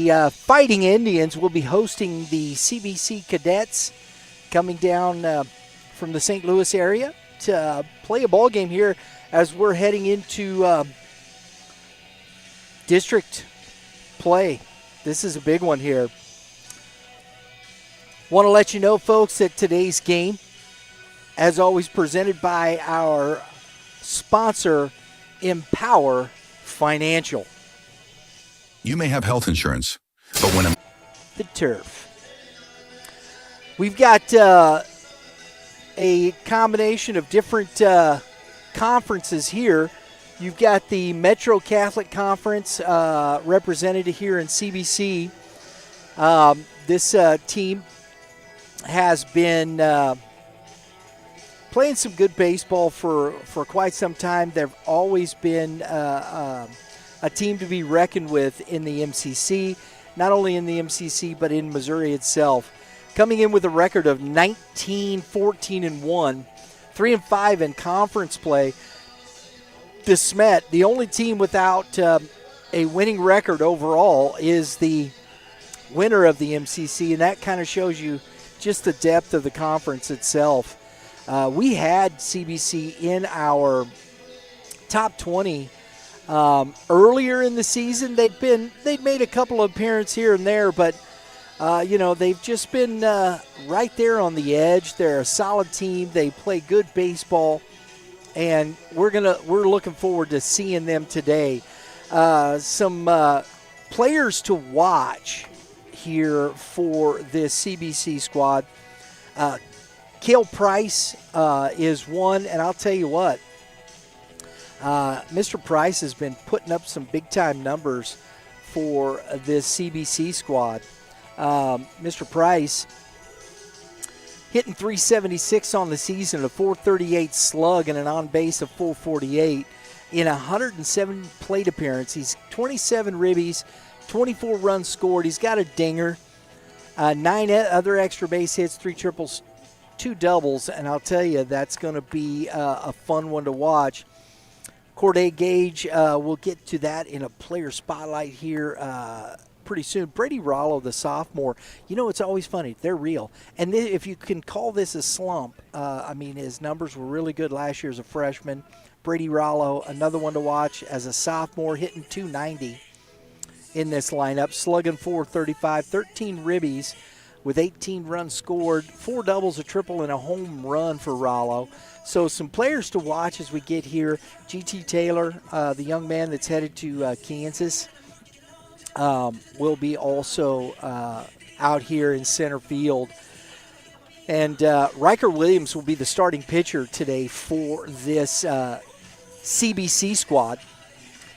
The Fighting Indians will be hosting the C.B.C. Cadets coming down from the St. Louis area to play a ball game here as we're heading into district play. This is a big one here. Want to let you know, folks, that today's game, as always, presented by our sponsor, Empower Financial. You may have health insurance, but when the turf. We've got a combination of different conferences here. You've got the Metro Catholic Conference represented here in CBC. This team has been playing some good baseball for quite some time. They've always been a team to be reckoned with in the MCC, not only in the MCC but in Missouri itself. Coming in with a record of 19-14-1, 3-5 in conference play. The Smet, the only team without a winning record overall, is the winner of the MCC, and that kind of shows you just the depth of the conference itself. We had CBC in our top 20 earlier in the season. They'd made a couple of appearances here and there, but they've just been right there on the edge. They're a solid team. They play good baseball, and we're looking forward to seeing them today. Some players to watch here for this CBC squad. Cale Price is one, and I'll tell you what, Mr. Price has been putting up some big-time numbers for this CBC squad. Mr. Price hitting .376 on the season, a .438 slug, and an on-base of .448 in 107 plate appearances. He's 27 ribbies, 24 runs scored. He's got a dinger, 9 other extra base hits, 3 triples, 2 doubles, and I'll tell you, that's going to be a fun one to watch. Corday Gage, we'll get to that in a player spotlight here pretty soon. Brady Rollo, the sophomore, it's always funny. They're real. And if you can call this a slump, his numbers were really good last year as a freshman. Brady Rollo, another one to watch as a sophomore, hitting .290 in this lineup, slugging .435, 13 ribbies with 18 runs scored, 4 doubles, a triple, and a home run for Rollo. So some players to watch as we get here. G.T. Taylor, the young man that's headed to Kansas, will be also out here in center field. And Riker Williams will be the starting pitcher today for this CBC squad.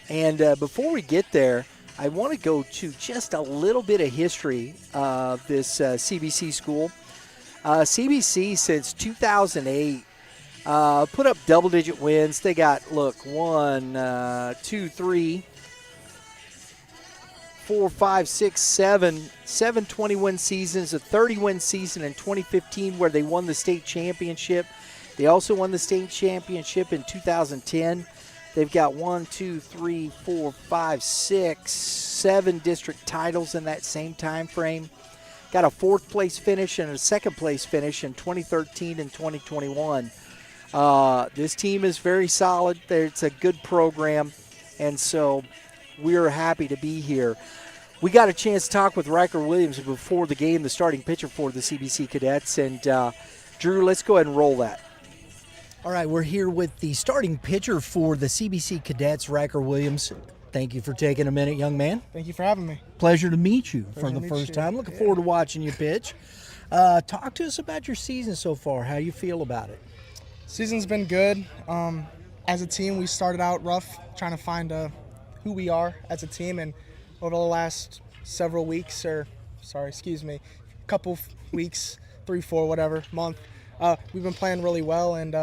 And before we get there, I want to go to just a little bit of history of this CBC school. CBC since 2008 put up double-digit wins. They got, 1, 2, 3, 4, 5, 6, 7 20-win seasons, a 30-win season in 2015 where they won the state championship. They also won the state championship in 2010. They've got 1, 2, 3, 4, 5, 6, 7 district titles in that same time frame. Got a 4th-place finish and a 2nd-place finish in 2013 and 2021. This team is very solid. It's a good program, and so we're happy to be here. We got a chance to talk with Riker Williams before the game, the starting pitcher for the CBC Cadets. And, Drew, let's go ahead and roll that. All right, we're here with the starting pitcher for the CBC Cadets, Riker Williams. Thank you for taking a minute, young man. Thank you for having me. Pleasure to meet you for the first time. Looking forward to watching you pitch. Talk to us about your season so far. How you feel about it? Season's been good. As a team, we started out rough, trying to find who we are as a team, and over the last several weeks, couple weeks, 3, 4, whatever, month, we've been playing really well, and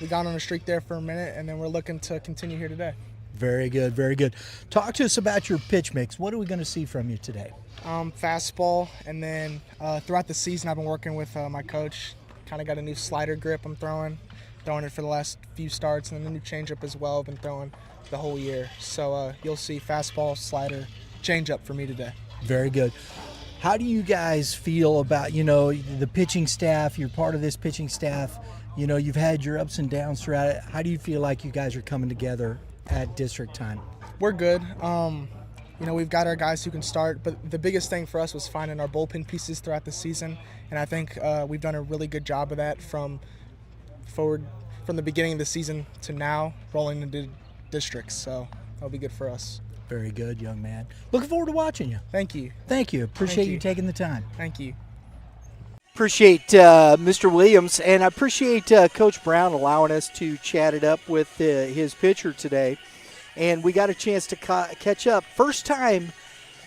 we got on a streak there for a minute, and then we're looking to continue here today. Very good, very good. Talk to us about your pitch mix. What are we going to see from you today? Fastball, and then throughout the season, I've been working with my coach. Kind of got a new slider grip I'm throwing it for the last few starts, and then the new changeup as well. I've been throwing the whole year. So you'll see fastball, slider, changeup for me today. Very good. How do you guys feel about, the pitching staff? You're part of this pitching staff. You've had your ups and downs throughout it. How do you feel like you guys are coming together at district time? We're good. We've got our guys who can start, but the biggest thing for us was finding our bullpen pieces throughout the season, and I think we've done a really good job of that from the beginning of the season to now, rolling into districts. So that'll be good for us. Very good, young man. Looking forward to watching you. Thank you. Thank you. Appreciate you taking the time. Thank you. Appreciate Mr. Williams, and I appreciate Coach Brown allowing us to chat it up with his pitcher today. And we got a chance to catch up. First time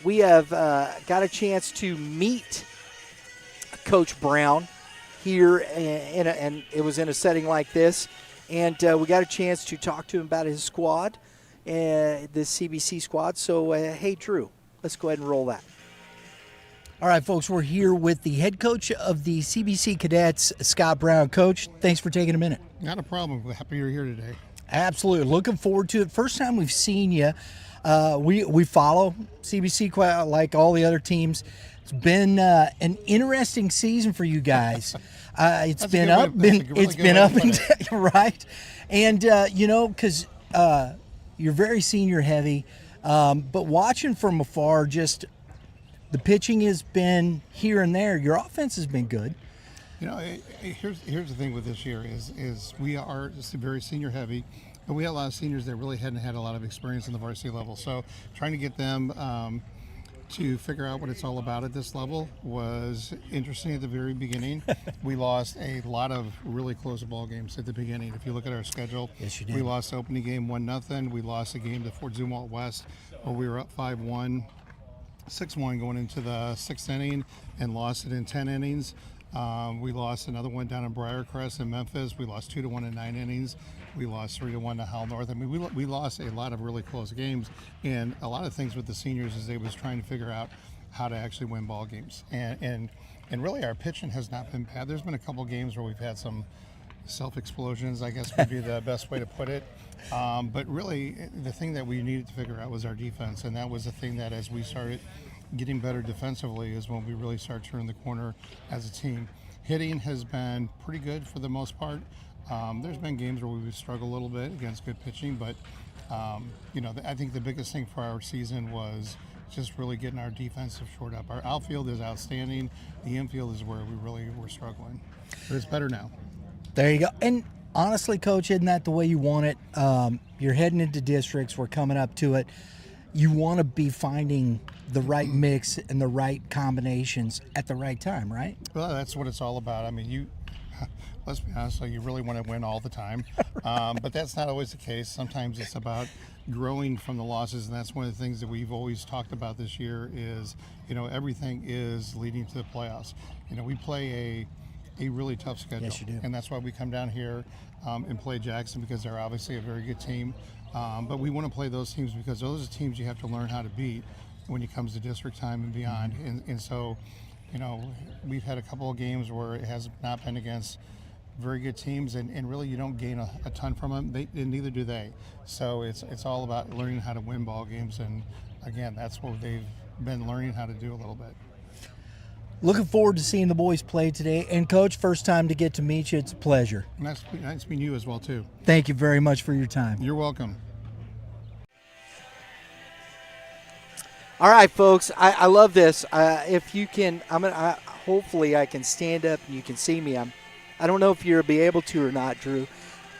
we have got a chance to meet Coach Brown here, and it was in a setting like this. And we got a chance to talk to him about his squad, the C.B.C. squad. So, hey, Drew, let's go ahead and roll that. All right, folks, we're here with the head coach of the C.B.C. Cadets, Scott Brown. Coach, thanks for taking a minute. Not a problem. We're happy you're here today. Absolutely. Looking forward to it. First time we've seen you. We follow C.B.C. quite like all the other teams. It's been an interesting season for you guys. It's been up and down, right? And because you're very senior heavy, but watching from afar, just the pitching has been here and there. Your offense has been good. Here's the thing with this year is we are just very senior heavy, and we had a lot of seniors that really hadn't had a lot of experience in the varsity level. So trying to get them to figure out what it's all about at this level was interesting at the very beginning. We lost a lot of really close ball games at the beginning. If you look at our schedule, yes, you did. We lost the opening game 1-0. We lost a game to Fort Zumwalt West where we were up 5-1, 6-1 going into the 6th inning and lost it in 10 innings. We lost another one down in Briarcrest in Memphis. We lost 2-1 in 9 innings. We lost 3-1 to Howell North. I mean, we lost a lot of really close games, and a lot of things with the seniors is they was trying to figure out how to actually win ball games. And really, our pitching has not been bad. There's been a couple games where we've had some self-explosions, I guess would be the best way to put it. But really, the thing that we needed to figure out was our defense, and that was the thing that as we started getting better defensively is when we really start turning the corner as a team. Hitting has been pretty good for the most part. There's been games where we've struggled a little bit against good pitching, but I think the biggest thing for our season was just really getting our defensive short up. Our outfield is outstanding. The infield is where we really were struggling, but it's better now. There you go. And honestly, Coach, isn't that the way you want it? You're heading into districts. We're coming up to it. You want to be finding the right mix and the right combinations at the right time, right? Well, that's what it's all about. I mean, let's be honest, you really want to win all the time, but that's not always the case. Sometimes it's about growing from the losses, and that's one of the things that we've always talked about this year is, everything is leading to the playoffs. We play a really tough schedule. Yes, you do. And that's why we come down here and play Jackson, because they're obviously a very good team. But we want to play those teams because those are teams you have to learn how to beat when it comes to district time and beyond. And so, we've had a couple of games where it has not been against very good teams, and really you don't gain a ton from them. And neither do they. So it's all about learning how to win ball games. And again, that's what they've been learning how to do a little bit. Looking forward to seeing the boys play today. And, Coach, first time to get to meet you. It's a pleasure. Nice meeting you as well, too. Thank you very much for your time. You're welcome. All right, folks, I love this. If you can, hopefully I can stand up and you can see me. I don't know if you'll be able to or not, Drew,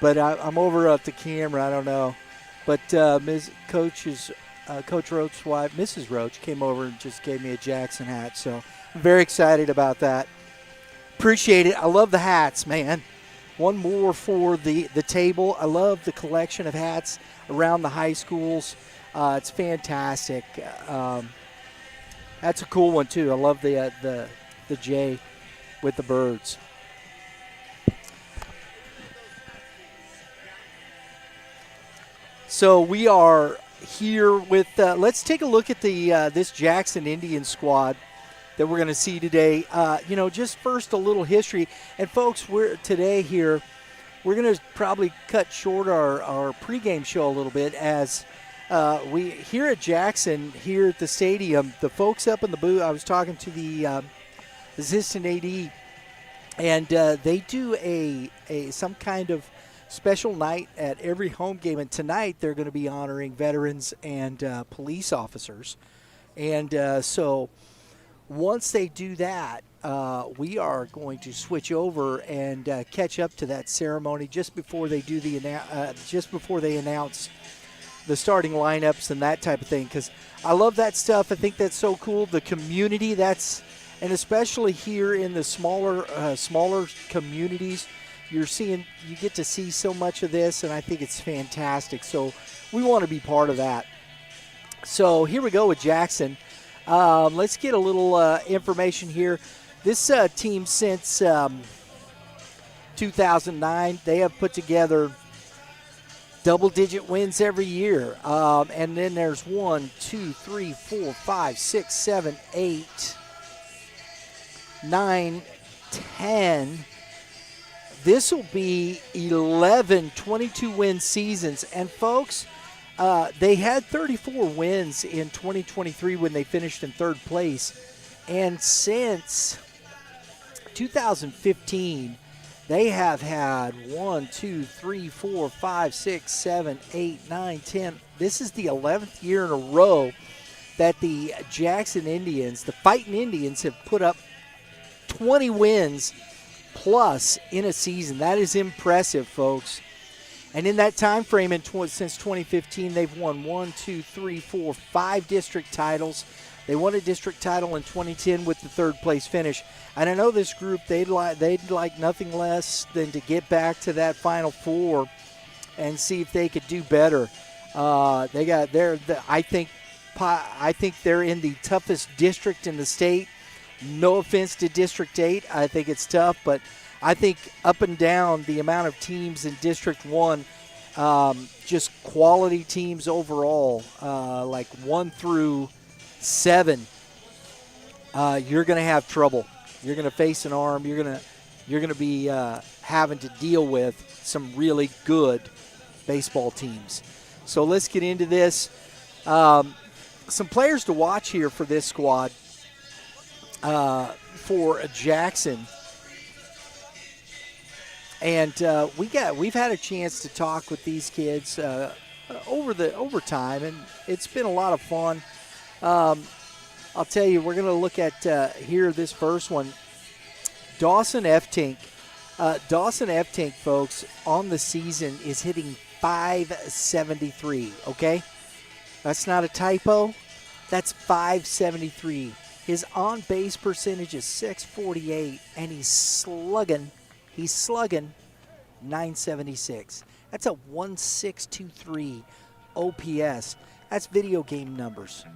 but I'm over at the camera. I don't know. But Coach Roach's wife, Mrs. Roach, came over and just gave me a Jackson hat. So I'm very excited about that. Appreciate it. I love the hats, man. One more for the table. I love the collection of hats around the high schools. It's fantastic. That's a cool one too. I love the J with the birds. So we are here with. Let's take a look at this Jackson Indian squad that we're going to see today. Just first a little history, and folks, we're going to probably cut short our pregame show a little bit as we here at Jackson, here at the stadium, the folks up in the booth, I was talking to the assistant AD, and they do some kind of special night at every home game. And tonight they're going to be honoring veterans and police officers. And so once they do that, we are going to switch over and catch up to that ceremony just before they do just before they announce the starting lineups and that type of thing, because I love that stuff. I think that's so cool. The community, and especially here in the smaller communities, you get to see so much of this, and I think it's fantastic. So we want to be part of that. So here we go with Jackson. Let's get a little information here. This team since 2009, they have put together double-digit wins every year. And then there's 1, 2, 3, 4, 5, 6, 7, 8, 9, 10. This will be 11 22-win seasons. And, folks, they had 34 wins in 2023 when they finished in third place. And since 2015, they have had 1, 2, 3, 4, 5, 6, 7, 8, 9, 10. This is the 11th year in a row that the Jackson Indians, the Fighting Indians, have put up 20 wins plus in a season. That is impressive, folks. And in that time frame, since 2015, they've won 1, 2, 3, 4, 5 district titles. They won a district title in 2010 with the third place finish. And I know this group, they'd like nothing less than to get back to that Final Four and see if they could do better. I think they're in the toughest district in the state. No offense to District 8. I think it's tough, but I think up and down the amount of teams in District 1, just quality teams overall, like 1 through 7, you're going to have trouble. You're going to face an arm. You're going to be having to deal with some really good baseball teams. So let's get into this. Some players to watch here for this squad for Jackson. And we've had a chance to talk with these kids over time, and it's been a lot of fun. I'll tell you, we're going to look at here this first one. Dawson F-Tink. Dawson F-Tink, folks, on the season is hitting .573, okay? That's not a typo. That's .573. His on-base percentage is .648, and he's slugging .976. That's a 1.623 OPS. That's video game numbers.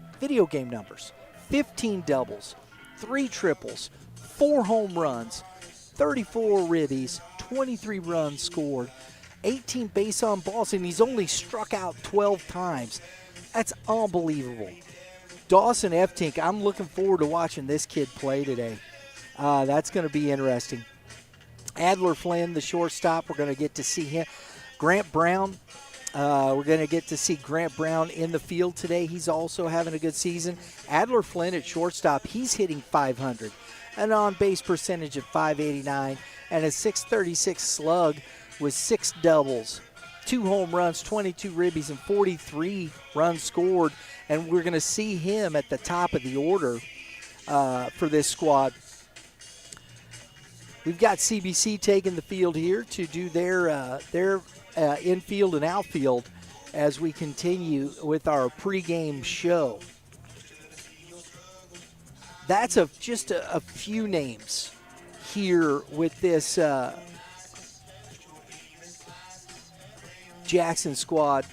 15 doubles, 3 triples, 4 home runs, 34 ribbies, 23 runs scored, 18 base on balls, and he's only struck out 12 times. That's unbelievable. Dawson F-Tink, I'm looking forward to watching this kid play today. That's going to be interesting. Adler Flynn, the shortstop, we're going to get to see him. Grant Brown, we're going to get to see Grant Brown in the field today. He's also having a good season. Adler Flynn at shortstop, he's hitting .500, an on-base percentage of .589, and a .636 slug with 6 doubles, 2 home runs, 22 ribbies, and 43 runs scored. And we're going to see him at the top of the order for this squad. We've got C.B.C. taking the field here to do their infield and outfield as we continue with our pregame show. That's just a few names here with this Jackson squad.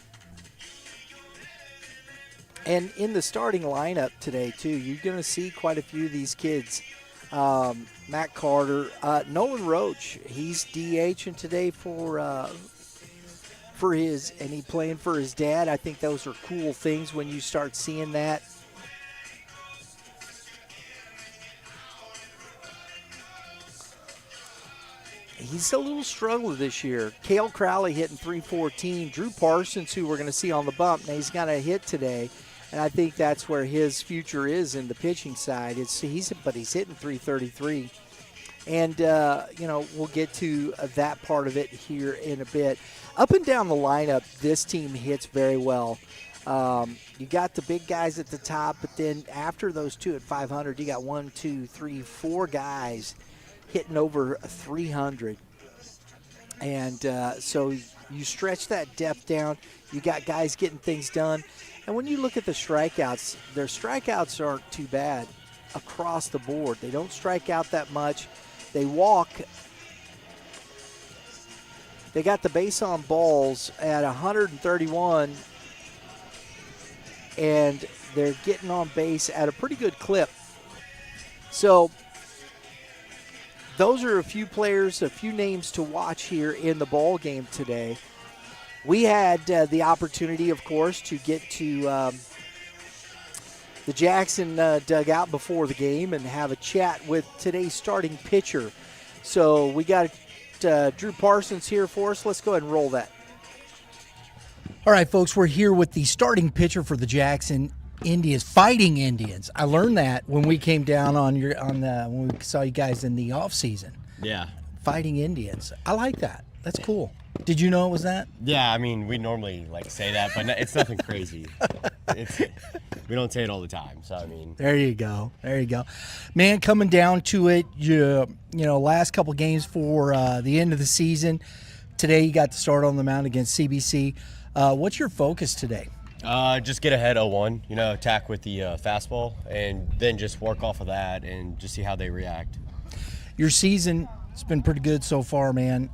And in the starting lineup today, too, you're going to see quite a few of these kids. Matt Carter, Nolan Roach, he's DHing today for his, and he playing for his dad. I think those are cool things when you start seeing that. he's a little struggler this year. Cale Crowley hitting .314. Drew Parsons, who we're going to see on the bump, now he's got a hit today, and I think that's where his future is in the pitching side. But he's hitting .333. And, we'll get to that part of it here in a bit. Up and down the lineup, this team hits very well. You got the big guys at the top, but then after those two at 500, you got 1, 2, 3, 4 guys hitting over 300. And so you stretch that depth down. You got guys getting things done. And when you look at the strikeouts, their strikeouts aren't too bad across the board. They don't strike out that much. They walk. They got the base on balls at 131, and they're getting on base at a pretty good clip. So those are a few players, a few names to watch here in the ball game today. We had the opportunity, of course, to get to the Jackson dugout before the game and have a chat with today's starting pitcher. So we got Drew Parsons here for us. Let's go ahead and roll that. All right, folks, we're here with the starting pitcher for the Jackson Indians, Fighting Indians. I learned that when we came down when we saw you guys in the off season. Yeah. Fighting Indians. I like that. That's cool. Did you know it was that? Yeah, I mean, we normally say that, but it's nothing crazy. We don't say it all the time, so I mean. There you go. Man, coming down to it, last couple games for the end of the season. Today you got to start on the mound against C.B.C. What's your focus today? Just get ahead 0-1, attack with the fastball, and then just work off of that and just see how they react. Your season has been pretty good so far, man.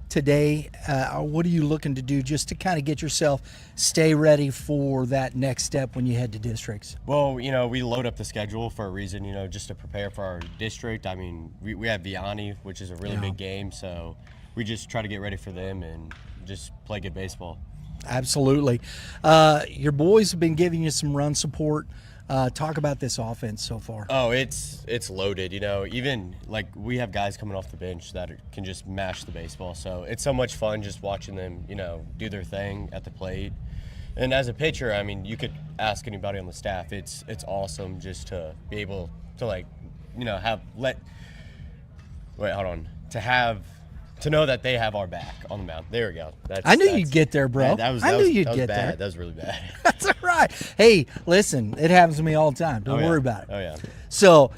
Today, what are you looking to do just to kind of get yourself stay ready for that next step when you head to districts? Well, we load up the schedule for a reason, just to prepare for our district. I mean, we have Vianney, which is a really big game, so we just try to get ready for them and just play good baseball. Absolutely. Your boys have been giving you some run support. Talk about this offense so far. Oh, it's loaded. Even we have guys coming off the bench that can just mash the baseball. So it's so much fun just watching them, do their thing at the plate. And as a pitcher, I mean, you could ask anybody on the staff. It's awesome just to be able to to know that they have our back on the mound. There we go. I knew you'd get there, bro. I knew you'd get bad. there. That was really bad. That's all right. Hey, listen, it happens to me all the time. Don't worry about it. Oh, yeah. So,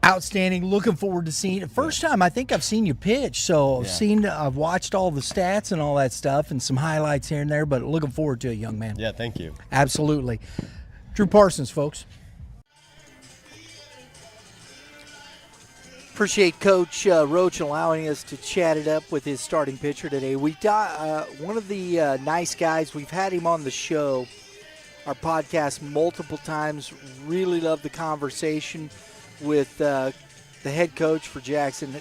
outstanding. Looking forward to seeing it. First time I think I've seen you pitch. So, I've watched all the stats and all that stuff and some highlights here and there, but looking forward to it, young man. Yeah, thank you. Absolutely. Drew Parsons, folks. Appreciate Coach Roach allowing us to chat it up with his starting pitcher today. We got one of the nice guys. We've had him on the show, our podcast, multiple times. Really love the conversation with the head coach for Jackson,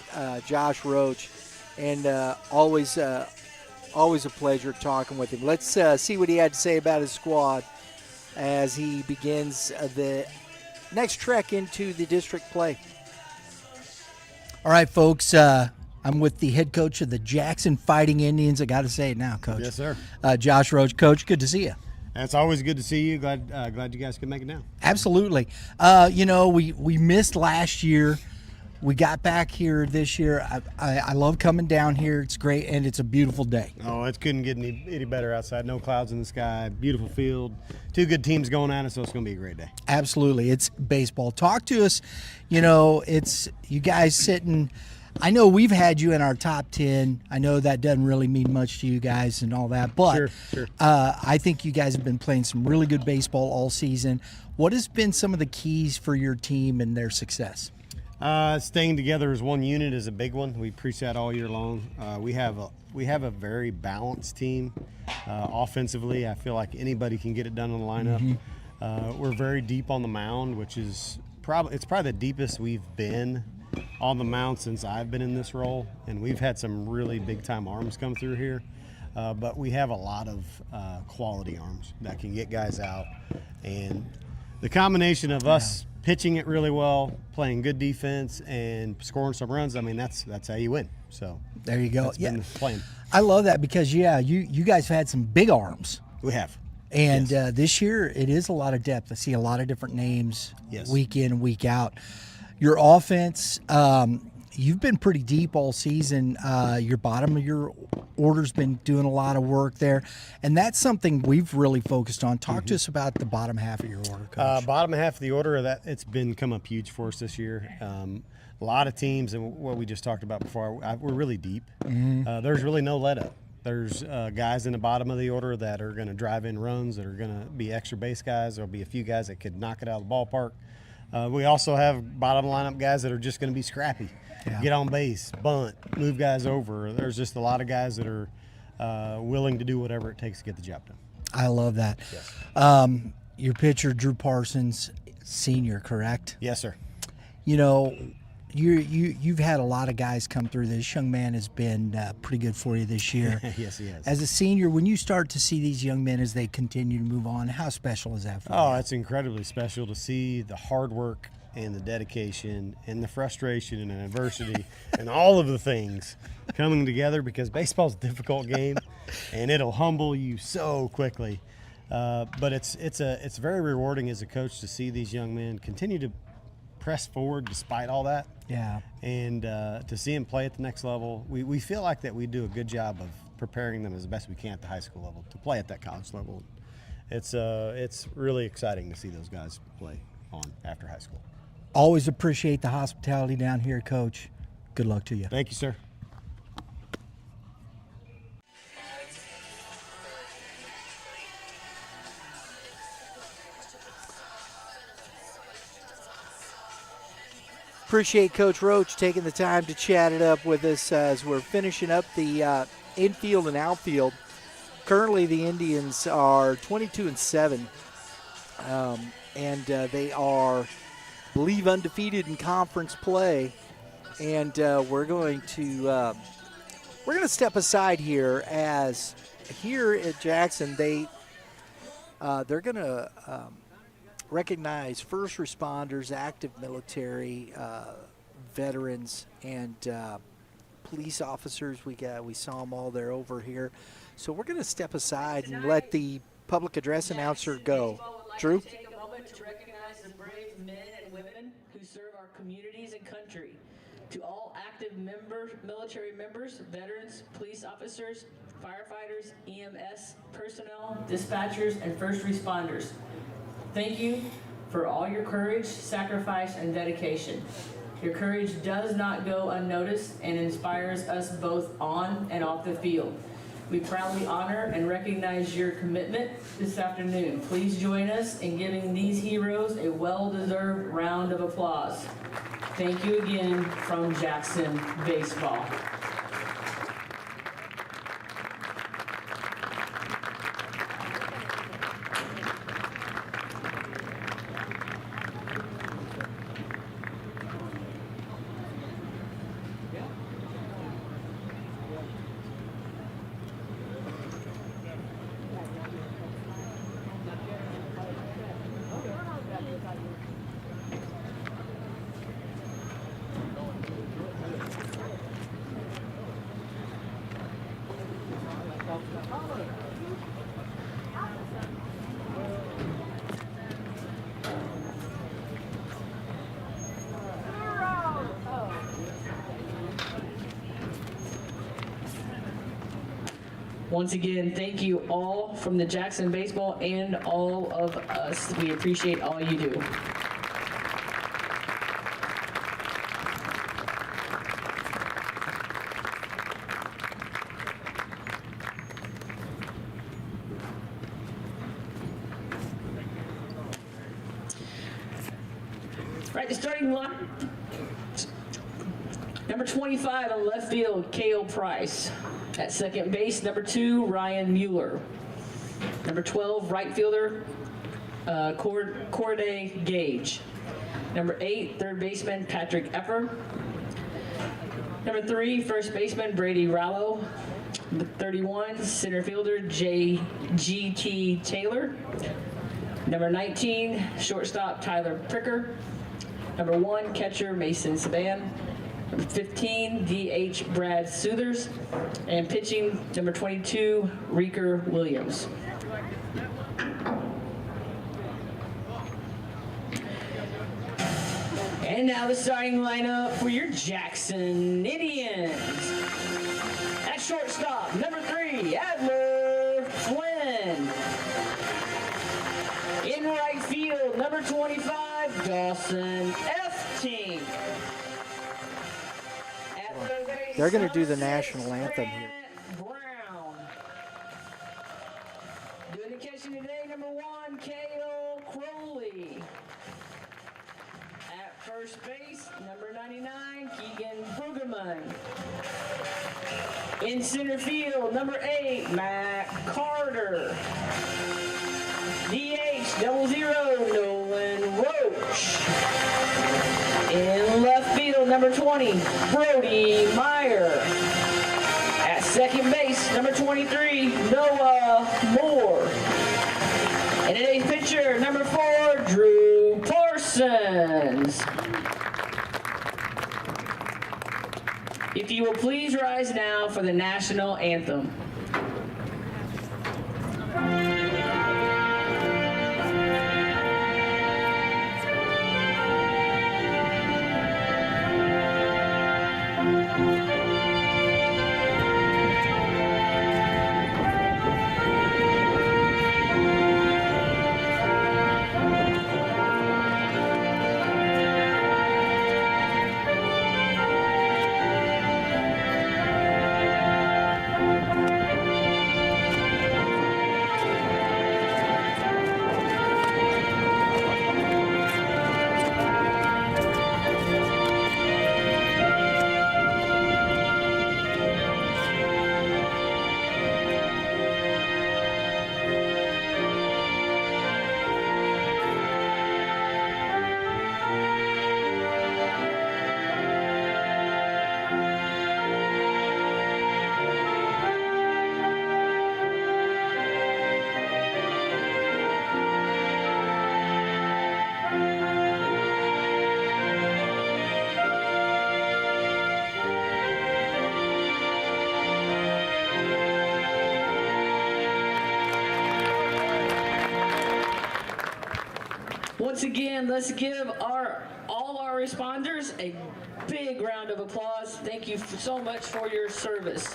Josh Roach, and always a pleasure talking with him. Let's see what he had to say about his squad as he begins the next trek into the district play. All right, folks, I'm with the head coach of the Jackson Fighting Indians. I got to say it now, Coach. Yes, sir. Josh Roach. Coach, good to see you. It's always good to see you. Glad you guys could make it now. Absolutely. We missed last year. We got back here this year. I love coming down here. It's great, and it's a beautiful day. Oh, it couldn't get any better outside. No clouds in the sky. Beautiful field. Two good teams going at it, so it's going to be a great day. Absolutely. It's baseball. Talk to us. It's you guys sitting. I know we've had you in our top 10. I know that doesn't really mean much to you guys and all that, but Sure. I think you guys have been playing some really good baseball all season. What has been some of the keys for your team and their success? Staying together as one unit is a big one. We preach that all year long. We have a very balanced team. Offensively, I feel like anybody can get it done in the lineup. Mm-hmm. We're very deep on the mound, which is probably the deepest we've been on the mound since I've been in this role. And we've had some really big time arms come through here. But we have a lot of quality arms that can get guys out. And the combination of us pitching it really well, playing good defense, and scoring some runs. I mean, that's how you win. So There you go. that's been the plan. I love that because, you guys have had some big arms. We have. And Yes. this year, it is a lot of depth. I see a lot of different names Yes. week in, week out. Your offense, you've been pretty deep all season. Your bottom of your order's been doing a lot of work there. And that's something we've really focused on. Talk to us about the bottom half of your order, Coach. Bottom half of the order, that it's been come up huge for us this year. A lot of teams, and what we just talked about before, we're really deep. There's really no let up. There's guys in the bottom of the order that are going to drive in runs, that are going to be extra base guys. There'll be a few guys that could knock it out of the ballpark. We also have bottom lineup guys that are just going to be scrappy. Get on base, bunt, move guys over. There's just a lot of guys that are willing to do whatever it takes to get the job done. I love that. Yes. Your pitcher, Drew Parsons, senior, correct? Yes, sir. You've had a lot of guys come through. This young man has been pretty good for you this year. Yes, he has. As a senior, when you start to see these young men as they continue to move on, how special is that for you? Oh, it's incredibly special to see the hard work and the dedication and the frustration and the adversity and all of the things coming together, because baseball's a difficult game and it'll humble you so quickly. But it's very rewarding as a coach to see these young men continue to press forward despite all that. Yeah. And to see them play at the next level, we feel like that we do a good job of preparing them as best we can at the high school level to play at that college level. It's really exciting to see those guys play on after high school. Always appreciate the hospitality down here, Coach. Good luck to you. Thank you, sir. Appreciate Coach Roach taking the time to chat it up with us as we're finishing up the infield and outfield. Currently, the Indians are 22-7, and they are, I believe, undefeated in conference play. And we're going to step aside here, as here at Jackson they're going to recognize first responders, active military, veterans, and police officers. We saw them all there over here. So we're going to step aside and let the public address announcer go. Drew? Take a moment to recognize the brave men and women who serve our communities and country. To all active military members, veterans, police officers, firefighters, EMS personnel, dispatchers, and first responders, thank you for all your courage, sacrifice, and dedication. Your courage does not go unnoticed and inspires us both on and off the field. We proudly honor and recognize your commitment this afternoon. Please join us in giving these heroes a well-deserved round of applause. Thank you again from Jackson Baseball. Once again, thank you all from the Jackson Baseball and all of us. We appreciate all you do. Right, the starting line. Number 25 on left field, K.O. Price. At second base, number 2, Ryan Mueller. Number 12, right fielder, Corday Gage. Number 8, third baseman, Patrick Effer. Number 3, first baseman, Brady Rallo. 31, center fielder, G.T. Taylor. Number 19, shortstop Tyler Pricker. Number 1, catcher Mason Saban. Number 15, DH Brad Soothers. And pitching, number 22, Riker Williams. And now the starting lineup for your Jackson Indians. At shortstop, number 3, Adler Flynn. In right field, number 25, Dawson Efting. At third base, They're going to do the number 6, national anthem here. Brown. Doing the catching today, number 1, Cale Crowley. At first base, number 99, Keegan Brueggemann. In center field, number 8, Matt Carter. DH, 00, Nolan Roach. In left field, number 20, Brody Meyer. At second base, number 23, Noah Moore. And today's pitcher, number 4, Drew Parsons. If you will please rise now for the national anthem. Once again, let's give all our responders a big round of applause. Thank you so much for your service.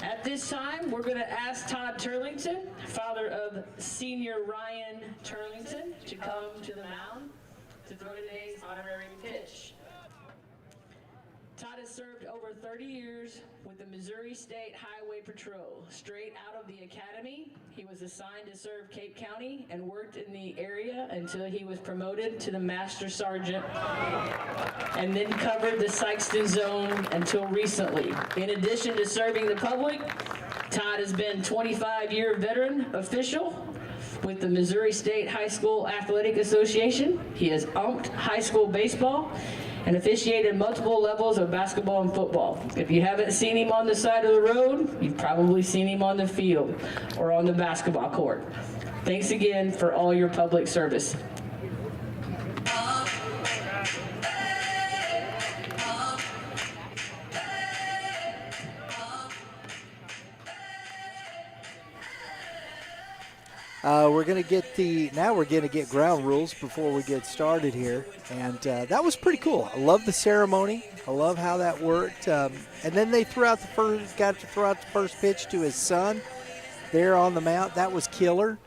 At this time, we're going to ask Todd Turlington, father of senior Ryan Turlington, to come to the mound to throw today's honorary pitch. Todd has served over 30 years with the Missouri State Highway Patrol. Straight out of the academy, he was assigned to serve Cape County and worked in the area until he was promoted to the Master Sergeant and then covered the Sykeston Zone until recently. In addition to serving the public, Todd has been 25-year veteran official with the Missouri State High School Athletic Association. He has umped high school baseball and officiated multiple levels of basketball and football. If you haven't seen him on the side of the road, you've probably seen him on the field or on the basketball court. Thanks again for all your public service. We're going to get ground rules before we get started here. And that was pretty cool. I love the ceremony. I love how that worked. And then they got to throw out the first pitch to his son there on the mound. That was killer.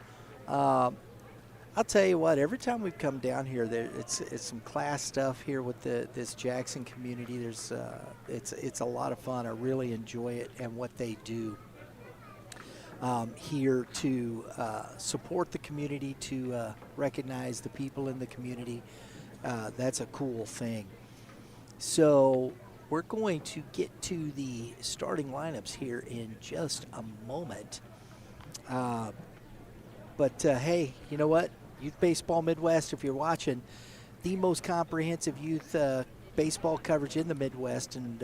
I'll tell you what, every time we've come down here, it's some class stuff here with this Jackson community. It's a lot of fun. I really enjoy it and what they do. Here to support the community, to recognize the people in the community. That's a cool thing. So we're going to get to the starting lineups here in just a moment. But hey, you know what? Youth Baseball Midwest, if you're watching, the most comprehensive youth baseball coverage in the Midwest. And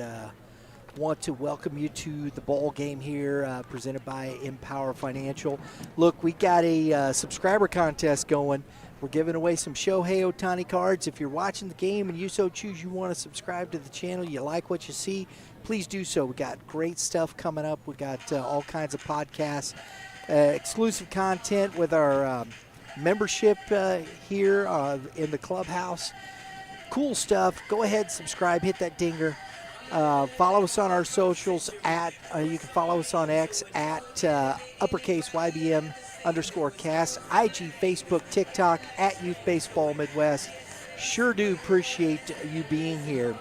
want to welcome you to the ball game here, presented by Empower Financial. Look, we got a subscriber contest going. We're giving away some Shohei Ohtani cards. If you're watching the game and you so choose, you want to subscribe to the channel, you like what you see, please do so. We got great stuff coming up. We got all kinds of podcasts, exclusive content with our membership here in the clubhouse. Cool stuff. Go ahead, subscribe, hit that dinger. Follow us on our socials you can follow us on X at uppercase YBM _cast, IG, Facebook, TikTok at Youth Baseball Midwest. Sure do appreciate you being here.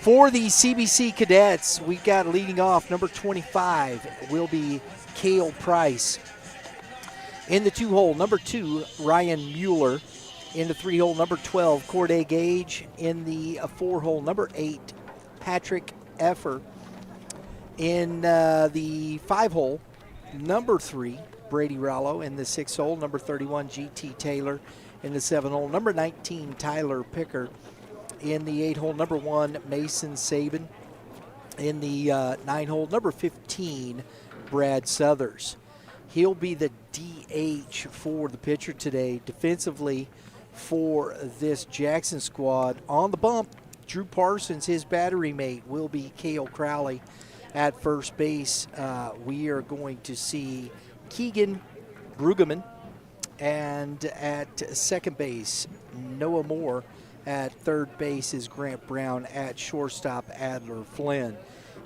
For the C.B.C. Cadets, we got leading off number 25 will be Cale Price. In the 2-hole, number 2, Ryan Mueller. In the 3-hole, number 12, Corday Gage. In the 4-hole, number 8, Patrick Effer. In the 5-hole, number 3, Brady Rallo. In the 6-hole, number 31, G.T. Taylor. In the 7-hole, number 19, Tyler Picker. In the 8-hole, number 1, Mason Saban. In the 9-hole, number 15, Brad Southers. He'll be the DH for the pitcher today. Defensively for this Jackson squad, on the bump, Drew Parsons, his battery mate, will be Cale Crowley. At first base, we are going to see Keegan Brueggemann. And at second base, Noah Moore. At third base is Grant Brown. At shortstop, Adler Flynn.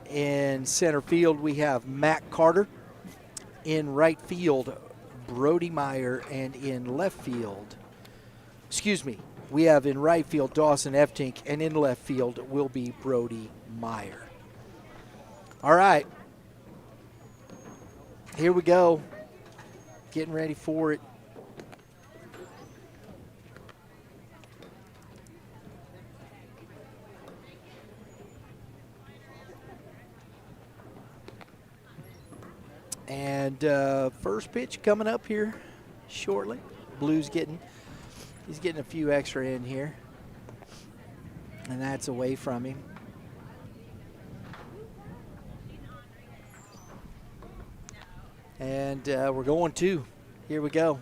In center field, we have Matt Carter. In right field, Brody Meyer. And in left field, we have in right field Dawson Eftink, and in left field will be Brody Meyer. All right. Here we go. Getting ready for it. And first pitch coming up here shortly. Blue's he's getting a few extra in here. And that's away from him. And we're going to. Here we go.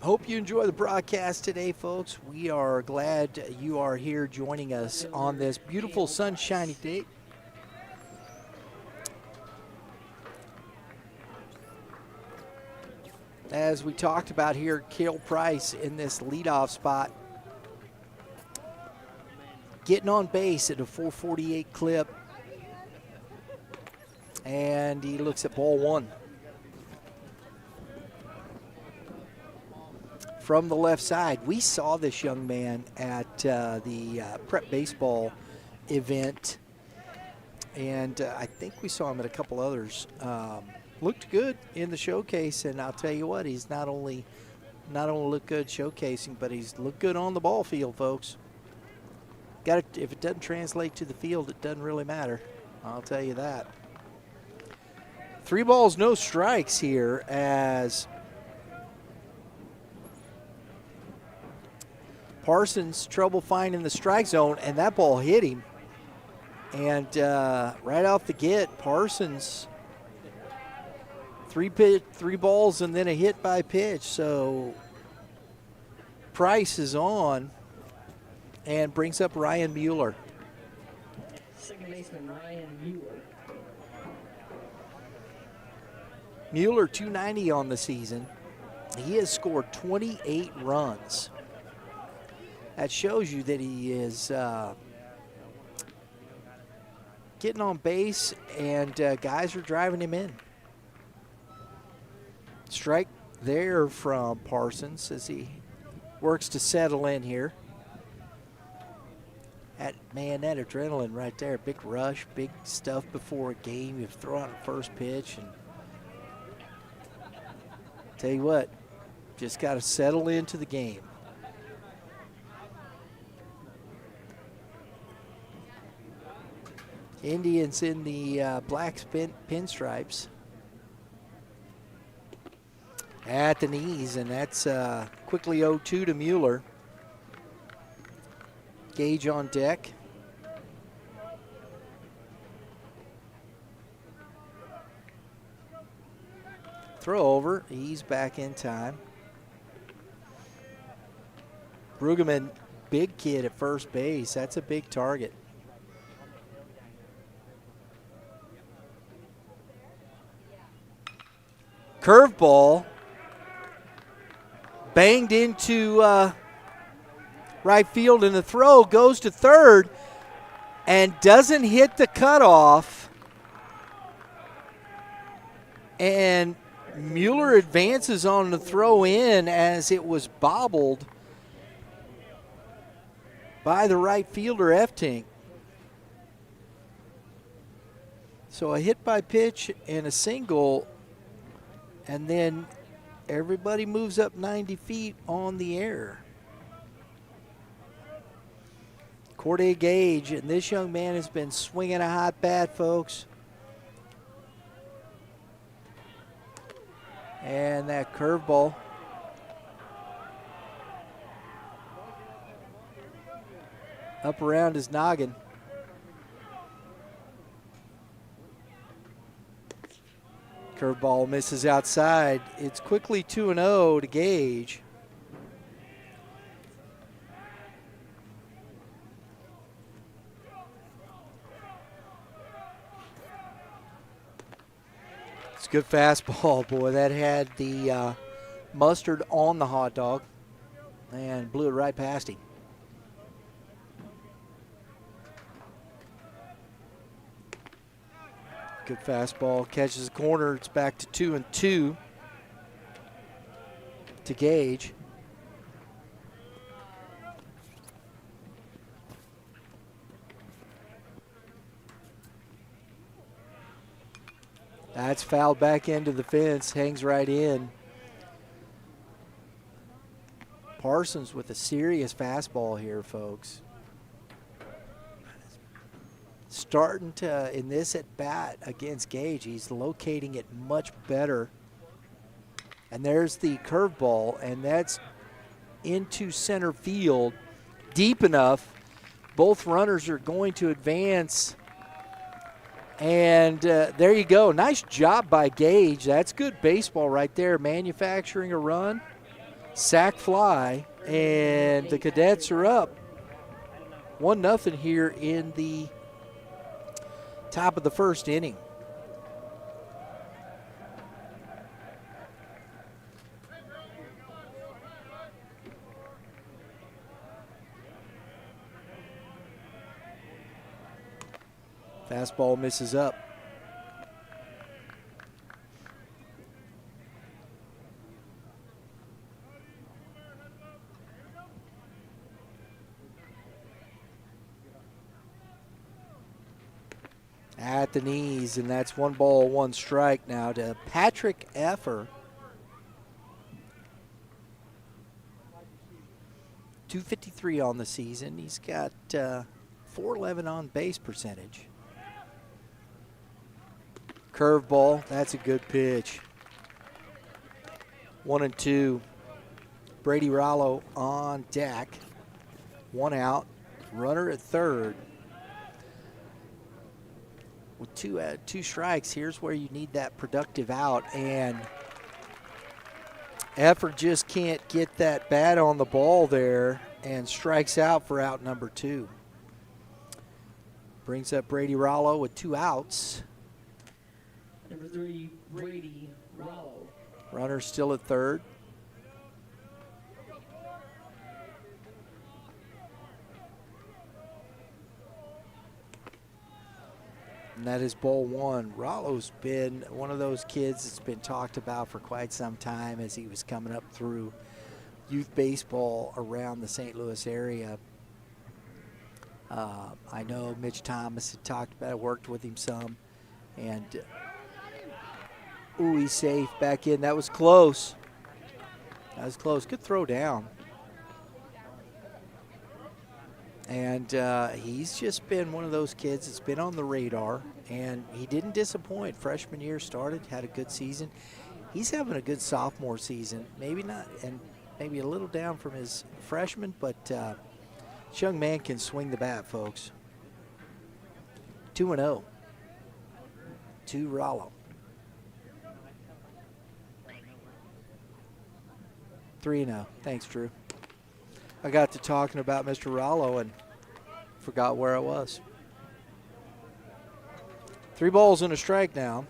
Hope you enjoy the broadcast today, folks. We are glad you are here joining us on this beautiful sunshiny day. As we talked about here, Cale Price in this leadoff spot, getting on base at a 448 clip, and he looks at ball 1. From the left side, we saw this young man at the prep baseball event, and I think we saw him at a couple others. Looked good in the showcase, and I'll tell you what, he's not only looked good showcasing, but he's looked good on the ball field, folks. If it doesn't translate to the field, it doesn't really matter. I'll tell you that. 3 balls, no strikes here as Parsons trouble finding the strike zone, and that ball hit him. And right off the get, Parsons, 3 balls and then a hit by pitch. So Price is on and brings up Ryan Mueller. Second baseman Ryan Mueller. Mueller 290 on the season. He has scored 28 runs. That shows you that he is getting on base, and guys are driving him in. Strike there from Parsons as he works to settle in here. That adrenaline right there, big rush, big stuff before a game. You throw out the first pitch, and tell you what, just got to settle into the game. Indians in the black pinstripes. At the knees, and that's quickly 0-2 to Mueller. Gage on deck. Throw over, he's back in time. Brueggemann, big kid at first base, that's a big target. Curveball. Banged into right field, and the throw goes to third and doesn't hit the cutoff. And Mueller advances on the throw in as it was bobbled by the right fielder, Eftink. So a hit by pitch and a single, and then everybody moves up 90 feet on the air. Corday Gage, and this young man has been swinging a hot bat, folks. And that curveball. Up around his noggin. Curveball misses outside. It's quickly 2-0 to Gage. It's a good fastball, boy. That had the mustard on the hot dog and blew it right past him. Good fastball, catches the corner. It's back to 2-2 to Gage. That's fouled back into the fence, hangs right in. Parsons with a serious fastball here, folks. Starting to, in this at bat against Gage, he's locating it much better. And there's the curveball, and that's into center field, deep enough. Both runners are going to advance. And there you go. Nice job by Gage. That's good baseball right there, manufacturing a run. Sack fly, and the Cadets are up 1-0 here in the top of the first inning. Fastball misses up. At the knees, and that's 1-1 strike now to Patrick Effer. 253 on the season. He's got 411 on base percentage. Curveball, that's a good pitch. 1-2. Brady Rollo on deck. 1 out. Runner at third. With two strikes, here's where you need that productive out, and Effort just can't get that bat on the ball there and strikes out for out number 2. Brings up Brady Rollo with 2 outs. Number 3, Brady Rollo. Runner still at third. And that is ball 1. Rollo's been one of those kids that's been talked about for quite some time as he was coming up through youth baseball around the St. Louis area. I know Mitch Thomas had talked about it, worked with him some. And, ooh, he's safe back in. That was close. That was close. Good throw down. And he's just been one of those kids that's been on the radar, and he didn't disappoint. Freshman year started, had a good season. He's having a good sophomore season. Maybe not, and maybe a little down from his freshman, but this young man can swing the bat, folks. 2-0 to Rollo. 3-0. Thanks, Drew. I got to talking about Mr. Rollo and forgot where I was. 3 balls and a strike now.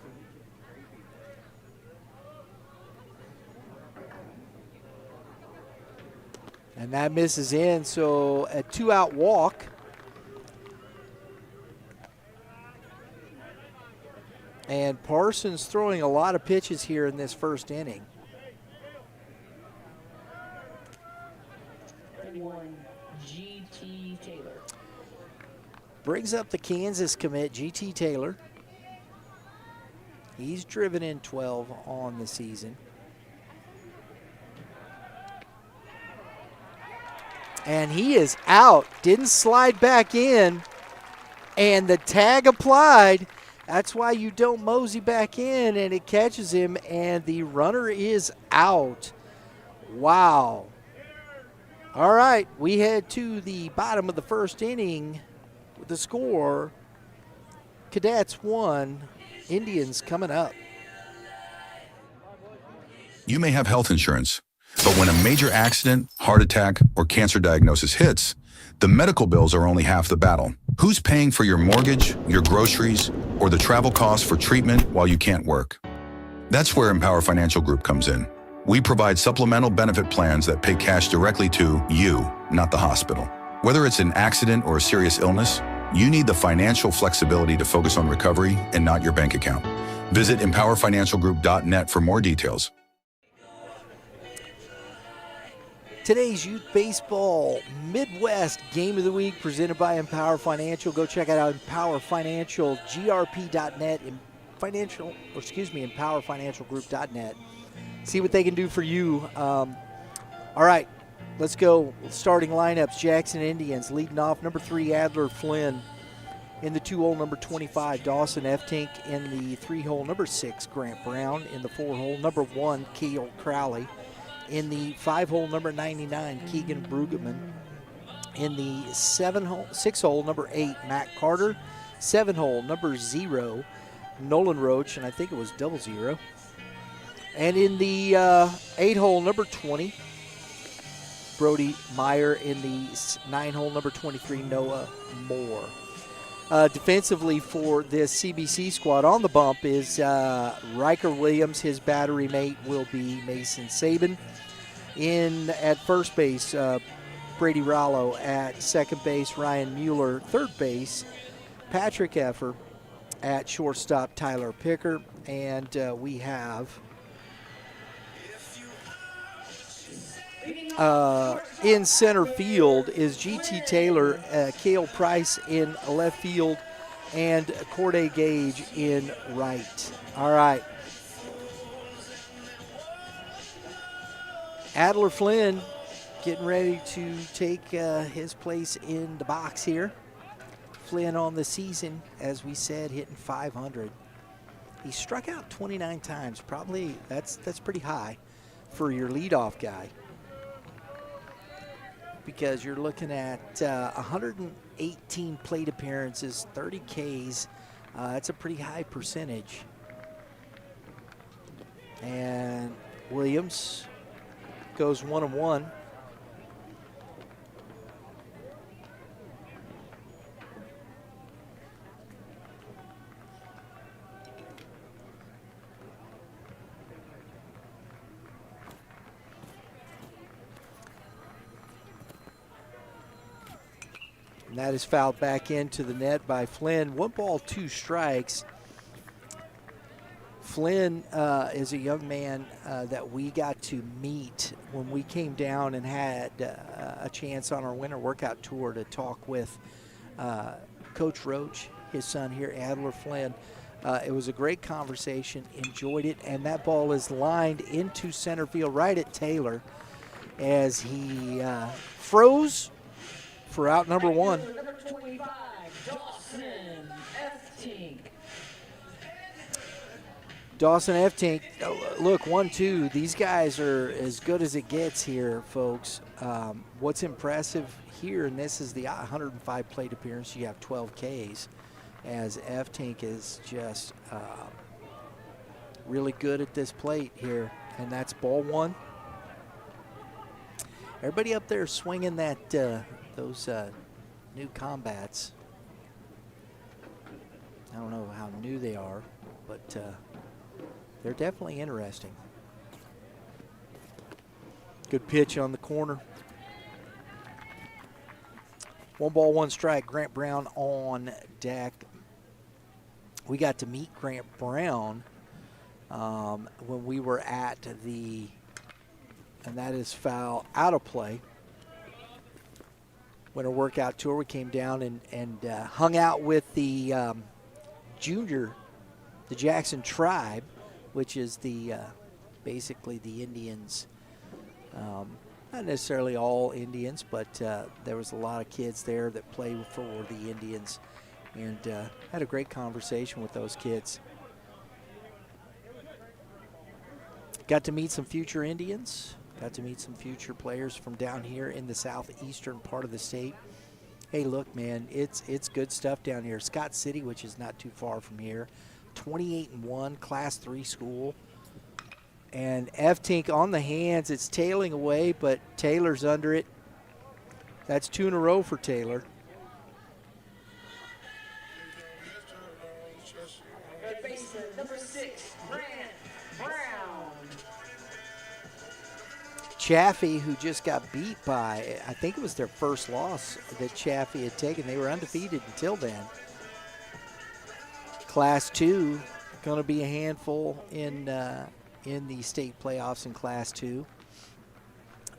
And that misses in, so a 2-out walk. And Parsons throwing a lot of pitches here in this first inning. G.T. Taylor. Brings up the Kansas commit, G.T. Taylor. He's driven in 12 on the season. And he is out, didn't slide back in, and the tag applied. That's why you don't mosey back in, and it catches him, and the runner is out. Wow. All right, we head to the bottom of the first inning with the score. Cadets 1, Indians coming up. You may have health insurance, but when a major accident, heart attack, or cancer diagnosis hits, the medical bills are only half the battle. Who's paying for your mortgage, your groceries, or the travel costs for treatment while you can't work? That's where Empower Financial Group comes in. We provide supplemental benefit plans that pay cash directly to you, not the hospital. Whether it's an accident or a serious illness, you need the financial flexibility to focus on recovery and not your bank account. Visit empowerfinancialgroup.net for more details. Today's Youth Baseball Midwest Game of the Week presented by Empower Financial. Go check it out, empowerfinancialgrp.net, empowerfinancialgroup.net. See what they can do for you. All right, let's go. Starting lineups, Jackson Indians leading off. Number 3, Adler Flynn. In the 2-hole, number 25, Dawson Eftink. In the 3-hole, number 6, Grant Brown. In the 4-hole, number 1, Keel Crowley. In the 5-hole, number 99, Keegan Brueggemann. In the 6-hole, number 8, Matt Carter. 7-hole, number 0, Nolan Roach, and I think it was 00. And in the 8-hole, number 20, Brody Meyer. In the 9-hole, number 23, Noah Moore. Defensively for this C.B.C. squad on the bump is Riker Williams. His battery mate will be Mason Saban. At first base, Brady Rollo. At second base, Ryan Mueller. Third base, Patrick Effer. At shortstop, Tyler Picker. And we have in center field is G.T. Taylor, Cale Price in left field, and Corday Gage in right. All right. Adler Flynn getting ready to take his place in the box here. Flynn on the season, as we said, hitting 500. He struck out 29 times. Probably that's pretty high for your leadoff guy, because you're looking at 118 plate appearances, 30 Ks. That's a pretty high percentage. And Williams goes 1-1. And that is fouled back into the net by Flynn. 1 ball, 2 strikes. Flynn is a young man that we got to meet when we came down and had a chance on our winter workout tour to talk with Coach Roach, his son here, Adler Flynn. It was a great conversation, enjoyed it, and that ball is lined into center field right at Taylor as he froze for out number 1. Number 25, Dawson F. Dawson F. Tink, look, 1-2. These guys are as good as it gets here, folks. What's impressive here, and this is the 105 plate appearance, you have 12 Ks, as F. Tink is just really good at this plate here, and that's ball 1. Everybody up there swinging that those new combats. I don't know how new they are, but they're definitely interesting. Good pitch on the corner. 1 ball, 1 strike. Grant Brown on deck. We got to meet Grant Brown when we were at the, and that is foul out of play. Winter workout tour. We came down and hung out with the the Jackson Tribe, which is the basically the Indians. Not necessarily all Indians, but there was a lot of kids there that play for the Indians, and had a great conversation with those kids. Got to meet some future Indians, got to meet some future players from down here in the southeastern part of the state. Hey, look, man, it's good stuff down here. Scott City, which is not too far from here, 28-1, Class 3 school. And F-Tink on the hands. It's tailing away, but Taylor's under it. That's 2 in a row for Taylor. Number 6, Grant Brown. Chaffee, who just got beat by, I think it was their first loss that Chaffee had taken. They were undefeated until then. Class 2, going to be a handful in the state playoffs in Class 2.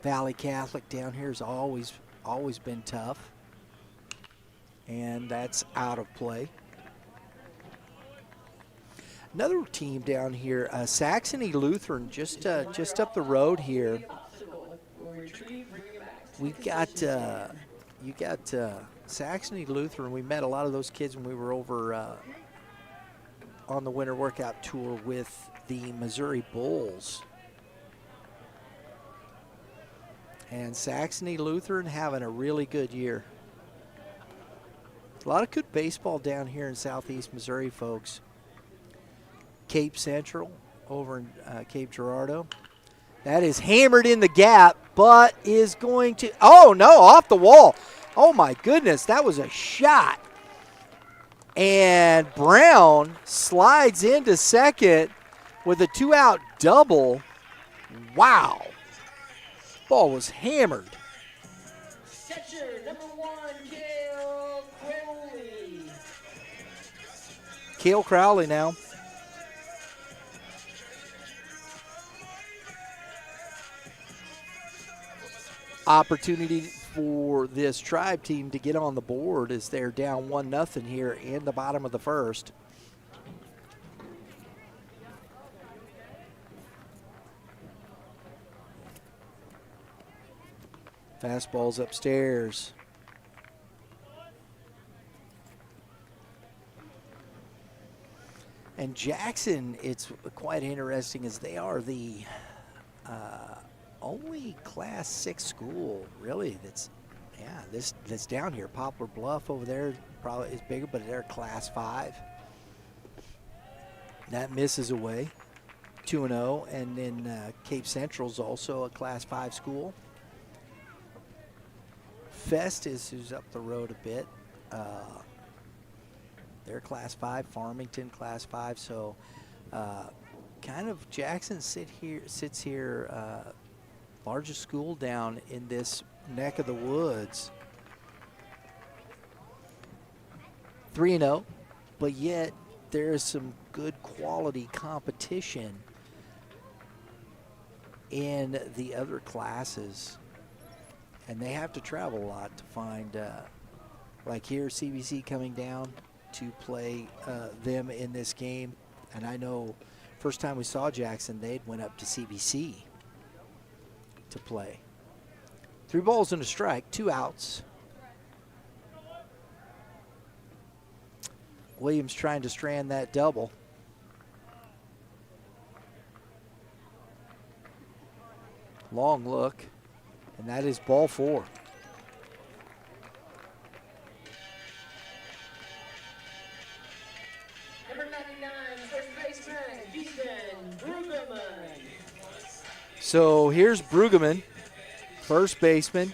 Valley Catholic down here has always been tough, and that's out of play. Another team down here, Saxony Lutheran, just up the road here. We've got you got Saxony Lutheran. We met a lot of those kids when we were over on the winter workout tour with the Missouri Bulls. And Saxony Lutheran having a really good year. A lot of good baseball down here in southeast Missouri, folks. Cape Central over in Cape Girardeau. That is hammered in the gap, but is going to, oh no, off the wall. Oh my goodness, that was a shot. And Brown slides into second with a 2-out double. Wow. Ball was hammered. Catcher, number 1, Cale Crowley. Cale Crowley now. Opportunity for this Tribe team to get on the board as they're down 1-0 here in the bottom of the first. Fastball's upstairs. And Jackson, it's quite interesting as they are the only Class 6 school really that's down here. Poplar Bluff over there probably is bigger, but they're Class 5. That misses away, 2-0, and then Cape Central's also a Class 5 school. Festus, who's up the road a bit, they're Class 5. Farmington, Class 5. So kind of Jackson sits here, largest school down in this neck of the woods. 3-0, but yet there is some good quality competition in the other classes. And they have to travel a lot to find, like here, C.B.C. coming down to play them in this game. And I know first time we saw Jackson, they went up to C.B.C. to play. 3 balls and a strike, 2 outs. Williams trying to strand that double. Long look, and that is ball 4. Number 99, first baseman, Ethan Brueggemann. So here's Brueggemann, first baseman.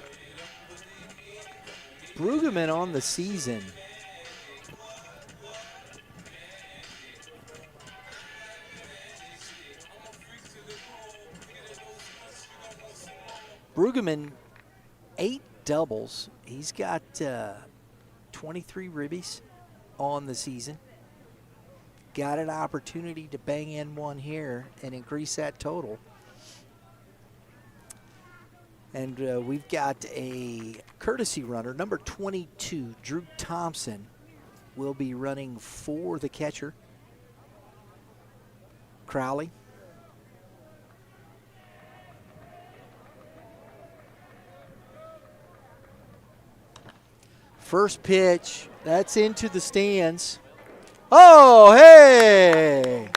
Brueggemann on the season. Brueggemann, 8 doubles. He's got 23 ribbies on the season. Got an opportunity to bang in one here and increase that total. And we've got a courtesy runner, number 22, Drew Thompson, will be running for the catcher, Crowley. First pitch, that's into the stands. Oh, hey!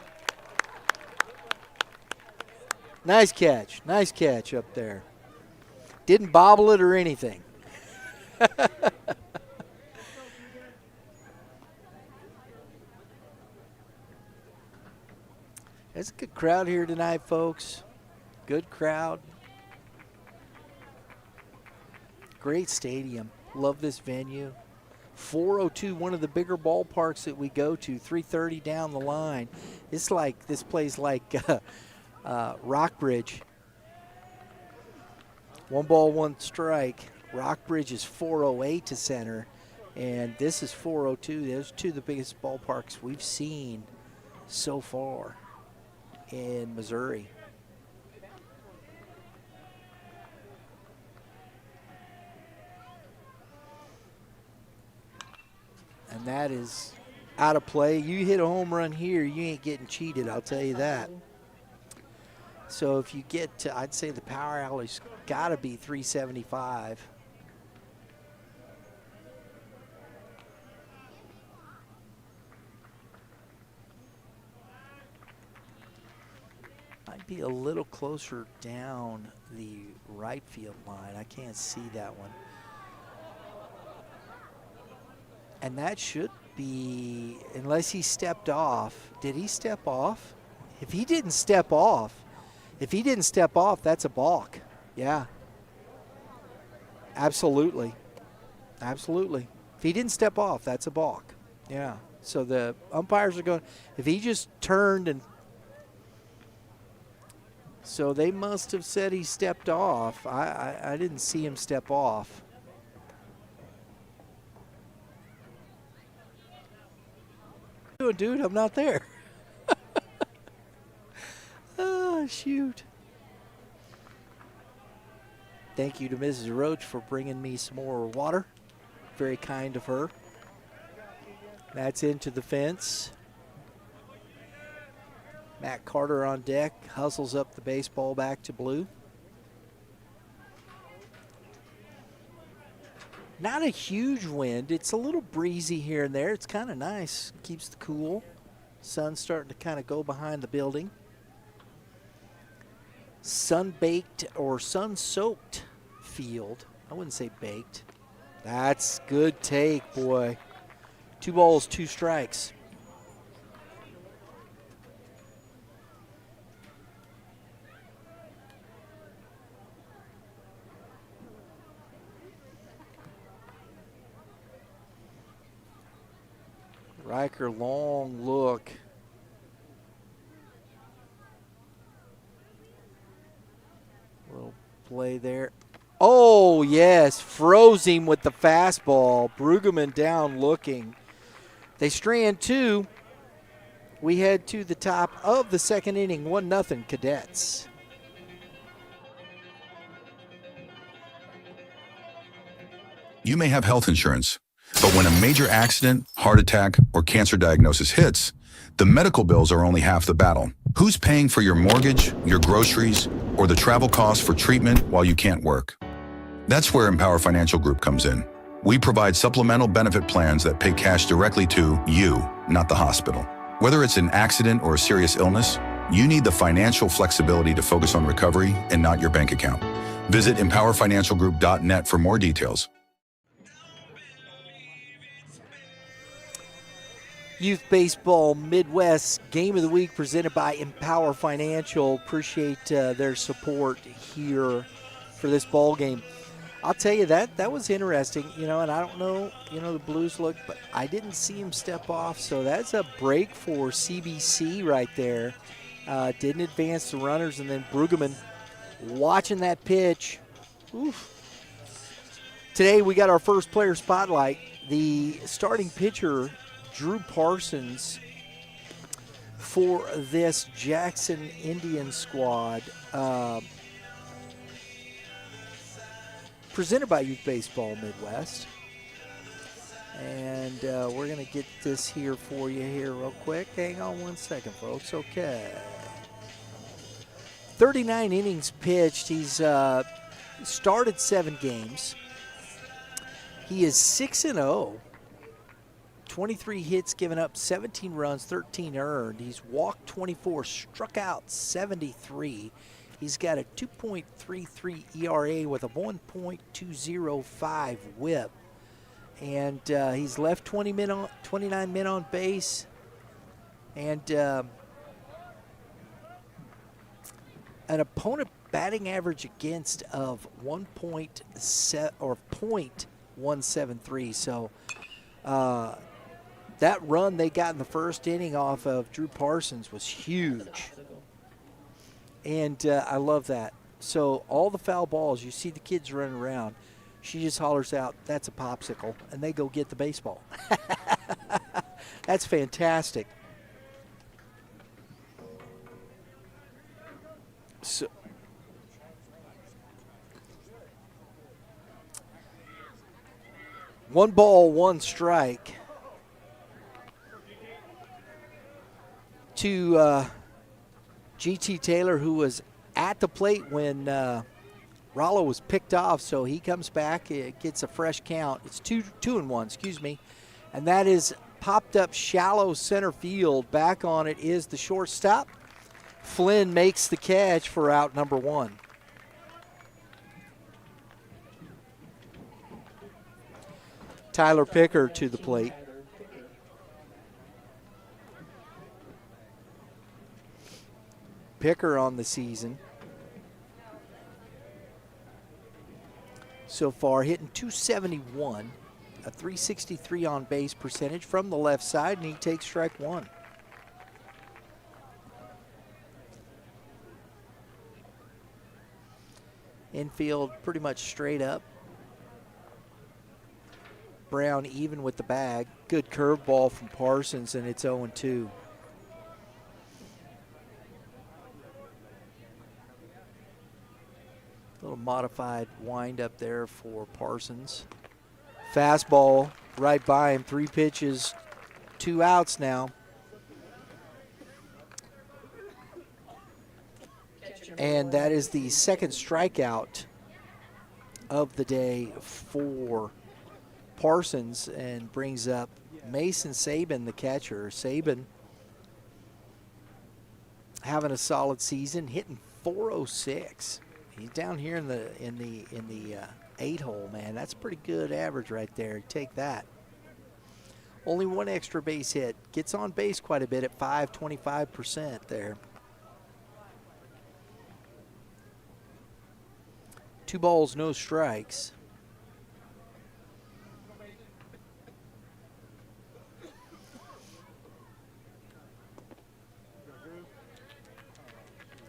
Nice catch up there. Didn't bobble it or anything. It's a good crowd here tonight, folks. Good crowd. Great stadium. Love this venue. 402, one of the bigger ballparks that we go to, 330 down the line. It's like, this plays like Rockbridge. 1 ball, 1 strike. Rockbridge is 408 to center, and this is 402. Those are 2 of the biggest ballparks we've seen so far in Missouri. And that is out of play. You hit a home run here, you ain't getting cheated, I'll tell you that. So if you get to, I'd say the power alley's got to be 375. Might be a little closer down the right field line. I can't see that one. And that should be, unless he stepped off. Did he step off? If he didn't step off, that's a balk. Yeah. Absolutely. Absolutely. If he didn't step off, that's a balk. Yeah. So the umpires are going, if he just turned and, so they must have said he stepped off. I didn't see him step off. Dude, I'm not there. Oh, shoot. Thank you to Mrs. Roach for bringing me some more water. Very kind of her. That's into the fence. Matt Carter on deck, hustles up the baseball back to blue. Not a huge wind. It's a little breezy here and there. It's kind of nice. Keeps the cool. Sun's starting to kind of go behind the building. Sun-baked or sun-soaked field. I wouldn't say baked. That's good take, boy. 2 balls, 2 strikes. Riker, long look. Little play there. Oh, yes, froze him with the fastball. Brueggemann down looking. They strand 2. We head to the top of the second inning, 1-0 Cadets. You may have health insurance, but when a major accident, heart attack, or cancer diagnosis hits, the medical bills are only half the battle. Who's paying for your mortgage, your groceries, or the travel costs for treatment while you can't work? That's where Empower Financial Group comes in. We provide supplemental benefit plans that pay cash directly to you, not the hospital. Whether it's an accident or a serious illness, you need the financial flexibility to focus on recovery and not your bank account. Visit empowerfinancialgroup.net for more details. Youth Baseball Midwest Game of the Week presented by Empower Financial. Appreciate their support here for this ball game. I'll tell you that was interesting, and I don't know, the Blues look, but I didn't see him step off, so that's a break for C.B.C. right there. Didn't advance the runners, and then Brueggemann watching that pitch. Oof. Today we got our first player spotlight. The starting pitcher, Drew Parsons, for this Jackson Indian squad. Presented by Youth Baseball Midwest. And we're going to get this here for you here real quick. Hang on one second, folks. Okay. 39 innings pitched. He's started 7 games. He is 6-0. 23 hits given up, 17 runs, 13 earned. He's walked 24, struck out 73. He's got a 2.33 ERA with a 1.205 WHIP. And he's left 29 men on base. And an opponent batting average against of 0.173. So that run they got in the first inning off of Drew Parsons was huge. And I love that. So all the foul balls, you see the kids running around, she just hollers out, "That's a popsicle," and they go get the baseball. That's fantastic. So, one ball, one strike to G.T. Taylor, who was at the plate when Rollo was picked off, so he comes back, it gets a fresh count. It's 2-1, excuse me. And that is popped up shallow center field. Back on it is the shortstop. Flynn makes the catch for out number 1. Tyler Picker to the plate. Picker on the season so far, hitting .271, a .363 on base percentage from the left side, and he takes strike 1. Infield pretty much straight up. Brown even with the bag. Good curveball from Parsons, and it's 0-2. Little modified wind up there for Parsons. Fastball right by him. 3 pitches, 2 outs now. And that is the second strikeout of the day for Parsons, and brings up Mason Sabin, the catcher. Sabin having a solid season, hitting .406. He's down here in the 8 hole, man. That's a pretty good average right there. Take that. Only 1 extra base hit. Gets on base quite a bit at 25% there. 2 balls, no strikes.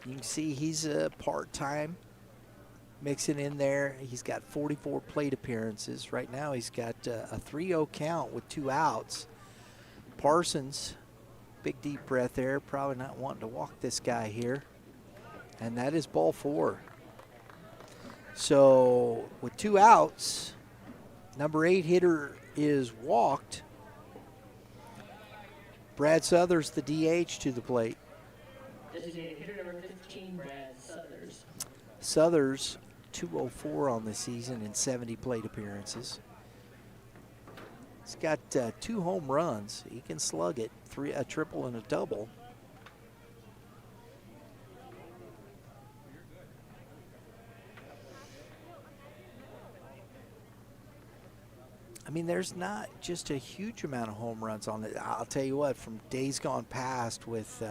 You can see he's a part-time mixing in there. He's got 44 plate appearances. Right now he's got a 3-0 count with 2 outs. Parsons, big deep breath there, probably not wanting to walk this guy here. And that is ball 4. So with 2 outs, number 8 hitter is walked. Brad Southers, the DH, to the plate. Designated hitter number 15, Brad Southers. Southers, 204 on the season in 70 plate appearances. He's got 2 home runs. He can slug it, a triple and a double. I mean, there's not just a huge amount of home runs on it. I'll tell you what, from days gone past with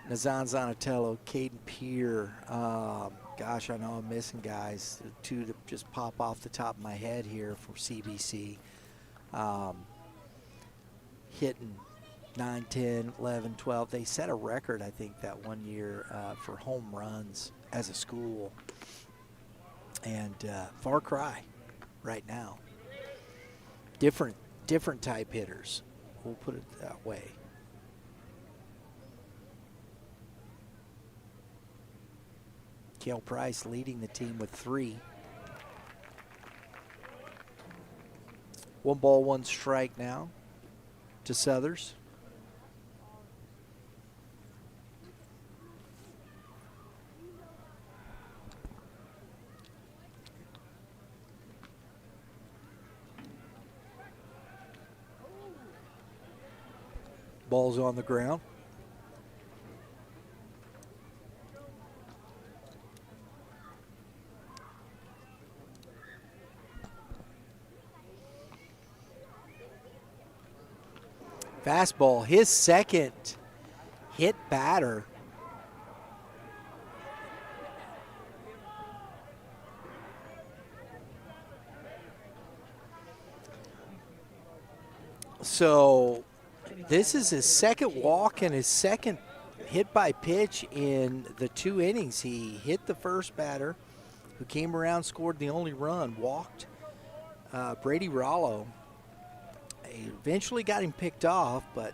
Nazan Zanatello, Caden Peer, gosh, I know I'm missing guys. 2 to just pop off the top of my head here from C.B.C. Hitting 9, 10, 11, 12. They set a record, I think, that one year for home runs as a school. And far cry right now. Different type hitters. We'll put it that way. Cale Price leading the team with 3. 1 ball, 1 strike now to Southers. Ball's on the ground. Fastball, his second hit batter. So this is his second walk and his second hit by pitch in the 2 innings. He hit the first batter, who came around, scored the only run, walked Brady Rollo. He eventually got him picked off, but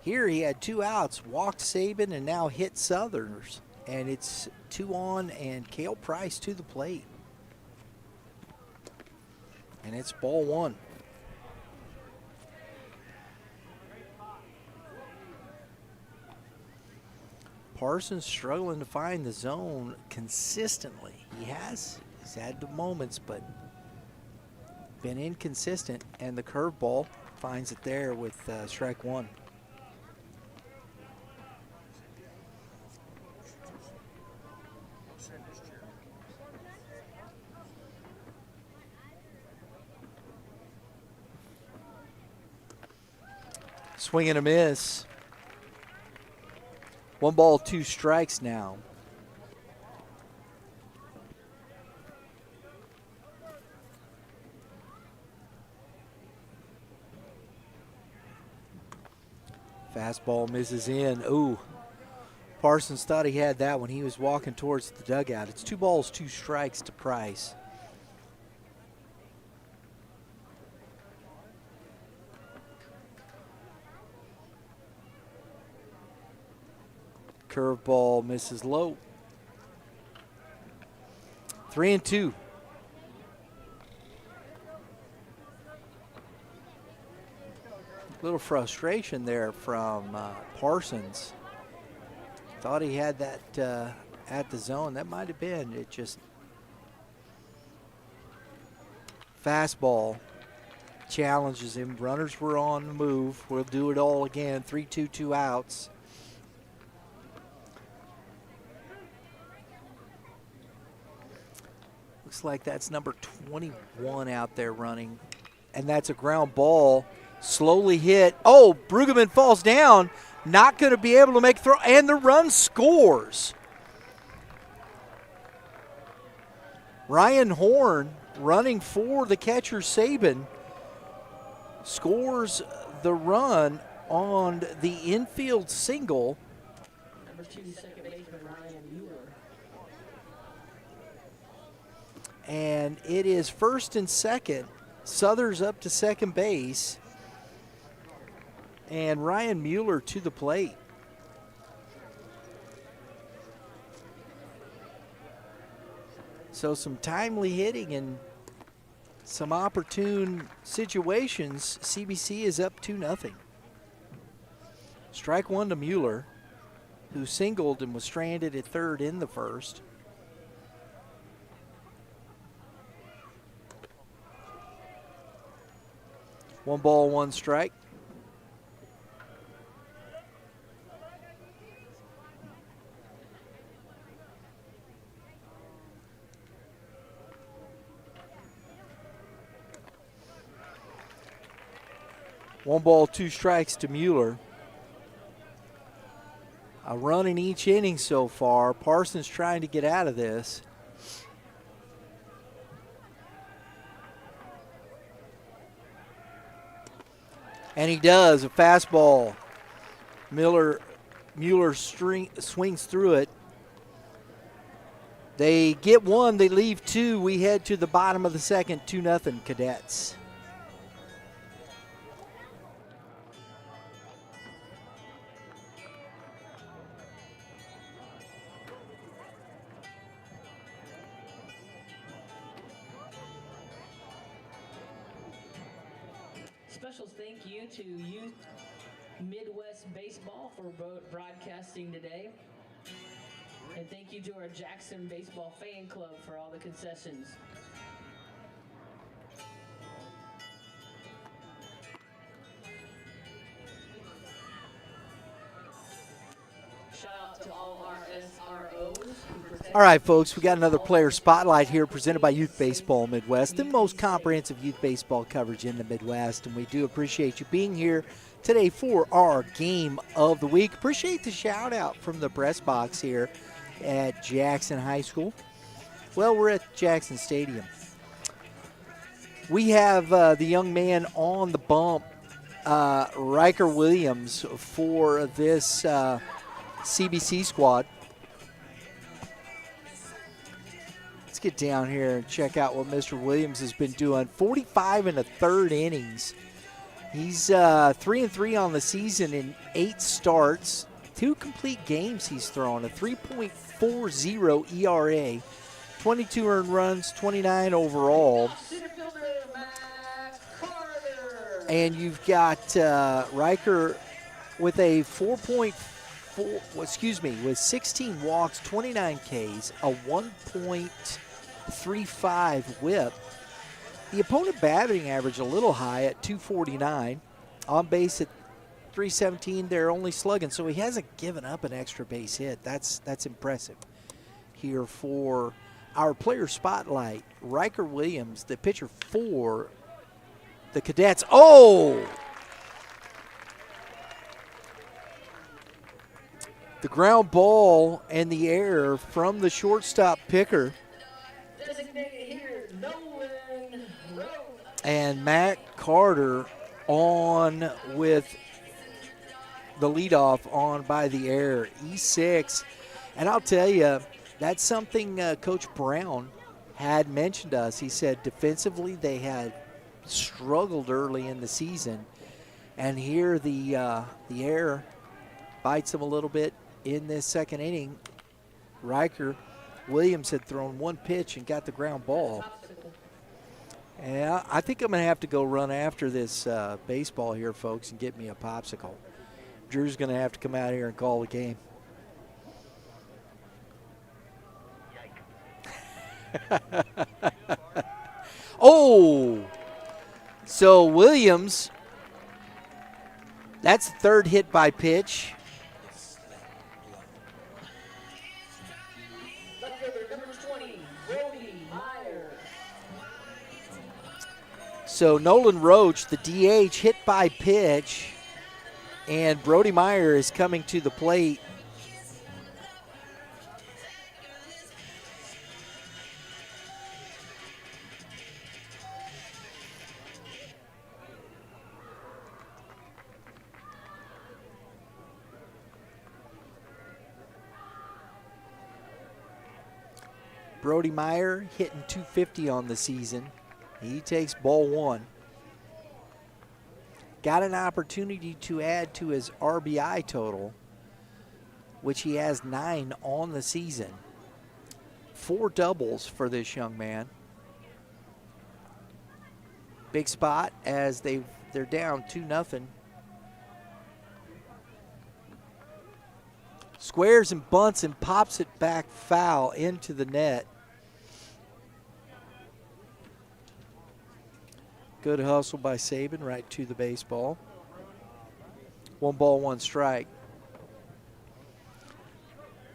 here he had 2 outs, walked Saban, and now hit Southerners. And it's 2 on, and Cale Price to the plate. And it's ball 1. Parsons struggling to find the zone consistently. He's had the moments, but been inconsistent, and the curveball finds it there with strike 1. Swing and a miss. 1 ball, 2 strikes now. Fastball misses in. Ooh, Parsons thought he had that when he was walking towards the dugout. It's 2 balls, 2 strikes to Price. Curveball misses low. 3-2. Little frustration there from Parsons. Thought he had that at the zone. That might have been. It just fastball challenges him. Runners were on the move. We'll do it all again. 3-2, 2 outs. Looks like that's number 21 out there running. And that's a ground ball. Slowly hit. Oh, Brueggemann falls down. Not going to be able to make a throw. And the run scores. Ryan Horn, running for the catcher Saban, scores the run on the infield single. Number 2, second baseman Ryan Mueller. And it is first and second. Southers up to second base. And Ryan Mueller to the plate. So some timely hitting and some opportune situations. C.B.C. is up 2-0. Strike 1 to Mueller, who singled and was stranded at third in the first. 1 ball, 1 strike. One ball, 2 strikes to Mueller. A run in each inning so far. Parsons trying to get out of this. And he does, a fastball. Mueller swings through it. They get 1, they leave 2. We head to the bottom of the second, 2-0 Cadets. Special thank you to Youth Midwest Baseball for broadcasting today. And thank you to our Jackson Baseball Fan Club for all the concessions. Shout out to all our SROs. All right, folks, we got another player spotlight here presented by Youth Baseball Midwest, the most comprehensive youth baseball coverage in the Midwest. And we do appreciate you being here today for our game of the week. Appreciate the shout out from the press box here at Jackson High School. Well, we're at Jackson Stadium. We have the young man on the bump, Riker Williams, for this C.B.C. squad. Let's get down here and check out what Mr. Williams has been doing. 45 in the 3rd innings. He's 3-3 on the season in 8 starts. 2 complete games he's thrown, a 3.40 ERA, 22 earned runs, 29 overall. And you've got Riker with a with 16 walks, 29 Ks, a 1.35 whip. The opponent batting average a little high at 249. On base at 317, they're only slugging, so he hasn't given up an extra base hit. That's impressive here for our player spotlight. Riker Williams, the pitcher for the Cadets. Oh! The ground ball and the air from the shortstop picker. And Matt Carter on with the leadoff on by the air, E6. And I'll tell you, that's something Coach Brown had mentioned to us. He said defensively they had struggled early in the season. And here the air bites them a little bit in this second inning. Riker Williams had thrown 1 pitch and got the ground ball. Yeah, I think I'm going to have to go run after this baseball here, folks, and get me a popsicle. Drew's going to have to come out here and call the game. Oh! So Williams, that's the 3rd hit by pitch. So Nolan Roach, the DH, hit by pitch, and Brody Meyer is coming to the plate. Brody Meyer hitting .250 on the season. He takes ball 1. Got an opportunity to add to his RBI total, which he has 9 on the season. 4 doubles for this young man. Big spot as they're down 2-0. Squares and bunts and pops it back foul into the net. Good hustle by Saban right to the baseball. 1 ball, 1 strike.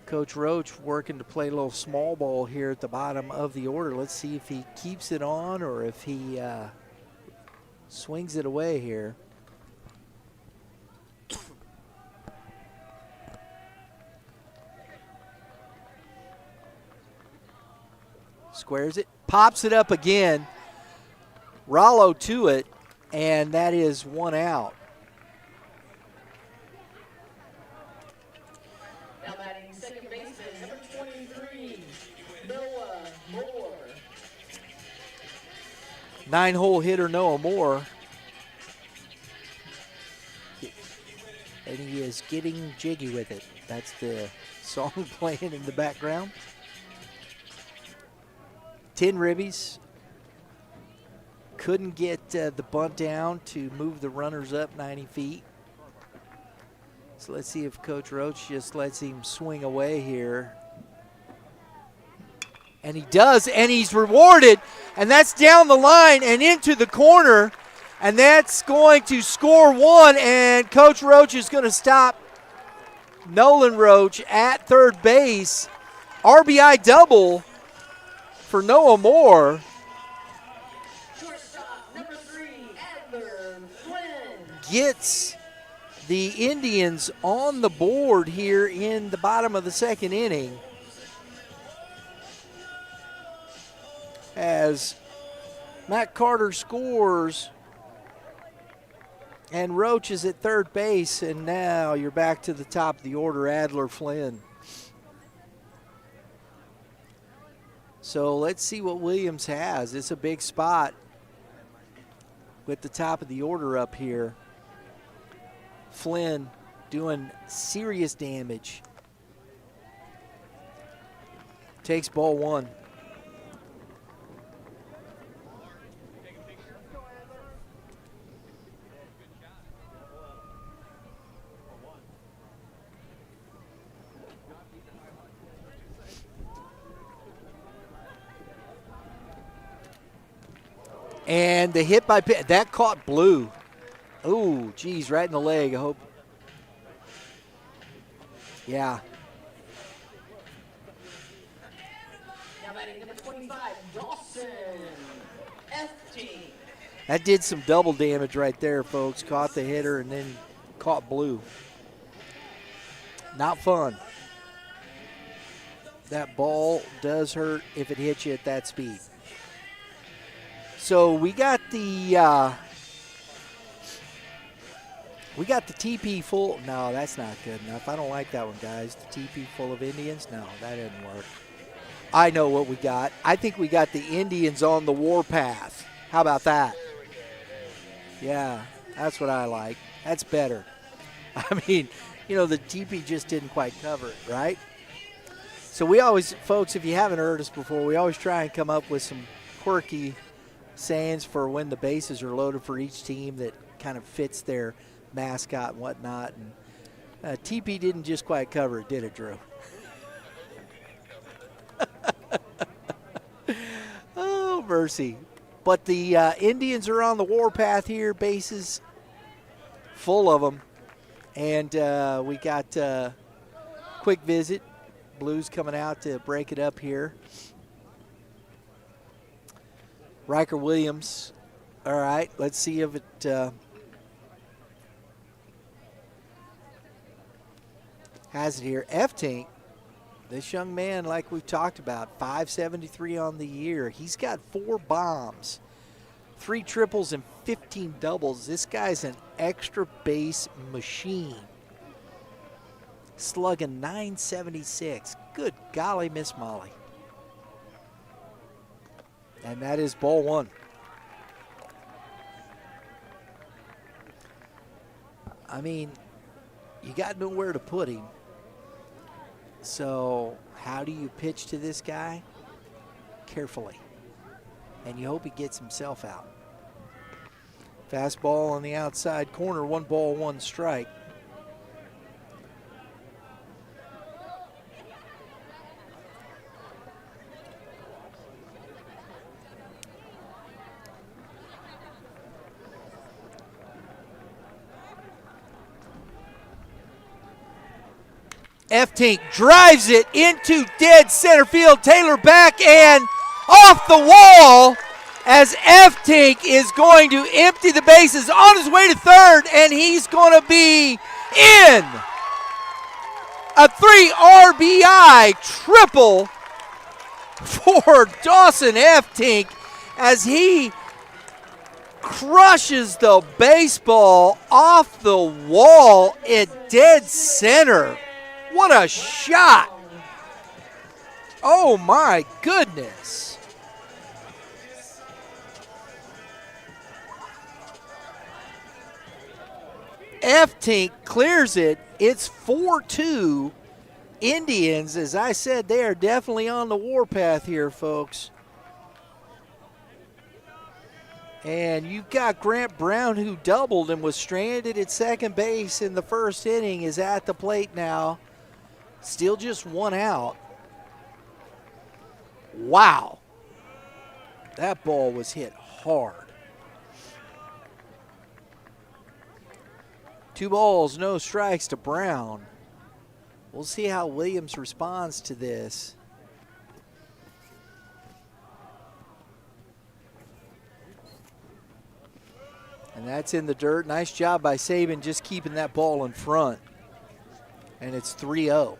Coach Roach working to play a little small ball here at the bottom of the order. Let's see if he keeps it on or if he swings it away here. Squares it, pops it up again. Rollo to it, and that is 1 out. Now batting second baseman, number 23, Noah Moore. 9-hole hitter Noah Moore. And he is getting jiggy with it. That's the song playing in the background. 10 ribbies. Couldn't get the bunt down to move the runners up 90 feet. So let's see if Coach Roach just lets him swing away here. And he does, and he's rewarded. And that's down the line and into the corner. And that's going to score 1. And Coach Roach is going to stop Nolan Roach at third base. RBI double for Noah Moore. Gets the Indians on the board here in the bottom of the second inning. As Matt Carter scores and Roach is at third base, and now you're back to the top of the order, Adler Flynn. So let's see what Williams has. It's a big spot with the top of the order up here. Flynn doing serious damage. Takes ball 1. And the hit by pitch, that caught Blue. Ooh, geez, right in the leg, I hope. Yeah. Now batting number 25, Dawson F.T. That did some double damage right there, folks. Caught the hitter and then caught Blue. Not fun. That ball does hurt if it hits you at that speed. So we got the TP full. No, that's not good enough. I don't like that one, guys. The TP full of Indians. No, that didn't work. I know what we got. I think we got the Indians on the warpath. How about that? Yeah, that's what I like. That's better. I mean, you know, the TP just didn't quite cover it, right? So we always, folks, if you haven't heard us before, we always try and come up with some quirky sayings for when the bases are loaded for each team that kind of fits their mascot and whatnot. And TP didn't just quite cover it, did it, Drew? Oh, mercy. But the Indians are on the warpath here, bases full of them. And we got quick visit. Blues coming out to break it up here. Riker Williams. All right, let's see if it has it here. F-Tank, this young man, like we've talked about, 573 on the year. He's got 4 bombs, 3 triples, and 15 doubles. This guy's an extra base machine. Slugging 976. Good golly, Miss Molly. And that is ball 1. I mean, you got nowhere to put him. So how do you pitch to this guy? Carefully. And you hope he gets himself out. Fastball on the outside corner, 1 ball, 1 strike. F-Tink drives it into dead center field. Taylor back and off the wall as F-Tink is going to empty the bases on his way to third, and he's going to be in. A 3 RBI triple for Dawson F-Tink as he crushes the baseball off the wall at dead center. What a shot. Oh my goodness. F-Tink clears it. It's 4-2 Indians. As I said, they are definitely on the warpath here, folks. And you've got Grant Brown, who doubled and was stranded at second base in the first inning, is at the plate now. Still just one out. Wow. That ball was hit hard. 2 balls, no strikes to Brown. We'll see how Williams responds to this. And that's in the dirt. Nice job by Saban just keeping that ball in front. And it's 3-0.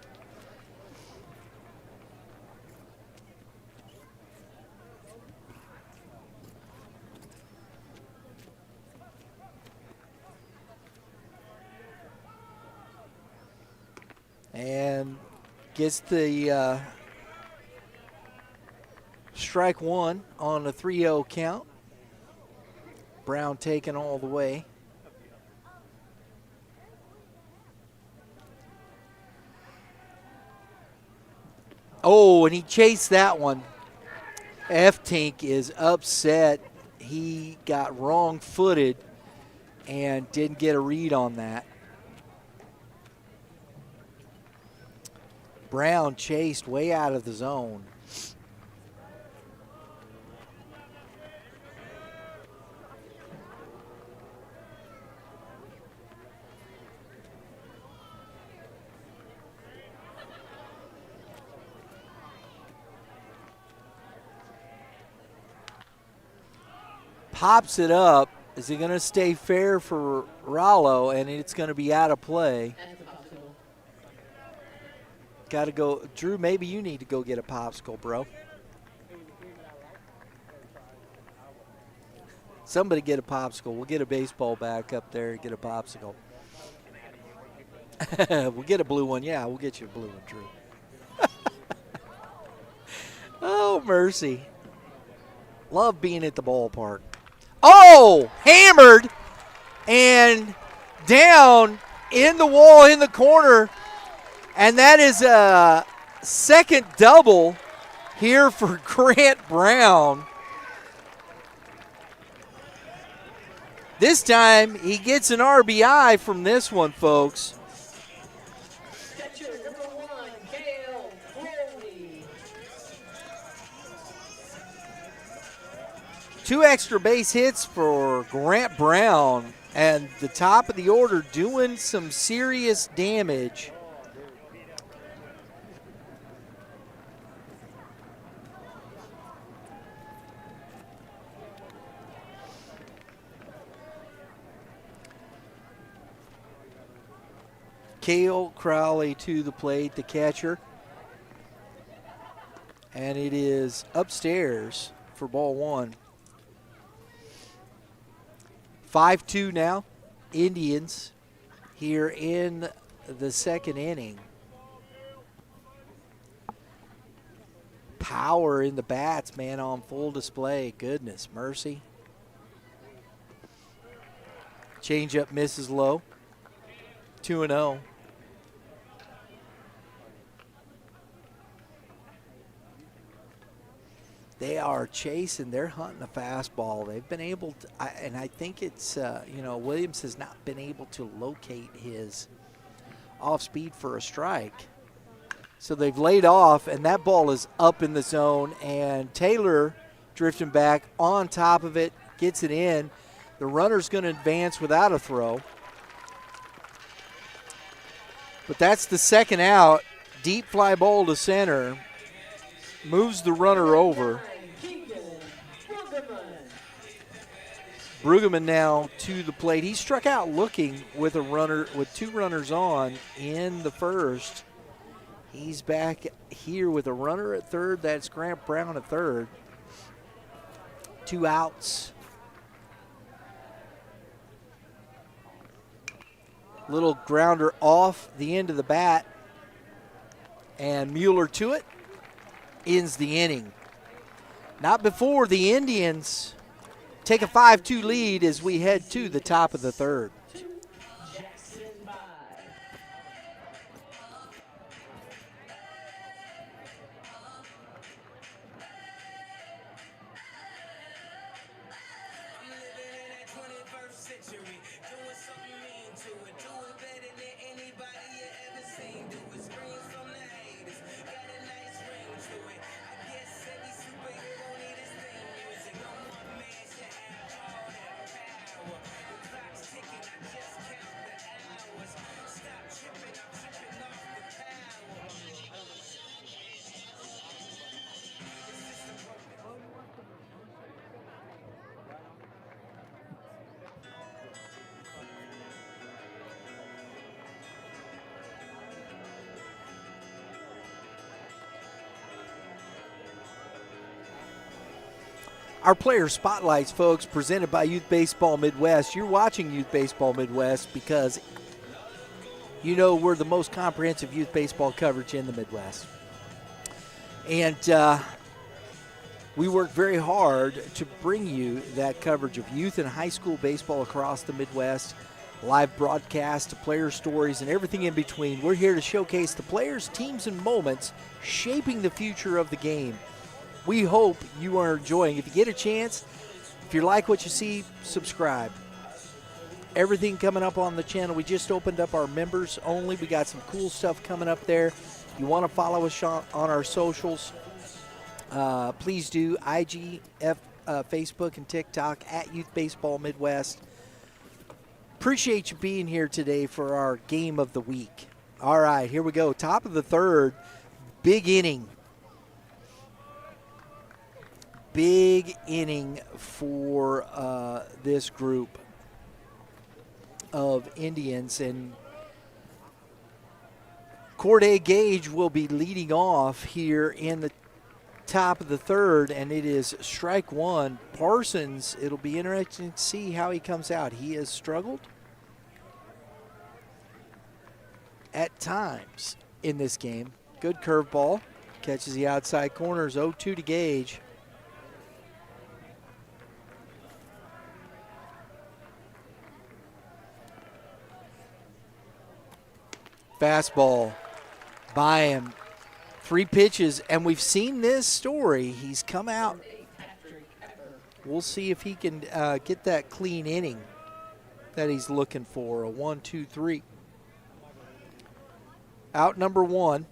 And gets the strike one on a 3-0 count. Brown taken all the way. Oh, and he chased that one. F-Tink is upset. He got wrong-footed and didn't get a read on that. Brown chased way out of the zone. Pops it up. Is it going to stay fair for Rollo? And it's going to be out of play. Got to go. Drew, maybe you need to go get a popsicle, bro. Somebody get a popsicle. We'll get a baseball back up there and get a popsicle. We'll get a blue one. Yeah, we'll get you a blue one, Drew. Oh, mercy. Love being at the ballpark. Oh, hammered and down in the wall in the corner. And that is a second double here for Grant Brown. This time he gets an RBI from this one, folks. Catcher number 1, Cale Foley. 2 extra base hits for Grant Brown, and the top of the order doing some serious damage. Cale Crowley to the plate, the catcher. And it is upstairs for ball one. 5-2 now, Indians here in the second inning. Power in the bats, man, on full display. Goodness mercy. Changeup misses low. 2-0. They are chasing. They're hunting a fastball. They've been able to, and I think it's, Williams has not been able to locate his off speed for a strike. So they've laid off, and that ball is up in the zone, and Taylor drifting back on top of it, gets it in. The runner's going to advance without a throw. But that's the second out. deep fly ball to center, moves the runner over. Brueggemann now to the plate. He struck out looking with two runners on in the first. He's back here with a runner at third. That's Grant Brown at third. 2 outs. Little grounder off the end of the bat. And Mueller to it. Ends the inning. Not before the Indians take a 5-2 lead as we head to the top of the third. Our player spotlights, folks, presented by Youth Baseball Midwest. You're watching Youth Baseball Midwest because you know we're the most comprehensive youth baseball coverage in the Midwest. And we work very hard to bring you that coverage of youth and high school baseball across the Midwest, live broadcast, player stories, and everything in between. We're here to showcase the players, teams, and moments shaping the future of the game. We hope you are enjoying. If you get a chance, if you like what you see, subscribe. Everything coming up on the channel. We just opened up our members only. We got some cool stuff coming up there. You want to follow us on our socials, please do. IG, Facebook, and TikTok at Youth Baseball Midwest. Appreciate you being here today for our game of the week. All right, here we go. Top of the third, big inning. Big inning for this group of Indians. And Corday Gage will be leading off here in the top of the third, and it is strike one. Parsons, it'll be interesting to see how he comes out. He has struggled at times in this game. Good curveball. Catches the outside corners. 0-2 to Gage. Fastball by him. 3 pitches, and we've seen this story. He's come out. We'll see if he can get that clean inning that he's looking for. A 1-2-3. Out number 1.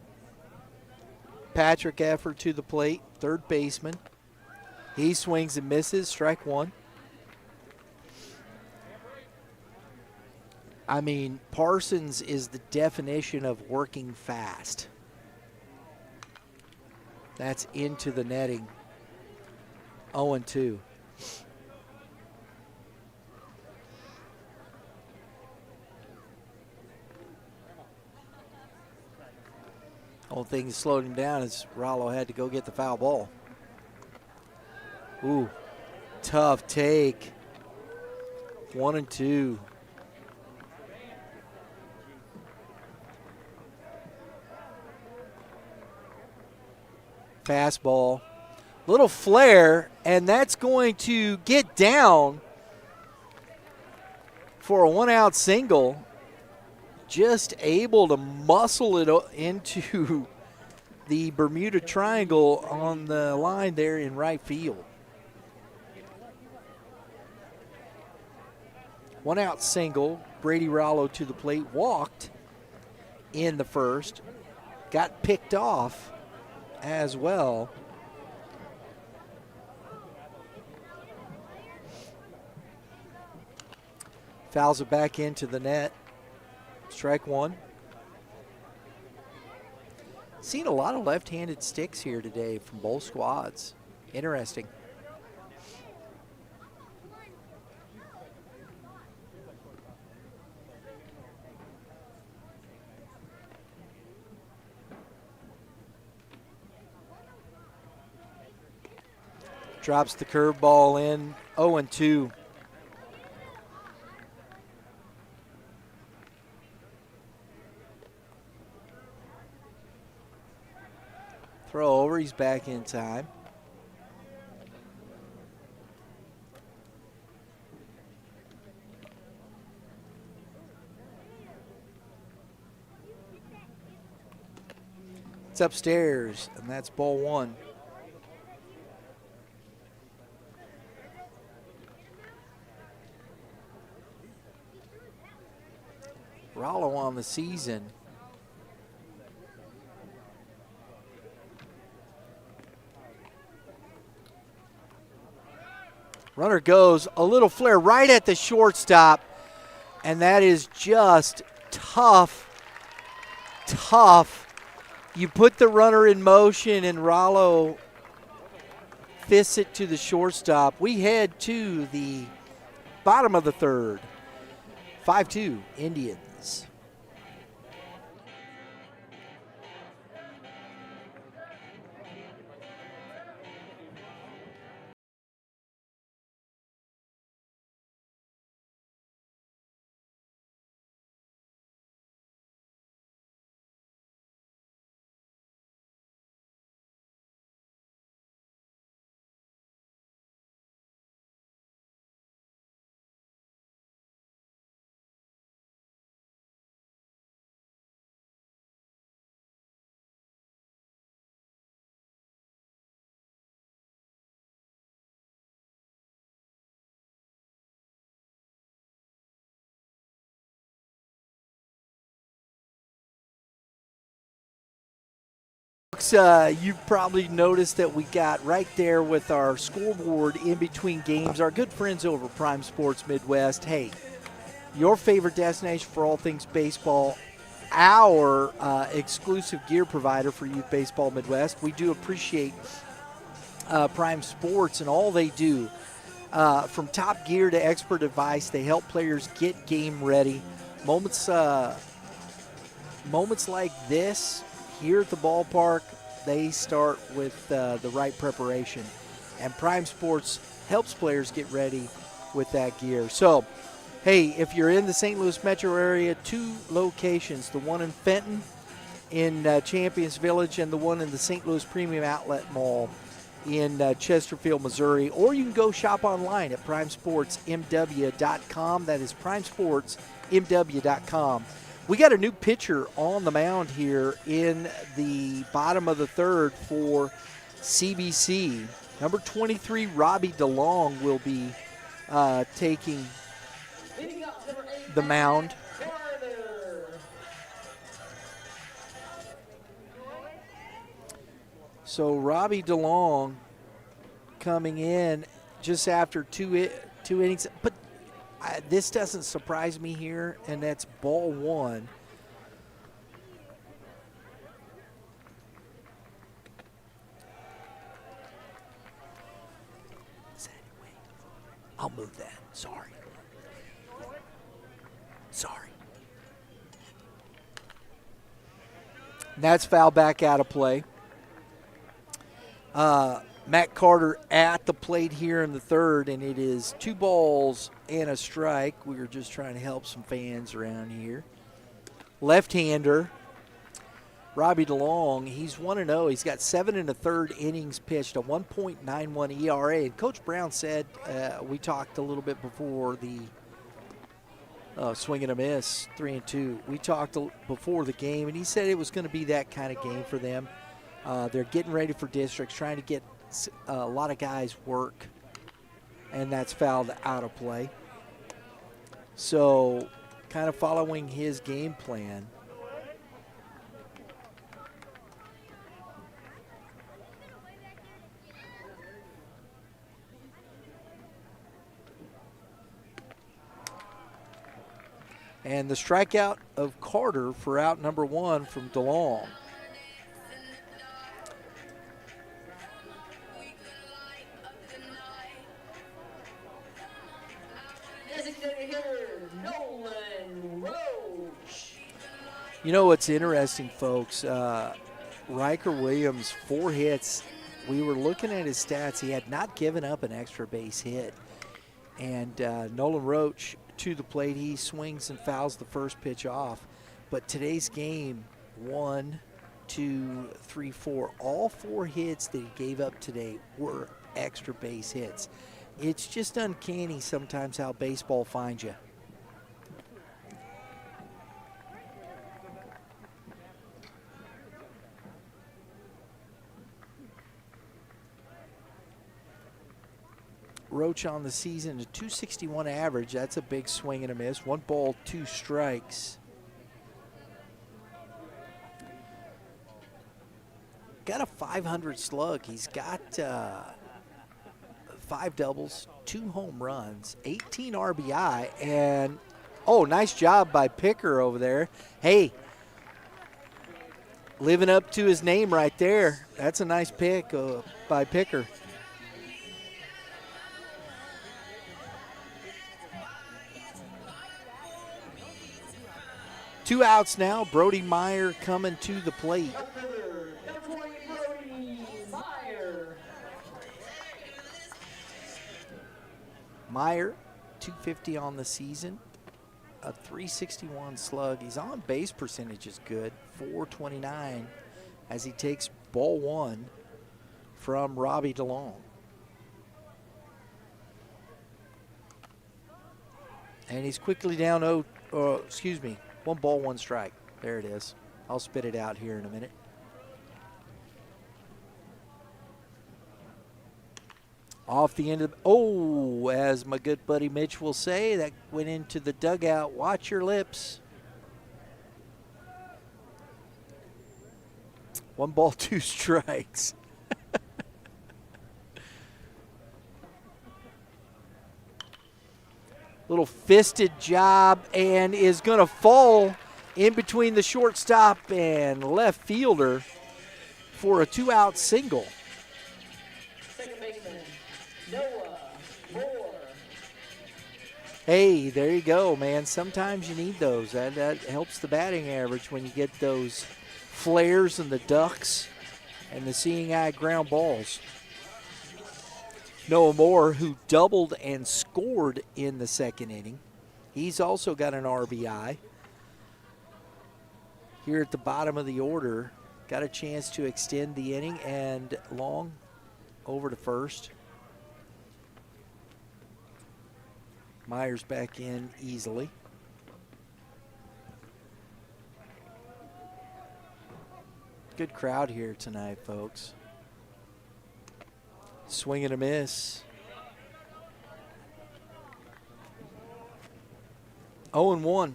Patrick Effort to the plate, third baseman. He swings and misses, strike 1. I mean, Parsons is the definition of working fast. That's into the netting. 0-2. Only thing that slowed him down is Rollo had to go get the foul ball. Ooh, tough take. 1-2. Fastball, little flare, and that's going to get down for a 1-out single. Just able to muscle it into the Bermuda Triangle on the line there in right field. 1-out single. Brady Rollo to the plate, walked in the first, got picked off as well. Fouls it back into the net. Strike 1. Seen a lot of left-handed sticks here today from both squads. Interesting. Drops the curveball in, 0-2. Throw over, he's back in time. It's upstairs, and that's ball one. Rollo on the season. Runner goes, a little flare right at the shortstop, and that is just tough. You put the runner in motion, and Rollo fists it to the shortstop. We head to the bottom of the third. 5-2 Indians. You've probably noticed that we got right there with our scoreboard in between games, our good friends over Prime Sports Midwest. Hey, your favorite destination for all things baseball, our exclusive gear provider for Youth Baseball Midwest. We do appreciate Prime Sports and all they do. From top gear to expert advice, they help players get game ready. Moments like this here at the ballpark, they start with the right preparation. And Prime Sports helps players get ready with that gear. So, hey, if you're in the St. Louis metro area, 2 locations, the one in Fenton in Champions Village and the one in the St. Louis Premium Outlet Mall in Chesterfield, Missouri. Or you can go shop online at primesportsmw.com. That is primesportsmw.com. We got a new pitcher on the mound here in the bottom of the third for C.B.C. Number 23, Robbie DeLong, will be taking the mound. So Robbie DeLong coming in just after two innings. But this doesn't surprise me here, and that's ball one. I'll move that. Sorry. That's foul back out of play. Matt Carter at the plate here in the third, and it is 2 balls and a strike. We were just trying to help some fans around here. Left-hander, Robbie DeLong, he's 1-0. He's got 7 1/3 innings pitched, a 1.91 ERA. And Coach Brown said, we talked a little bit before the swing and a miss, 3-2. We talked before the game, and he said it was going to be that kind of game for them. They're getting ready for districts, trying to get a lot of guys work, and that's fouled out of play. So kind of following his game plan. And the strikeout of Carter for out number 1 from DeLong. You know what's interesting, folks? Riker Williams, 4 hits. We were looking at his stats. He had not given up an extra base hit. And Nolan Roach to the plate. He swings and fouls the first pitch off. But today's game, 1, 2, 3, 4, all 4 hits that he gave up today were extra base hits. It's just uncanny sometimes how baseball finds you. Roach on the season, a 261 average. That's a big swing and a miss. 1 ball, 2 strikes. Got a 500 slug. He's got 5 doubles, 2 home runs, 18 RBI, and nice job by Picker over there. Hey, living up to his name right there. That's a nice pick by Picker. Two outs now. Brody Meyer coming to the plate. Meyer, 250 on the season, a 361 slug. His on base percentage is good, 429, as he takes ball 1 from Robbie DeLong. And he's quickly down 1 ball, 1 strike. There it is. I'll spit it out here in a minute. Off the end of as my good buddy Mitch will say, that went into the dugout. Watch your lips. 1 ball, 2 strikes. Little fisted job, and is going to fall in between the shortstop and left fielder for a 2-out single. Second baseman, Noah Moore. Hey, there you go, man. Sometimes you need those. That helps the batting average when you get those flares and the ducks and the seeing eye ground balls. Noah Moore, who doubled and scored in the second inning. He's also got an RBI. Here at the bottom of the order, got a chance to extend the inning, and Long over to first. Myers back in easily. Good crowd here tonight, folks. Swing and a miss. 0-1.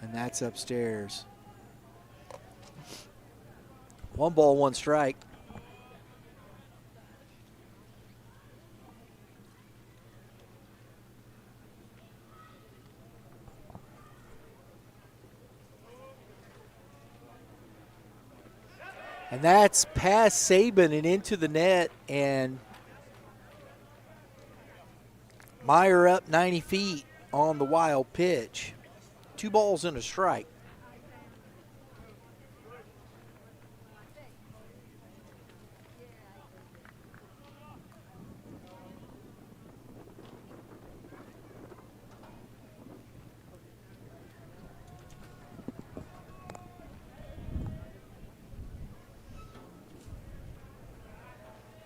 And that's upstairs. 1 ball, 1 strike. And that's past Saban and into the net, and Meyer up 90 feet on the wild pitch. 2 balls and a strike.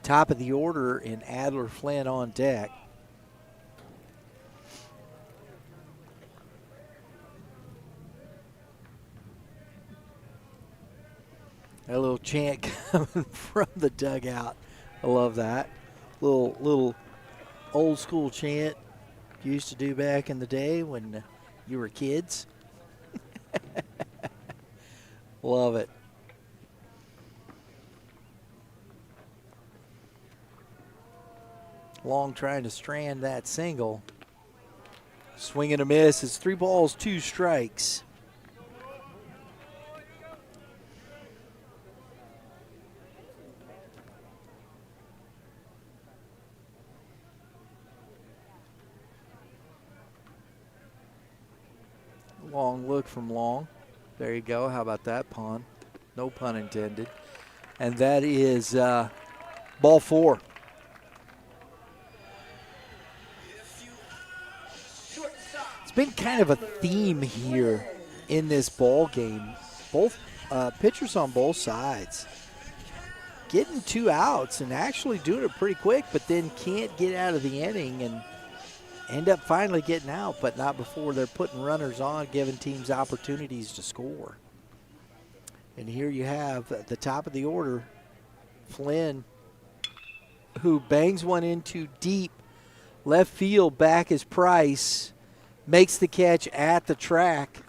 Top of the order in Adler Flynn on deck. A little chant coming from the dugout. I love that. Little old school chant you used to do back in the day when you were kids. Love it. Long trying to strand that single. Swing and a miss. It's 3 balls, 2 strikes. Long look from Long. There you go. How about that pun? No pun intended. And that is ball 4. It's been kind of a theme here in this ball game. Both pitchers on both sides getting 2 outs and actually doing it pretty quick, but then can't get out of the inning and end up finally getting out, but not before they're putting runners on, giving teams opportunities to score. And here you have at the top of the order, Flynn, who bangs one into deep left field. Back is Price, makes the catch at the track.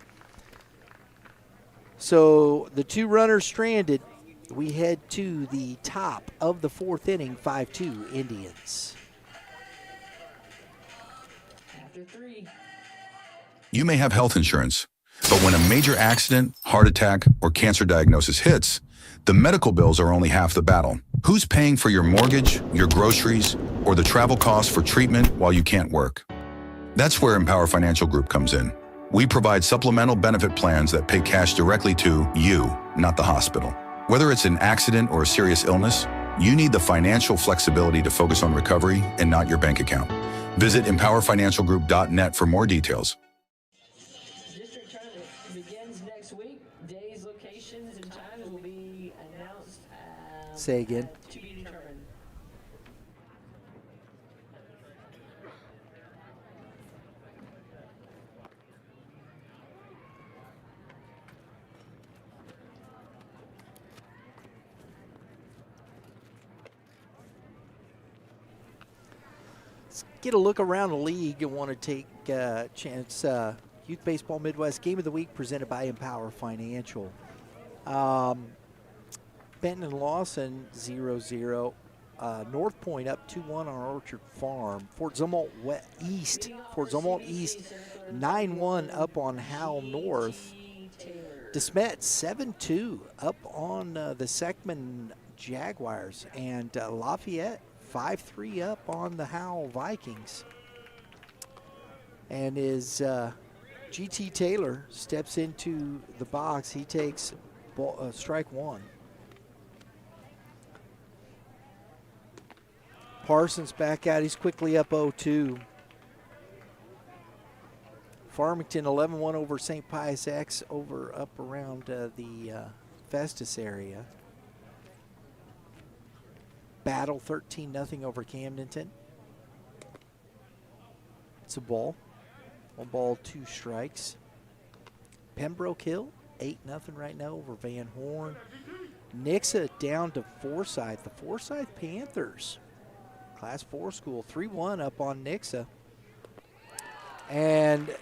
So the 2 runners stranded. We head to the top of the 4th inning, 5-2 Indians. After 3. You may have health insurance, but when a major accident, heart attack, or cancer diagnosis hits, the medical bills are only half the battle. Who's paying for your mortgage, your groceries, or the travel costs for treatment while you can't work? That's where Empower Financial Group comes in. We provide supplemental benefit plans that pay cash directly to you, not the hospital. Whether it's an accident or a serious illness, you need the financial flexibility to focus on recovery and not your bank account. Visit empowerfinancialgroup.net for more details. District tournament begins next week. Days, locations, and times will be announced. Say again. To be determined. Get a look around the league and want to take a chance. Youth Baseball Midwest Game of the Week presented by Empower Financial. Benton and Lawson 0-0. North Point up 2-1 on Orchard Farm. Fort Zumwalt East 9-1 up on Howell North. DeSmet 7-2 up on the Seckman Jaguars. And Lafayette 5-3 up on the Howell Vikings. And as G.T. Taylor steps into the box, he takes strike 1. Parsons back out. He's quickly up 0-2. Farmington 11-1 over St. Pius X up around the Festus area. Battle 13-0 over Camdenton. It's a ball. 1 ball, 2 strikes. Pembroke Hill 8-0 right now over Van Horn. Nixa down to Forsyth. The Forsyth Panthers, Class 4 school, 3-1 up on Nixa. And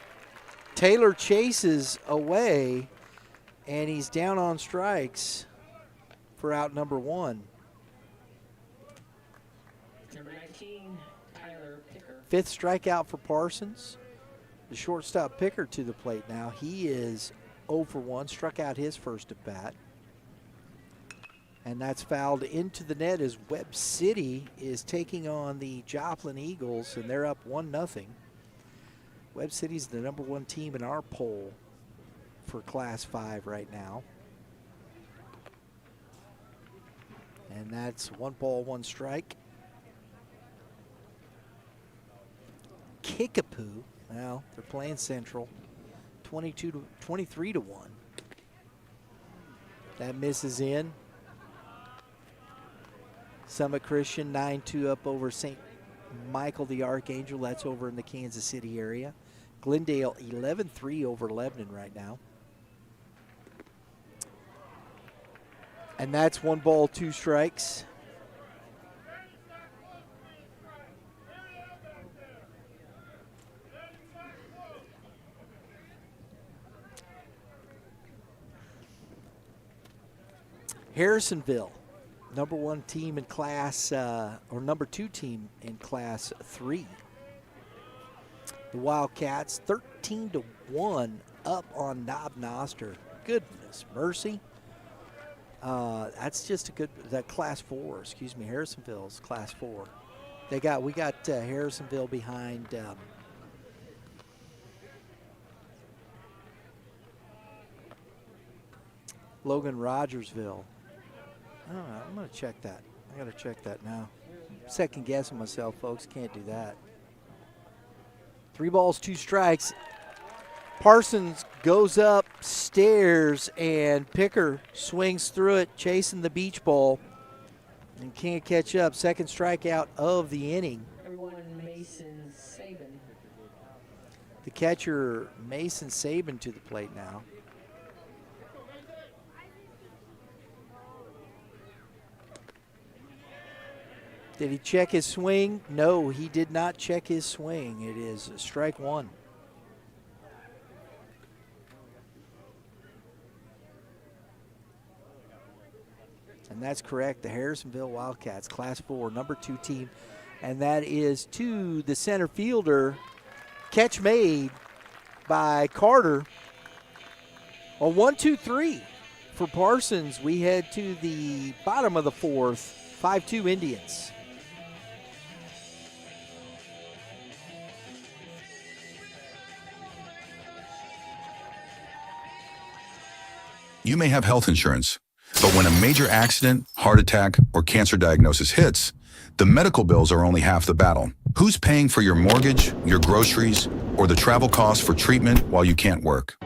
Taylor chases away, and he's down on strikes for out number 1. Number 19, Tyler Picker. 5th strikeout for Parsons. The shortstop Picker to the plate now. He is 0 for 1, struck out his first at bat. And that's fouled into the net as Webb City is taking on the Joplin Eagles, and they're up 1-0. Webb City's the number 1 team in our poll for Class 5 right now. And that's 1 ball, 1 strike. Kickapoo, well, they're playing Central, 23-1. That misses in. Summit Christian 9-2 up over St. Michael the Archangel. That's over in the Kansas City area. Glendale 11-3 over Lebanon right now. And that's 1 ball, 2 strikes. Harrisonville, number 1 team in class, or number 2 team in class 3. The Wildcats 13-1 up on Knob Noster. Goodness mercy. That's just a good, that class 4, excuse me, Harrisonville's class 4. We got Harrisonville behind Logan Rogersville. I don't know. I'm going to check that. I got to check that now. Second guessing myself, folks. Can't do that. 3 balls, 2 strikes. Parsons goes upstairs, and Picker swings through it, chasing the beach ball, and can't catch up. Second strikeout of the inning. Everyone, Mason Saban. The catcher, Mason Saban, to the plate now. Did he check his swing? No, he did not check his swing. It is strike 1. And that's correct. The Harrisonville Wildcats, Class 4, number 2 team. And that is to the center fielder. Catch made by Carter. A 1-2-3 for Parsons. We head to the bottom of the 4th. 5-2 Indians. You may have health insurance, but when a major accident, heart attack, or cancer diagnosis hits, the medical bills are only half the battle. Who's paying for your mortgage, your groceries, or the travel costs for treatment while you can't work?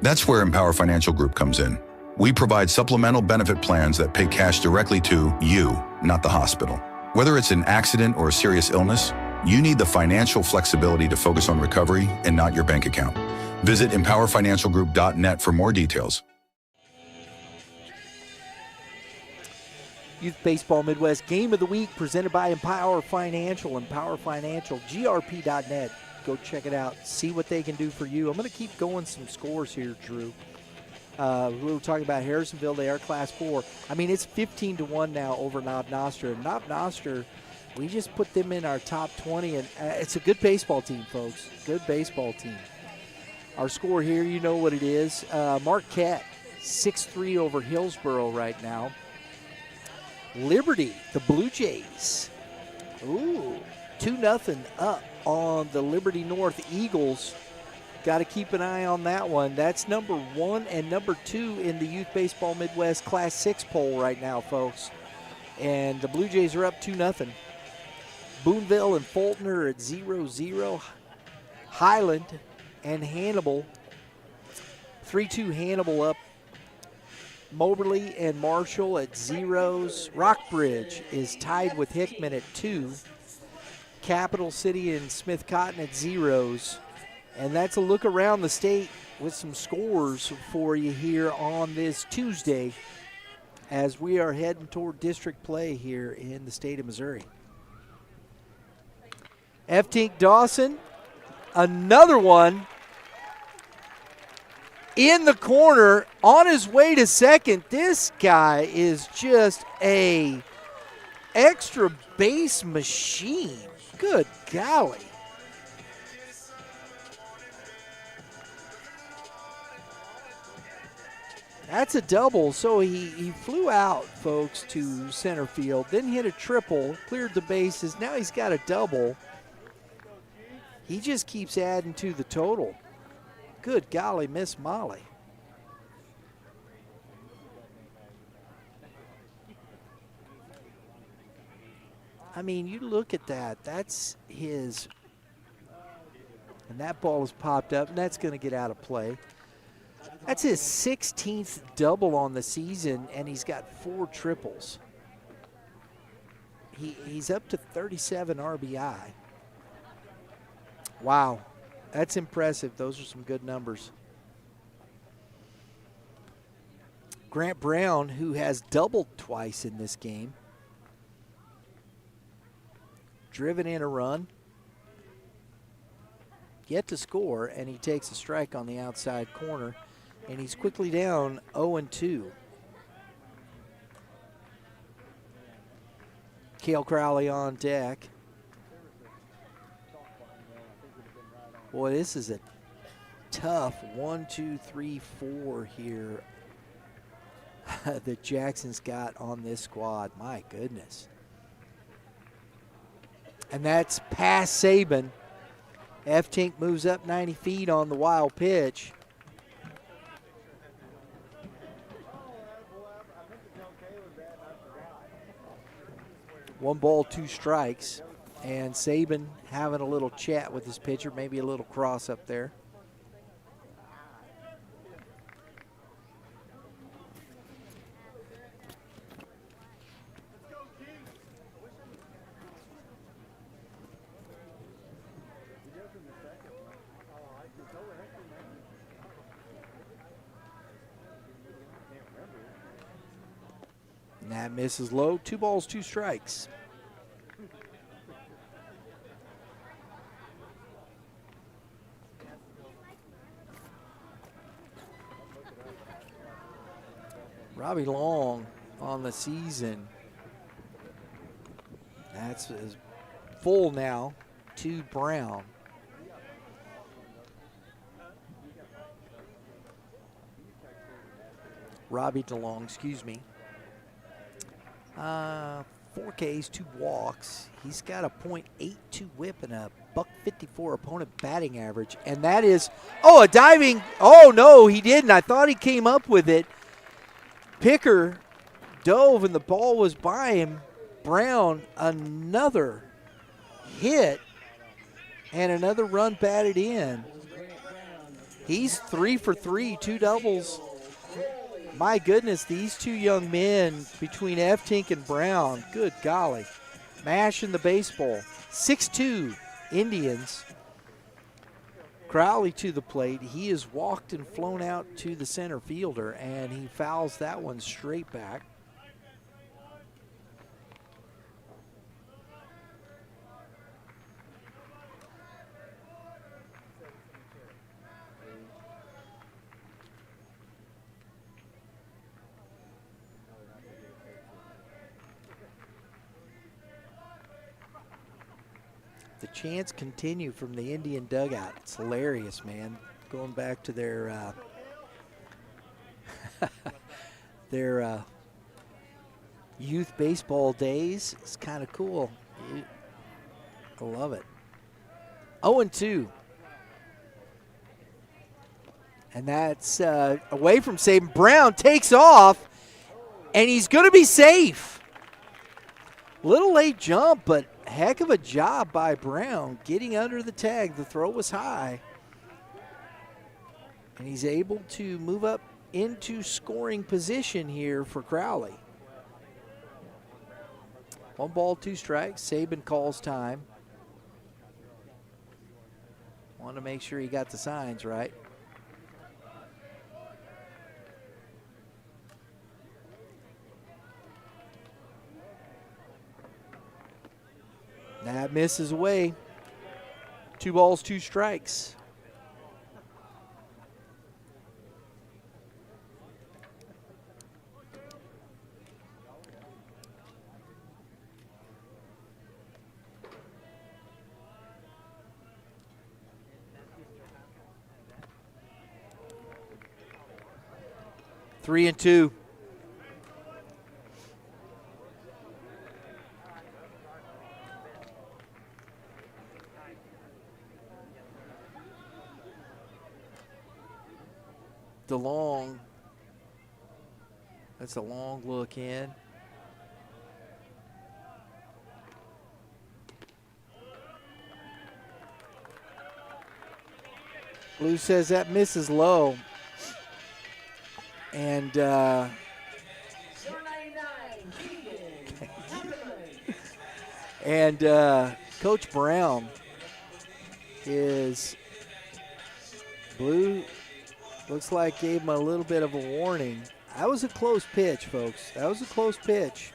That's where Empower Financial Group comes in. We provide supplemental benefit plans that pay cash directly to you, not the hospital. Whether it's an accident or a serious illness, you need the financial flexibility to focus on recovery and not your bank account. Visit empowerfinancialgroup.net for more details. Youth Baseball Midwest Game of the Week presented by Empower Financial, grp.net. Go check it out. See what they can do for you. I'm going to keep going some scores here, Drew. We were talking about Harrisonville. They are Class 4. I mean, it's 15-1 now over Knob Noster. And Knob Noster, we just put them in our top 20. And it's a good baseball team, folks. Good baseball team. Our score here, you know what it is. Marquette, 6-3 over Hillsboro right now. Liberty, the Blue Jays. 2-0 up on the Liberty North Eagles. Got to keep an eye on that one. That's number 1 and number 2 in the Youth Baseball Midwest Class 6 poll right now, folks. And the Blue Jays are up 2-0. Boonville and Fulton are at 0-0. Highland and Hannibal, 3-2 Hannibal up. Moberly and Marshall at 0s. Rockbridge is tied with Hickman at 2. Capital City and Smith Cotton at 0s. And that's a look around the state with some scores for you here on this Tuesday as we are heading toward district play here in the state of Missouri. F-Tink Dawson, another one in the corner on his way to second. This guy is just a extra base machine. Good golly. That's a double, so he flew out, folks, to center field, then hit a triple, cleared the bases. Now he's got a double. He just keeps adding to the total. Good golly, Miss Molly. I mean, you look at that. That's his. And that ball is popped up, and that's going to get out of play. That's his 16th double on the season, and he's got 4 triples. He's up to 37 RBI. Wow, that's impressive. Those are some good numbers. Grant Brown, who has doubled twice in this game, driven in a run, yet to score, and he takes a strike on the outside corner, and he's quickly down 0-2. Cale Crowley on deck. Boy, this is a tough 1, 2, 3, 4 here that Jackson's got on this squad. My goodness. And that's past Saban. F-Tink moves up 90 feet on the wild pitch. 1 ball, 2 strikes. And Saban having a little chat with his pitcher, maybe a little cross up there. And that misses low. 2 balls, 2 strikes. Robbie Long on the season. That's full now to Brown. Robbie DeLong, excuse me. 4 Ks, 2 walks. He's got a .82 whip and a .154 opponent batting average. And that is, a diving. Oh, no, he didn't. I thought he came up with it. Picker dove and the ball was by him. Brown, another hit and another run batted in. He's 3 for 3, 2 doubles. My goodness, these 2 young men between Eftink and Brown, good golly, mashing the baseball. 6-2 Indians. Crowley to the plate. He has walked and flown out to the center fielder, and he fouls that one straight back. The chants continue from the Indian dugout. It's hilarious, man. Going back to their their youth baseball days. It's kind of cool. I love it. 0-2. And that's away from Saban. Brown takes off, and he's going to be safe. Little late jump, but heck of a job by Brown getting under the tag. The throw was high. And he's able to move up into scoring position here for Crowley. 1 ball, 2 strikes. Saban calls time. Want to make sure he got the signs right. That misses away. 2 balls, 2 strikes. Three and two. DeLong. That's a long look in. Blue says that misses low. And Coach Brown is Blue. Looks like gave him a little bit of a warning. That was a close pitch, folks. That was a close pitch.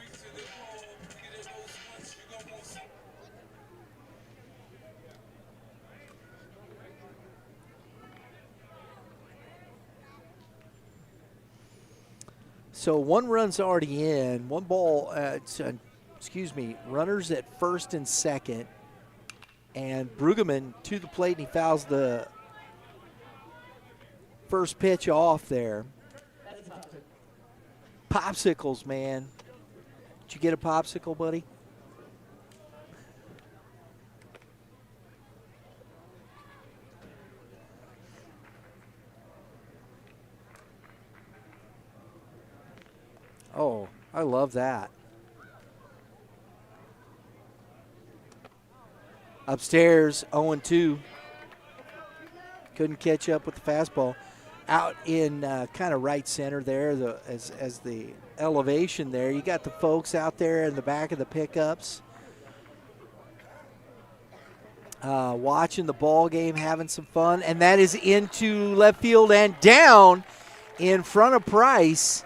So 1 run's already in. 1 ball, runners at first and second. And Brueggemann to the plate, and he fouls the first pitch off there. Popsicles, man. Did you get a popsicle, buddy? Oh, I love that. Upstairs, 0-2. Couldn't catch up with the fastball. Out in kind of right center there, as the elevation there. You got the folks out there in the back of the pickups. Watching the ball game, having some fun. And that is into left field and down in front of Price.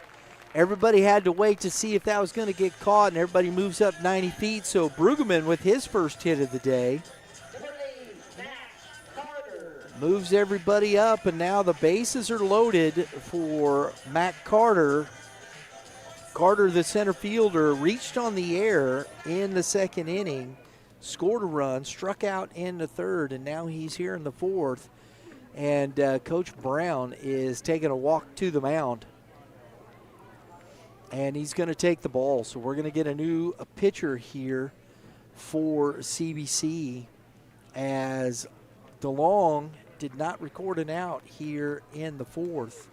Everybody had to wait to see if that was going to get caught, and everybody moves up 90 feet. So Brueggemann with his first hit of the day moves everybody up, and now the bases are loaded for Matt Carter. Carter, the center fielder, reached on the air in the second inning, scored a run, struck out in the third, and now he's here in the fourth. And Coach Brown is taking a walk to the mound. And he's going to take the ball. So we're going to get a new pitcher here for CBC, as DeLong did not record an out here in the fourth.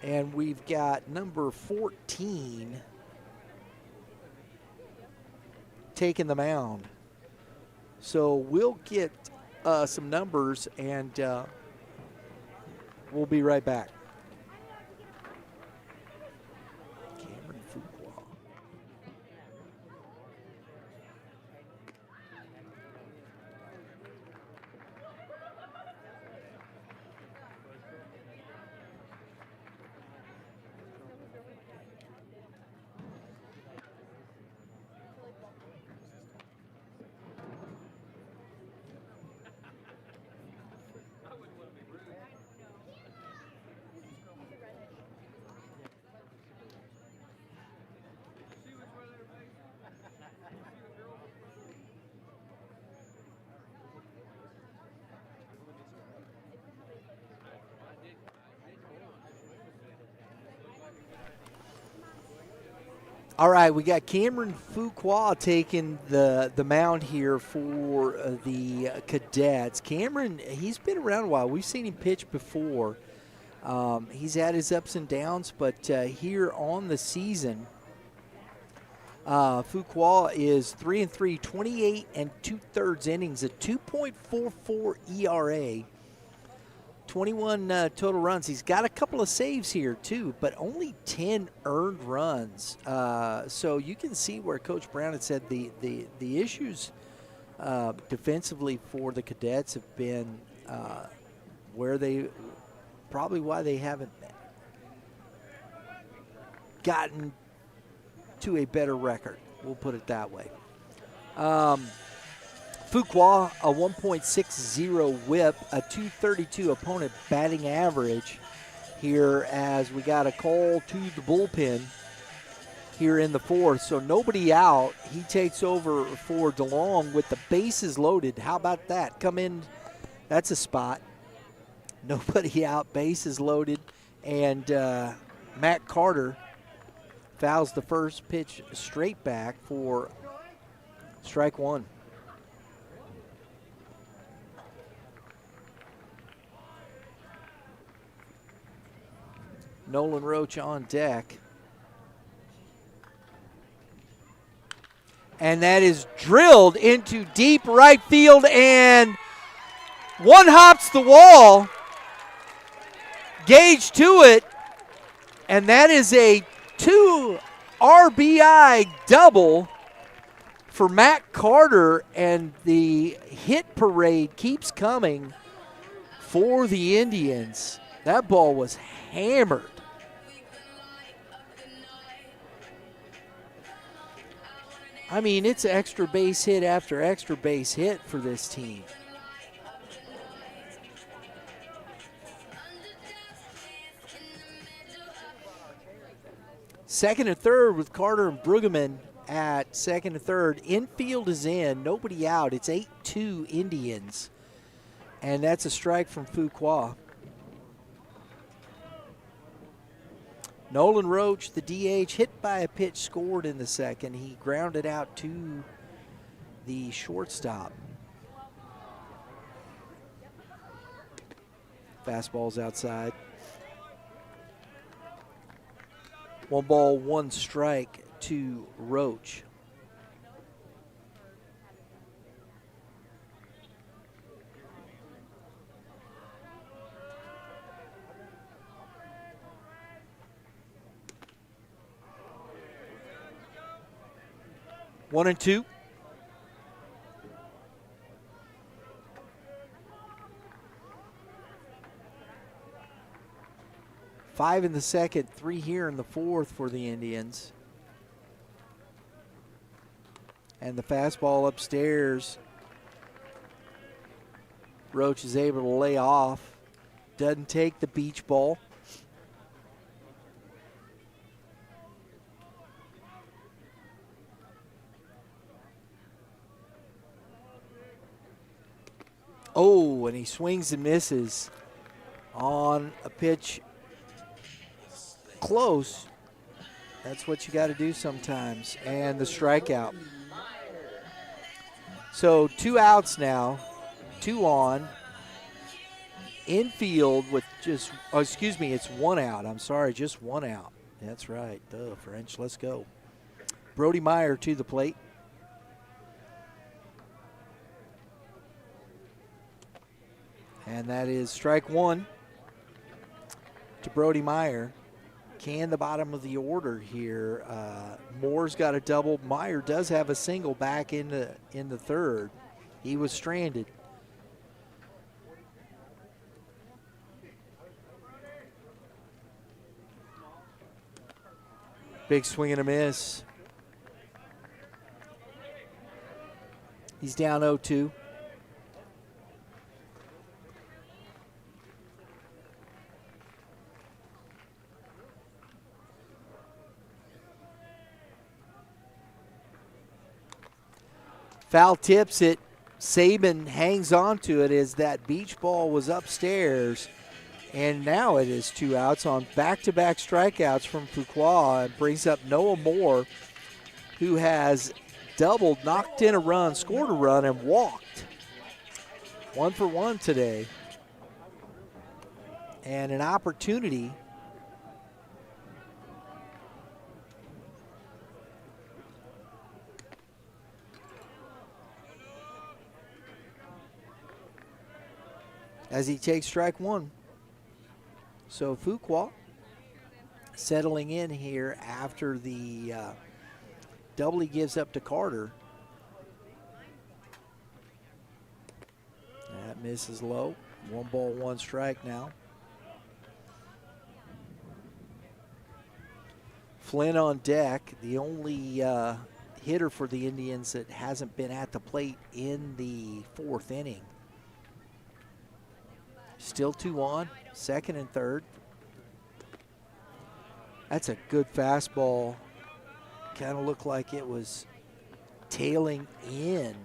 And we've got number 14 taking the mound. So we'll get some numbers, and we'll be right back. All right, we got Cameron Fuqua taking the mound here for the Cadets. Cameron, he's been around a while. We've seen him pitch before. He's had his ups and downs, but here on the season, Fuqua is 3-3, 28 2/3 innings, a 2.44 ERA. 21 total runs. He's got a couple of saves here too, but only 10 earned runs. So you can see where Coach Brown had said the issues defensively for the Cadets have been where they probably why they haven't gotten to a better record. We'll put it that way. Fuqua, a 1.60 whip, a 232 opponent batting average here, as we got a call to the bullpen here in the fourth. So nobody out. He takes over for DeLong with the bases loaded. How about that? Come in. That's a spot. Nobody out, bases loaded. And Matt Carter fouls the first pitch straight back for strike one. Nolan Roach on deck. And that is drilled into deep right field, and one hops the wall. Gage to it, and that is a 2 RBI double for Matt Carter, and the hit parade keeps coming for the Indians. That ball was hammered. I mean, it's extra base hit after extra base hit for this team. Second and third with Carter and Brueggemann at second and third. Infield is in, nobody out. It's 8-2 Indians. And that's a strike from Fuqua. Nolan Roach, the DH, hit by a pitch, scored in the second. He grounded out to the shortstop. Fastball's outside. 1 ball, 1 strike to Roach. 1-2. Five in the second, 3 here in the fourth for the Indians. And the fastball upstairs. Roach is able to lay off. Doesn't take the beach ball. Oh, and he swings and misses on a pitch close. That's what you got to do sometimes. And the strikeout. So 2 outs now, 2 on. Infield with just, oh, excuse me, it's 1 out. I'm sorry, just 1 out. That's right. Duh, French, let's go. Brody Meyer to the plate. And that is strike 1 to Brody Meyer. Can the bottom of the order here. Moore's got a double. Meyer does have a single back in the third. He was stranded. Big swing and a miss. He's down 0-2. Foul tips it. Saban hangs on to it as that beach ball was upstairs. And now it is 2 outs on back-to-back strikeouts from Fuqua. It brings up Noah Moore, who has doubled, knocked in a run, scored a run, and walked. 1 for 1 today. And an opportunity as he takes strike 1. So Fuqua settling in here after the double he gives up to Carter. That misses low. 1 ball, 1 strike now. Flynn on deck, the only hitter for the Indians that hasn't been at the plate in the 4th inning. Still 2 on, 2nd and 3rd. That's a good fastball. Kind of looked like it was tailing in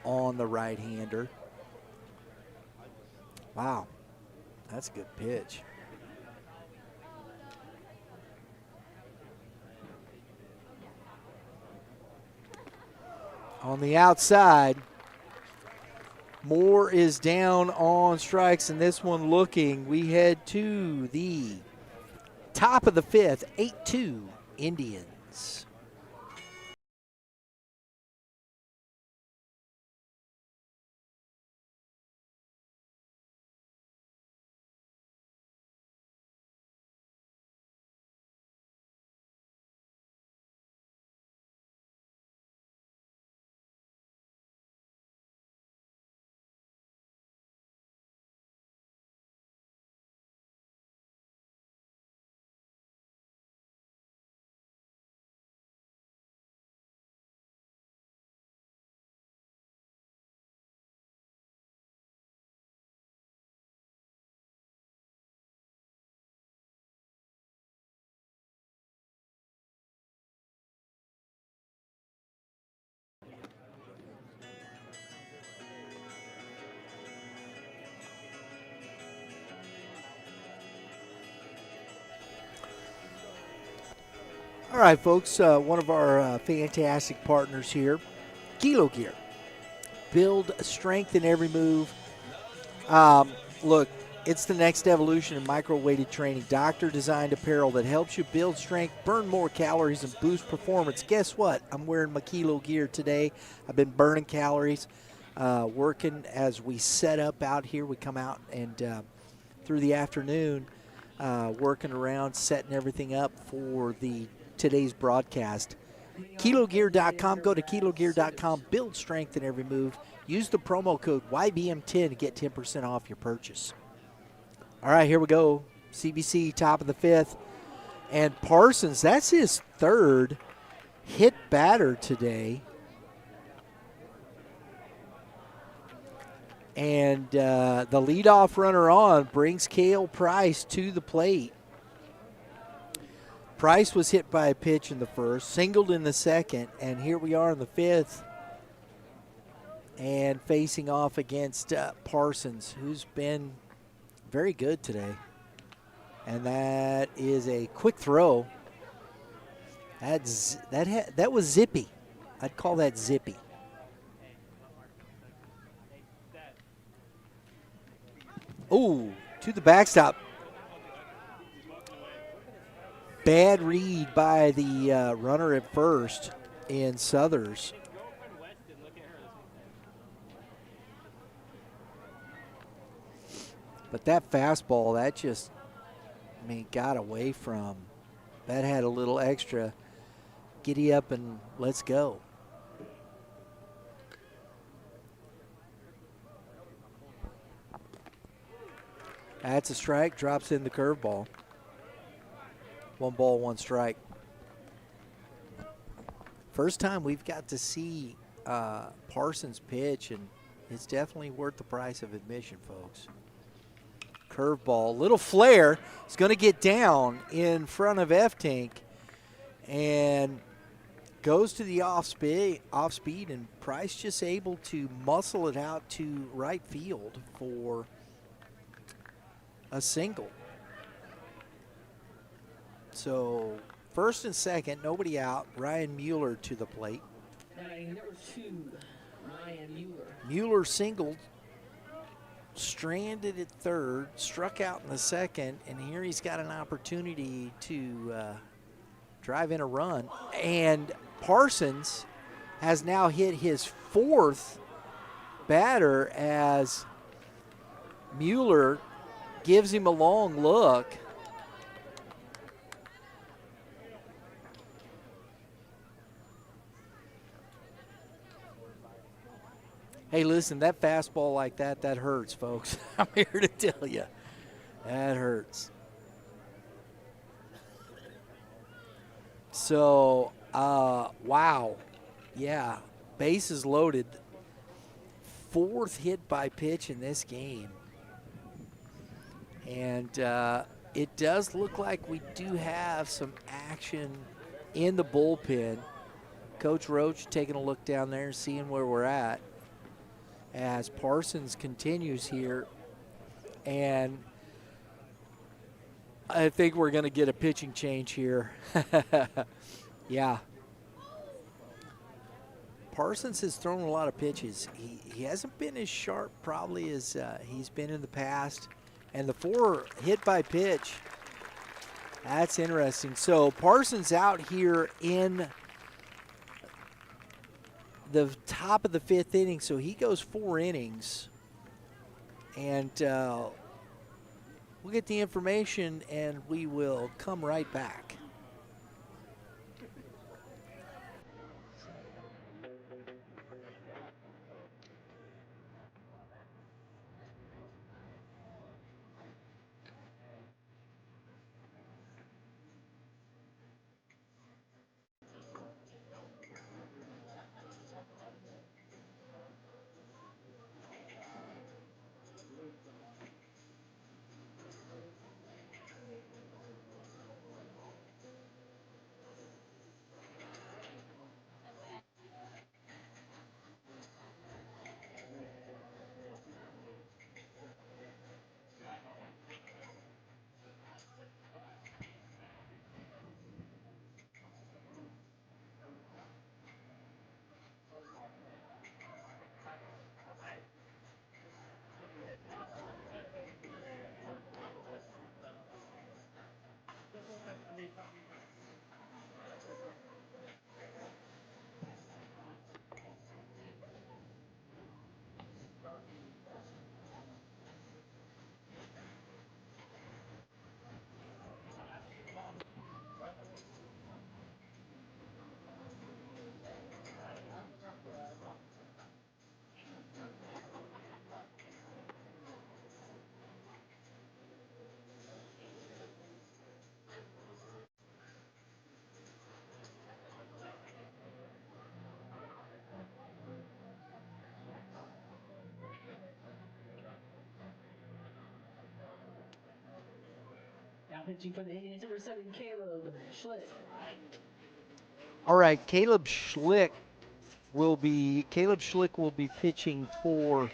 on the right-hander. Wow, that's a good pitch. On the outside, Moore is down on strikes, and this one looking. We head to the top of the 5th, 8-2 Indians. All right, folks, one of our fantastic partners here, Kilo Gear. Build strength in every move. Look, it's the next evolution in micro-weighted training. Doctor-designed apparel that helps you build strength, burn more calories, and boost performance. Guess what? I'm wearing my Kilo Gear today. I've been burning calories, working as we set up out here. We come out and through the afternoon, working around, setting everything up for today's broadcast. KiloGear.com. Go to KiloGear.com. Build strength in every move. Use the promo code YBM10 to get 10% off your purchase. All right, here we go. C.B.C. top of the fifth. And Parsons, that's his third hit batter today. And the leadoff runner on brings Cale Price to the plate. Price was hit by a pitch in the first, singled in the second, and here we are in the fifth. And facing off against Parsons, who's been very good today. And that is a quick throw. That was zippy. I'd call that zippy. Ooh, to the backstop. Bad read by the runner at first in Southers. But that fastball, that just, got away from. That had a little extra. Giddy up and let's go. That's a strike, drops in the curveball. 1 ball, 1 strike. First time we've got to see Parsons pitch, and it's definitely worth the price of admission, folks. Curveball, little flare. It's going to get down in front of F-Tank and goes to the off speed, and Price just able to muscle it out to right field for a single. So first and second, nobody out. Ryan Mueller to the plate. Number 2, Ryan Mueller. Mueller singled, stranded at third, struck out in the second, and here he's got an opportunity to drive in a run. And Parsons has now hit his 4th batter as Mueller gives him a long look. Hey, listen, that fastball like that hurts, folks. I'm here to tell you, that hurts. So, wow. Yeah, bases loaded. 4th hit by pitch in this game. And it does look like we do have some action in the bullpen. Coach Roach taking a look down there and seeing where we're at as Parsons continues here. And I think we're going to get a pitching change here. Yeah. Parsons has thrown a lot of pitches. He hasn't been as sharp probably as he's been in the past. And the 4 hit by pitch, that's interesting. So Parsons out here in the top of the 5th inning, so he goes 4 innings. And we'll get the information and we will come right back. pitching for the Indians, number 7, Caleb Schlick. All right, Caleb Schlick will be pitching for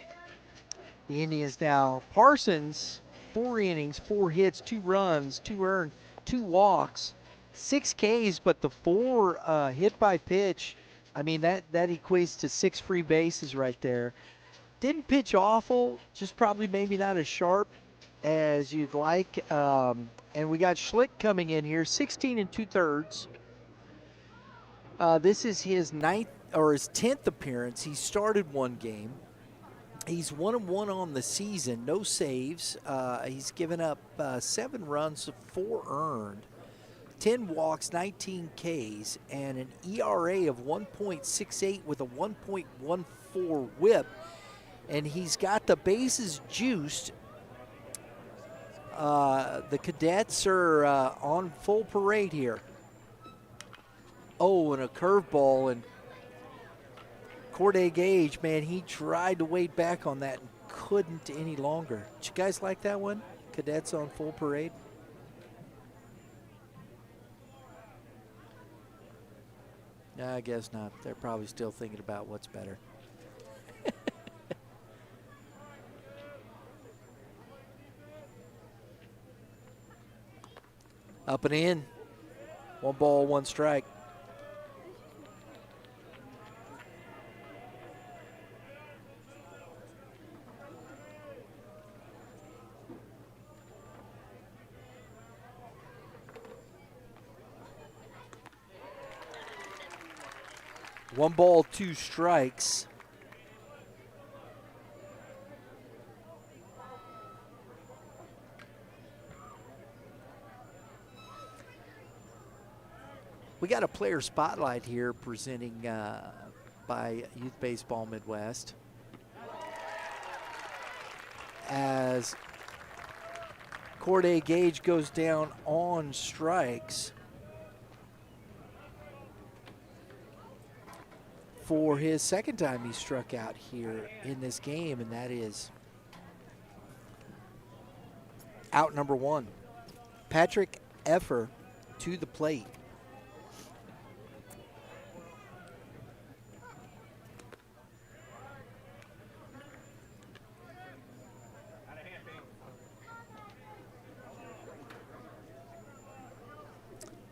the Indians now. Parsons, 4 innings, 4 hits, 2 runs, 2 earned, 2 walks, 6 Ks, but the 4 hit by pitch, I mean, that equates to 6 free bases right there. Didn't pitch awful, just probably maybe not as sharp as you'd like. And we got Schlick coming in here, 16 2/3. This is his 10th appearance. He started 1 game. He's 1-1 on the season, no saves. He's given up 7 runs, 4 earned, 10 walks, 19 Ks, and an ERA of 1.68 with a 1.14 whip. And he's got the bases juiced. The Cadets are on full parade here. Oh, and a curveball, and Corday Gage, man, he tried to wade back on that and couldn't any longer. Did you guys like that one? Cadets on full parade? No, I guess not. They're probably still thinking about what's better. Up and in. 1 ball, 1 strike. One ball, 2 strikes. We got a player spotlight here presenting by Youth Baseball Midwest. As Corday Gage goes down on strikes for his second time he struck out here in this game, and that is out number 1. Patrick Effer to the plate.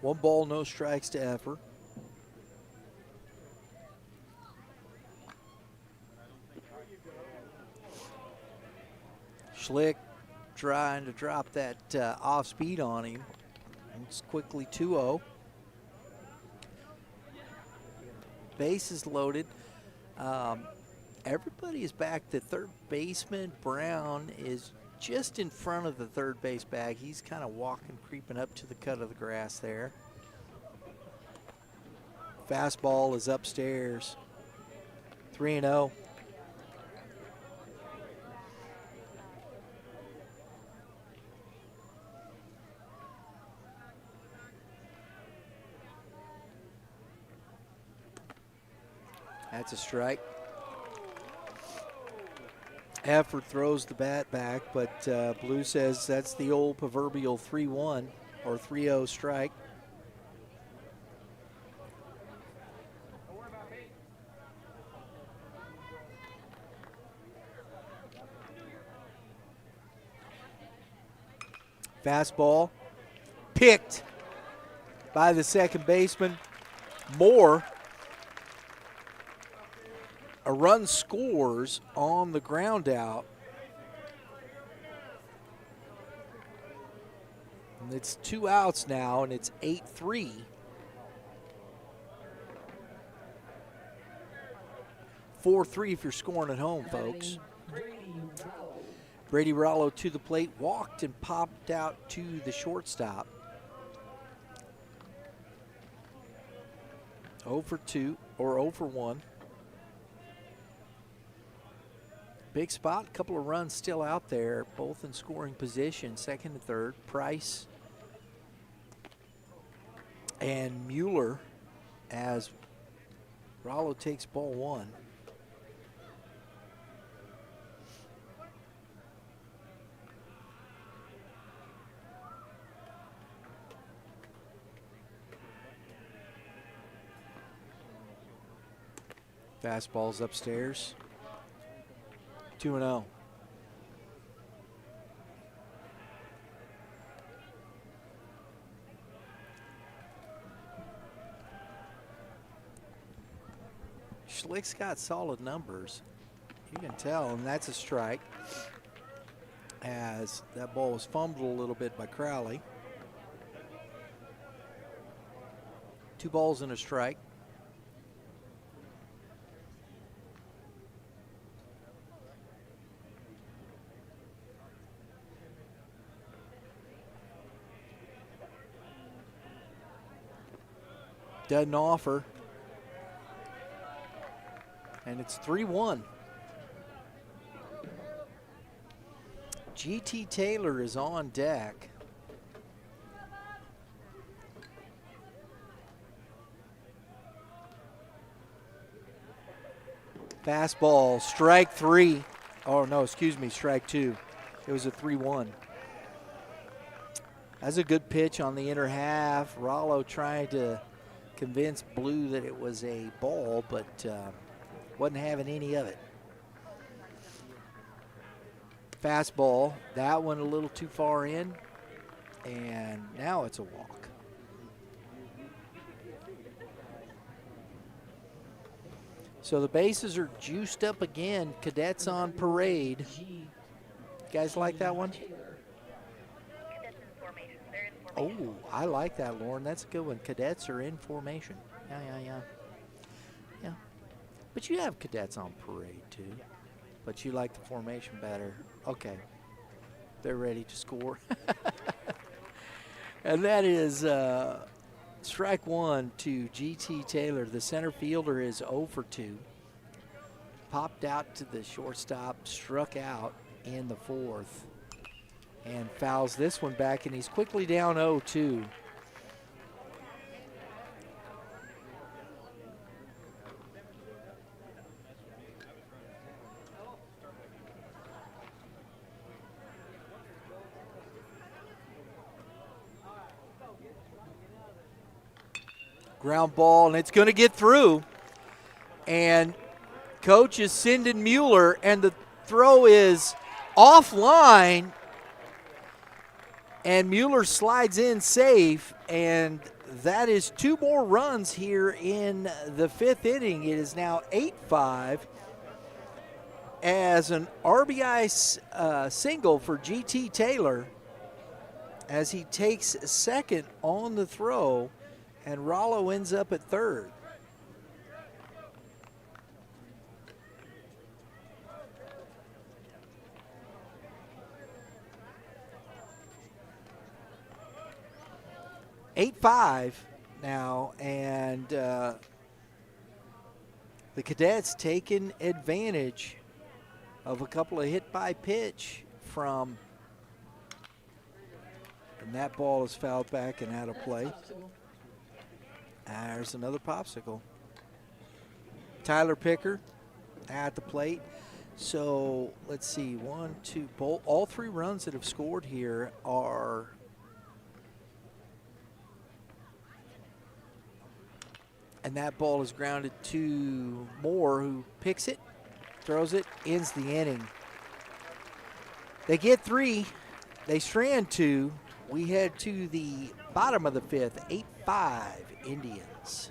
One ball, no strikes to Effer. Schlick trying to drop that off speed on him. It's quickly 2-0. Base is loaded. Everybody is back. The third baseman, Brown, is just in front of the third base bag. He's kind of walking, creeping up to the cut of the grass there. Fastball is upstairs. 3-0. That's a strike. Effort throws the bat back, but Blue says that's the old proverbial 3-1 or 3-0 strike. Fastball picked by the second baseman. Moore. A run scores on the ground out. And it's 2 outs now, and it's 8-3. (4-3) if you're scoring at home, folks. Brady Rollo to the plate, walked and popped out to the shortstop. 0 for 2 or 0 for 1. Big spot, a couple of runs still out there, both in scoring position, second and third. Price and Mueller as Rollo takes ball 1. Fastball's upstairs. 2-0. Schlick's got solid numbers. You can tell, and that's a strike. As that ball was fumbled a little bit by Crowley. 2 balls and a strike. Doesn't offer. And it's 3-1. G.T. Taylor is on deck. Fastball, strike 3. Oh, no, excuse me, strike 2. It was a 3-1. That's a good pitch on the inner half. Rollo trying to convince Blue that it was a ball, but wasn't having any of it. Fastball, that one a little too far in, and now it's a walk. So the bases are juiced up again. Cadets on parade. You guys like that one? Oh, I like that, Lauren. That's a good one. Cadets are in formation. Yeah. But you have cadets on parade, too. But you like the formation better. Okay. They're ready to score. And that is strike 1 to G.T. Taylor. The center fielder is 0 for 2. Popped out to the shortstop, struck out in the 4th, and fouls this one back, and he's quickly down 0-2. Ground ball, and it's going to get through. And coach is sending Mueller, and the throw is offline. And Mueller slides in safe, and that is 2 more runs here in the 5th inning. It is now 8-5 as an RBI single for G.T. Taylor as he takes second on the throw. And Rollo ends up at third. (8-5) now, and the Cadets taking advantage of a couple of hit by pitch from, and that ball is fouled back and out of play. There's another popsicle. Tyler Picker at the plate. So let's see, 1, 2, all 3 runs that have scored here are and that ball is grounded to Moore, who picks it, throws it, ends the inning. They get 3, they strand 2. We head to the bottom of the 5th, 8-5 Indians.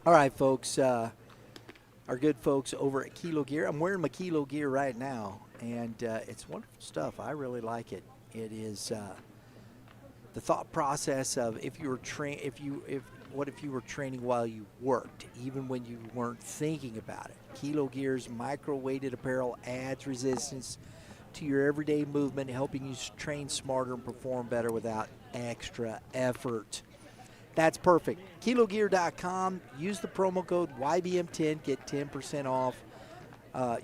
All right, folks. Our good folks over at Kilo Gear. I'm wearing my Kilo Gear right now, and it's wonderful stuff. I really like it. It is the thought process of what if you were training while you worked, even when you weren't thinking about it. Kilo Gear's micro-weighted apparel adds resistance to your everyday movement, helping you train smarter and perform better without extra effort. That's perfect. KiloGear.com. Use the promo code YBM10. Get 10% off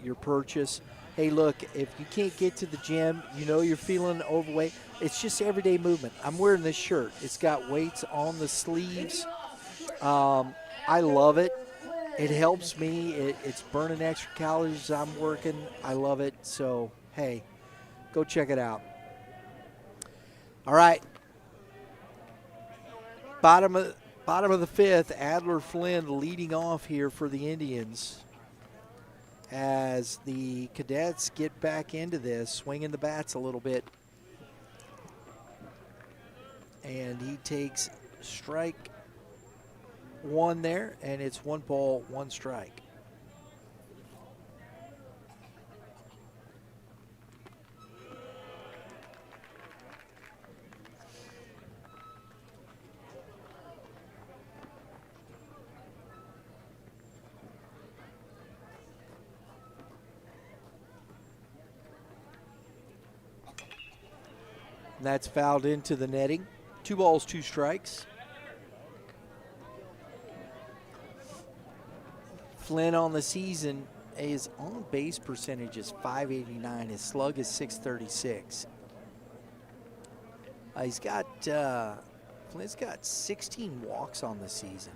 your purchase. Hey, look, if you can't get to the gym, you know you're feeling overweight, it's just everyday movement. I'm wearing this shirt. It's got weights on the sleeves. I love it. It helps me. It's burning extra calories as I'm working. I love it. So, hey, go check it out. All right. Bottom of the fifth, Adler Flynn leading off here for the Indians as the Cadets get back into this, swinging the bats a little bit. And he takes strike one there, and it's 1 ball, 1 strike. And that's fouled into the netting. 2 balls, 2 strikes. Flynn on the season, his on-base percentage is .589. His slug is .636. Flynn's got 16 walks on the season.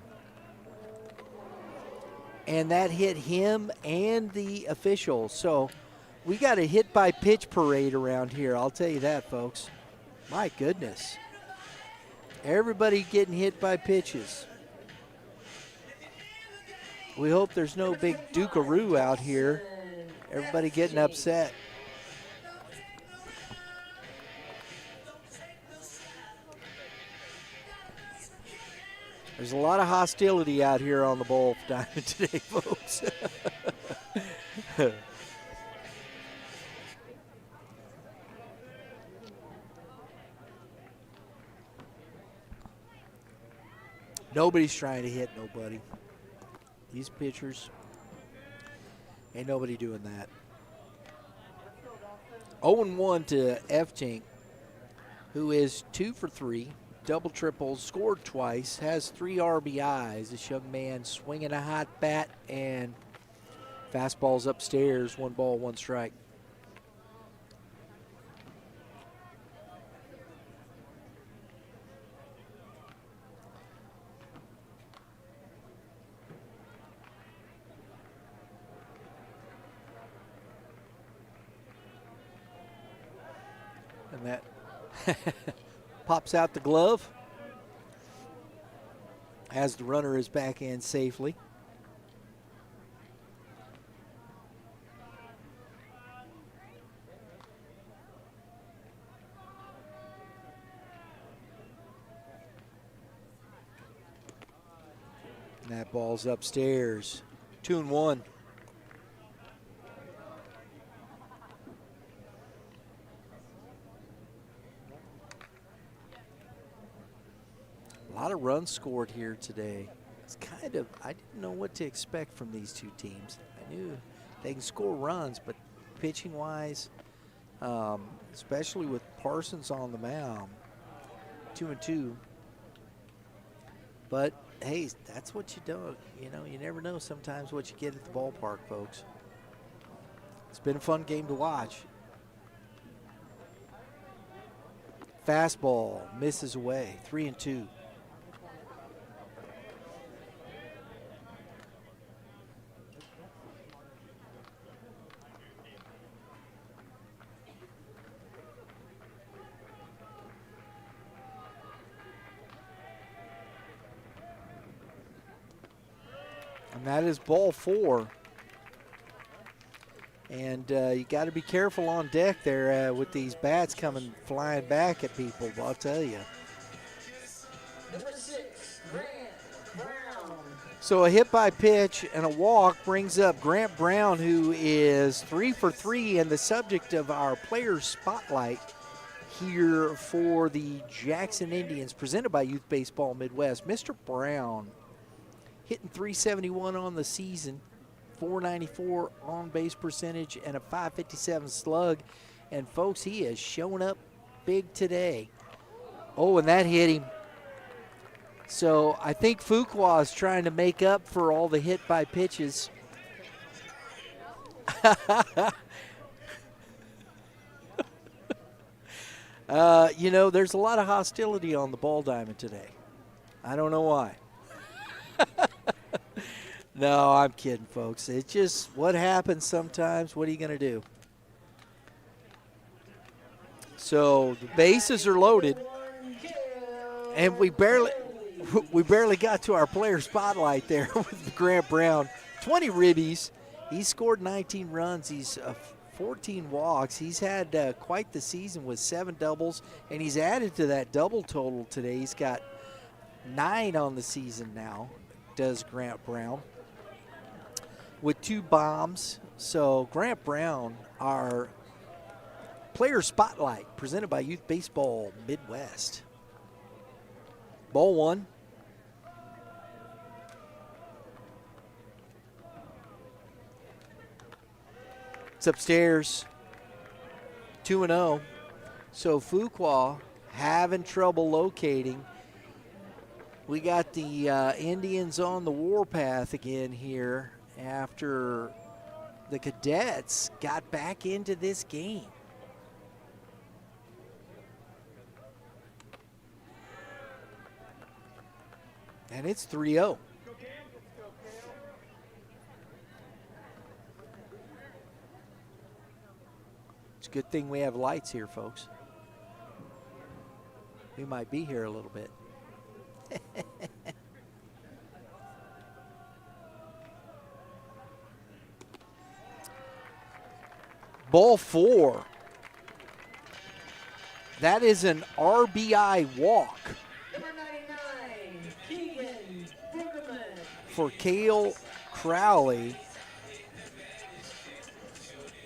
And that hit him and the officials. So we got a hit by pitch parade around here, I'll tell you that, folks. My goodness. Everybody getting hit by pitches. We hope there's no big Dukaroo out here. Everybody getting upset. There's a lot of hostility out here on the ball diamond today, folks. Nobody's trying to hit nobody. These pitchers, ain't nobody doing that. 0-1 to F-Tink, who is 2 for 3, double triples, scored twice, has 3 RBIs. This young man swinging a hot bat, and fastball's upstairs, 1 ball, 1 strike. And that pops out the glove as the runner is back in safely. And that ball's upstairs. 2-1. A lot of runs scored here today. It's kind of, I didn't know what to expect from these two teams. I knew they can score runs, but pitching wise, especially with Parsons on the mound, 2-2. But hey, that's what you do. You know, you never know sometimes what you get at the ballpark, folks. It's been a fun game to watch. Fastball misses away, 3-2. And that is ball 4. And you got to be careful on deck there with these bats coming flying back at people, I'll tell you. Number 6, Grant Brown. So a hit by pitch and a walk brings up Grant Brown, who is 3 for 3 and the subject of our Players Spotlight here for the Jackson Indians, presented by Youth Baseball Midwest. Mr. Brown hitting .371 on the season, .494 on base percentage, and a .557 slug. And folks, he is showing up big today. Oh, and that hit him. So I think Fuqua is trying to make up for all the hit by pitches. You know, there's a lot of hostility on the ball diamond today. I don't know why. No, I'm kidding, folks. It's just what happens sometimes. What are you going to do? So the bases are loaded, and we barely got to our player spotlight there with Grant Brown. 20 ribbies. He scored 19 runs. He's 14 walks. He's had quite the season with 7 doubles, and he's added to that double total today. He's got 9 on the season now, does Grant Brown, with 2 bombs. So Grant Brown, our player spotlight, presented by Youth Baseball Midwest. Ball 1. It's upstairs, 2-0. So Fuqua having trouble locating. We got the Indians on the warpath again here after the Cadets got back into this game. And it's 3-0. It's a good thing we have lights here, folks. We might be here a little bit. Ball 4. That is an RBI walk for Cale Crowley,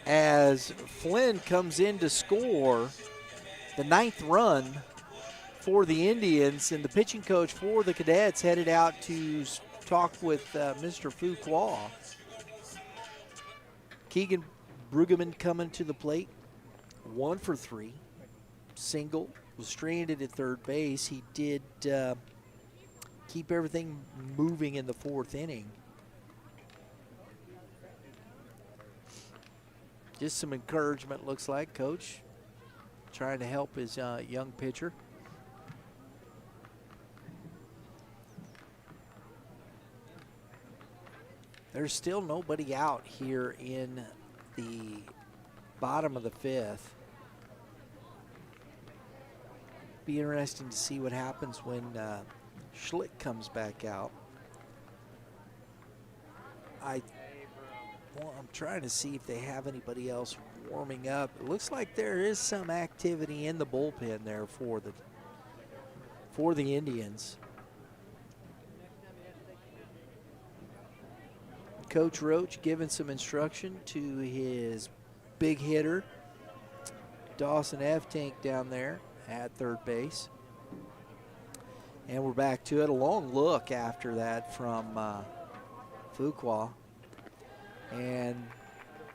as Flynn comes in to score the 9th run for the Indians, and the pitching coach for the Cadets headed out to talk with Mr. Fuqua. Keegan Brueggemann coming to the plate, 1 for 3. Single, was stranded at third base. He did keep everything moving in the 4th inning. Just some encouragement, looks like, coach trying to help his young pitcher. There's still nobody out here in the bottom of the 5th. Be interesting to see what happens when Schlick comes back out. I'm trying to see if they have anybody else warming up. It looks like there is some activity in the bullpen there for the Indians. Coach Roach giving some instruction to his big hitter, Dawson F-Tank, down there at third base. And we're back to it. A long look after that from Fuqua. And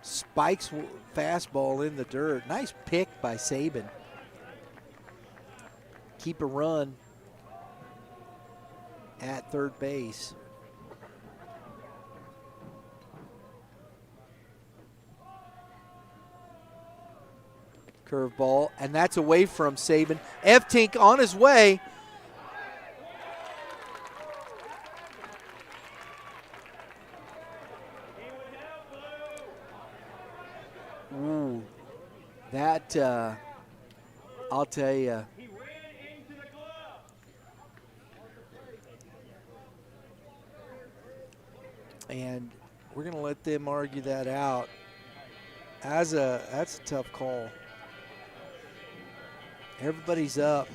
spikes fastball in the dirt. Nice pick by Saban. Keep a run at third base. Curveball, and that's away from Saban. F-Tink on his way. Ooh, that, I'll tell you. And we're going to let them argue that out. That's a tough call. Everybody's up.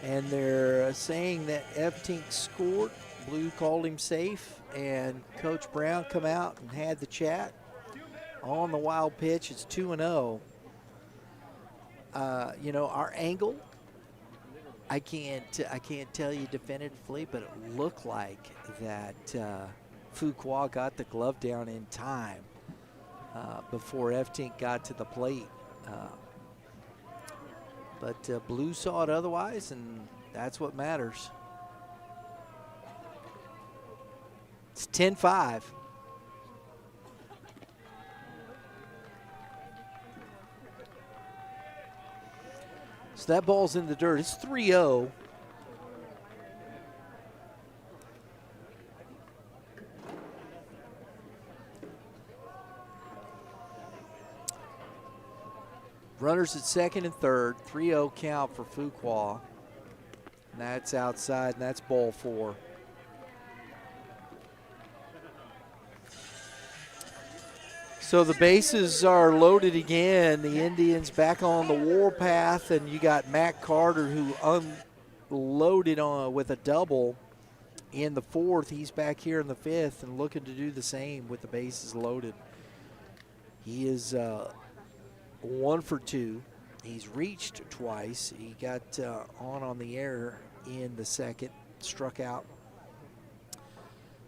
And they're saying that F-Tink scored. Blue called him safe, and Coach Brown come out and had the chat. On the wild pitch, it's 2-0. You know, our angle, I can't tell you definitively, but it looked like that Fuqua got the glove down in time before F-Tink got to the plate. But Blue saw it otherwise, and that's what matters. It's 10-5. So that ball's in the dirt. It's 3-0. Runners at second and third. 3-0 count for Fuqua. And that's outside, and that's ball 4. So the bases are loaded again. The Indians back on the warpath, and you got Matt Carter, who unloaded on with a double in the 4th. He's back here in the 5th and looking to do the same with the bases loaded. He is 1 for 2. He's reached twice. He got on the air in the 2nd, struck out.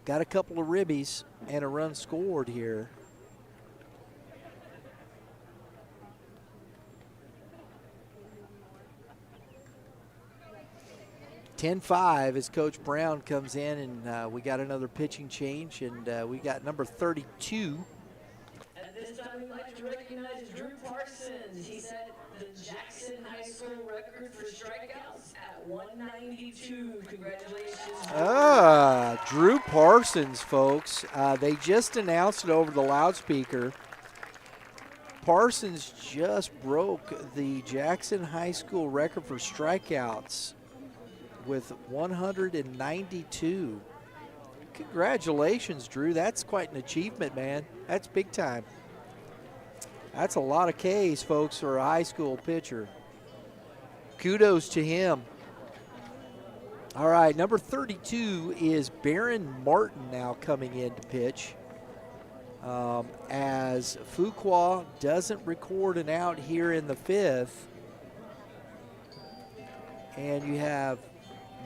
Got a couple of ribbies and a run scored here. (10-5) as Coach Brown comes in, and we got another pitching change, and we got number 32. At this time, we'd like to recognize Drew Parsons. He set the Jackson High School record for strikeouts at 192. Congratulations. Drew Parsons, folks. They just announced it over the loudspeaker. Parsons just broke the Jackson High School record for strikeouts with 192. Congratulations, Drew. That's quite an achievement, man. That's big time. That's a lot of Ks, folks, for a high school pitcher. Kudos to him. All right, number 32 is Barron Martin now coming in to pitch. As Fuqua doesn't record an out here in the 5th. And you have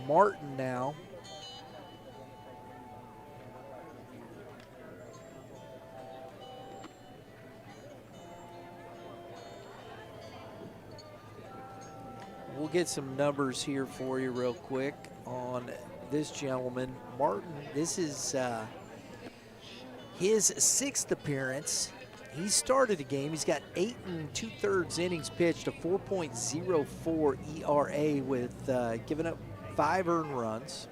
Martin now. We'll get some numbers here for you real quick on this gentleman. Martin, this is his 6th appearance. He started a game. He's got 8 2/3 innings pitched, a 4.04 ERA with giving up 5 earned runs.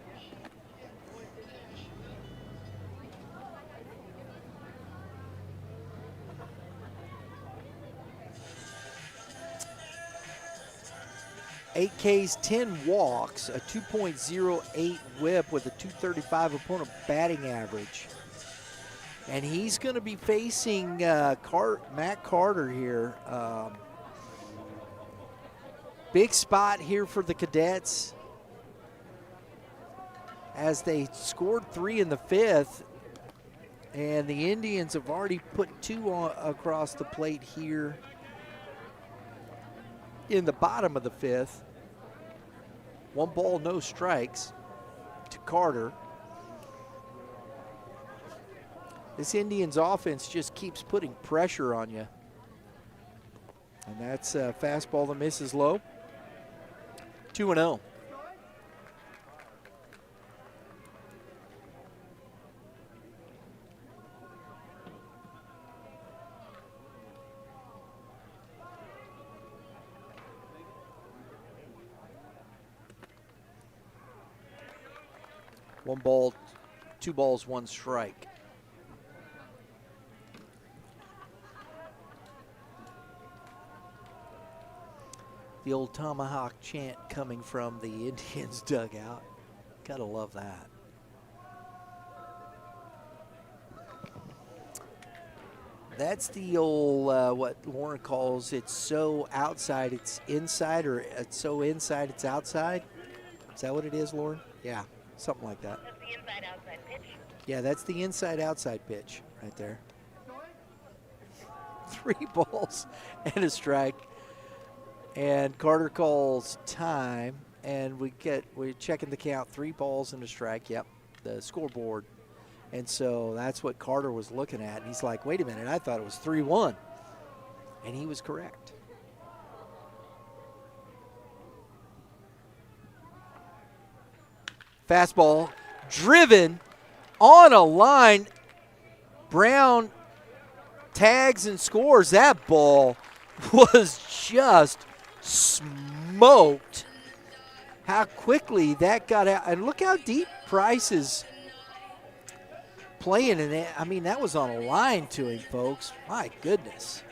Eight Ks, 10 walks, a 2.08 whip with a 235 opponent batting average. And he's going to be facing Matt Carter here. Big spot here for the Cadets as they scored 3 in the 5th. And the Indians have already put 2 across the plate here in the bottom of the 5th. 1 ball, no strikes to Carter. This Indians offense just keeps putting pressure on you. And that's a fastball that misses low. 2-0. One ball, 2 balls, 1 strike. The old tomahawk chant coming from the Indians dugout. Gotta love that. That's the old, what Lauren calls it's so outside it's inside, or it's so inside it's outside. Is that what it is, Lauren? Yeah, something like that. the inside-outside pitch. Yeah, that's the inside-outside pitch right there. 3 balls and a strike. And Carter calls time, and we're checking the count. 3 balls and a strike. Yep, the scoreboard. And so that's what Carter was looking at. And he's like, wait a minute, I thought it was 3-1. And he was correct. Fastball driven on a line. Brown tags and scores. That ball was just smoked. How quickly that got out. And look how deep Price is playing. And I mean, that was on a line to him, folks. My goodness.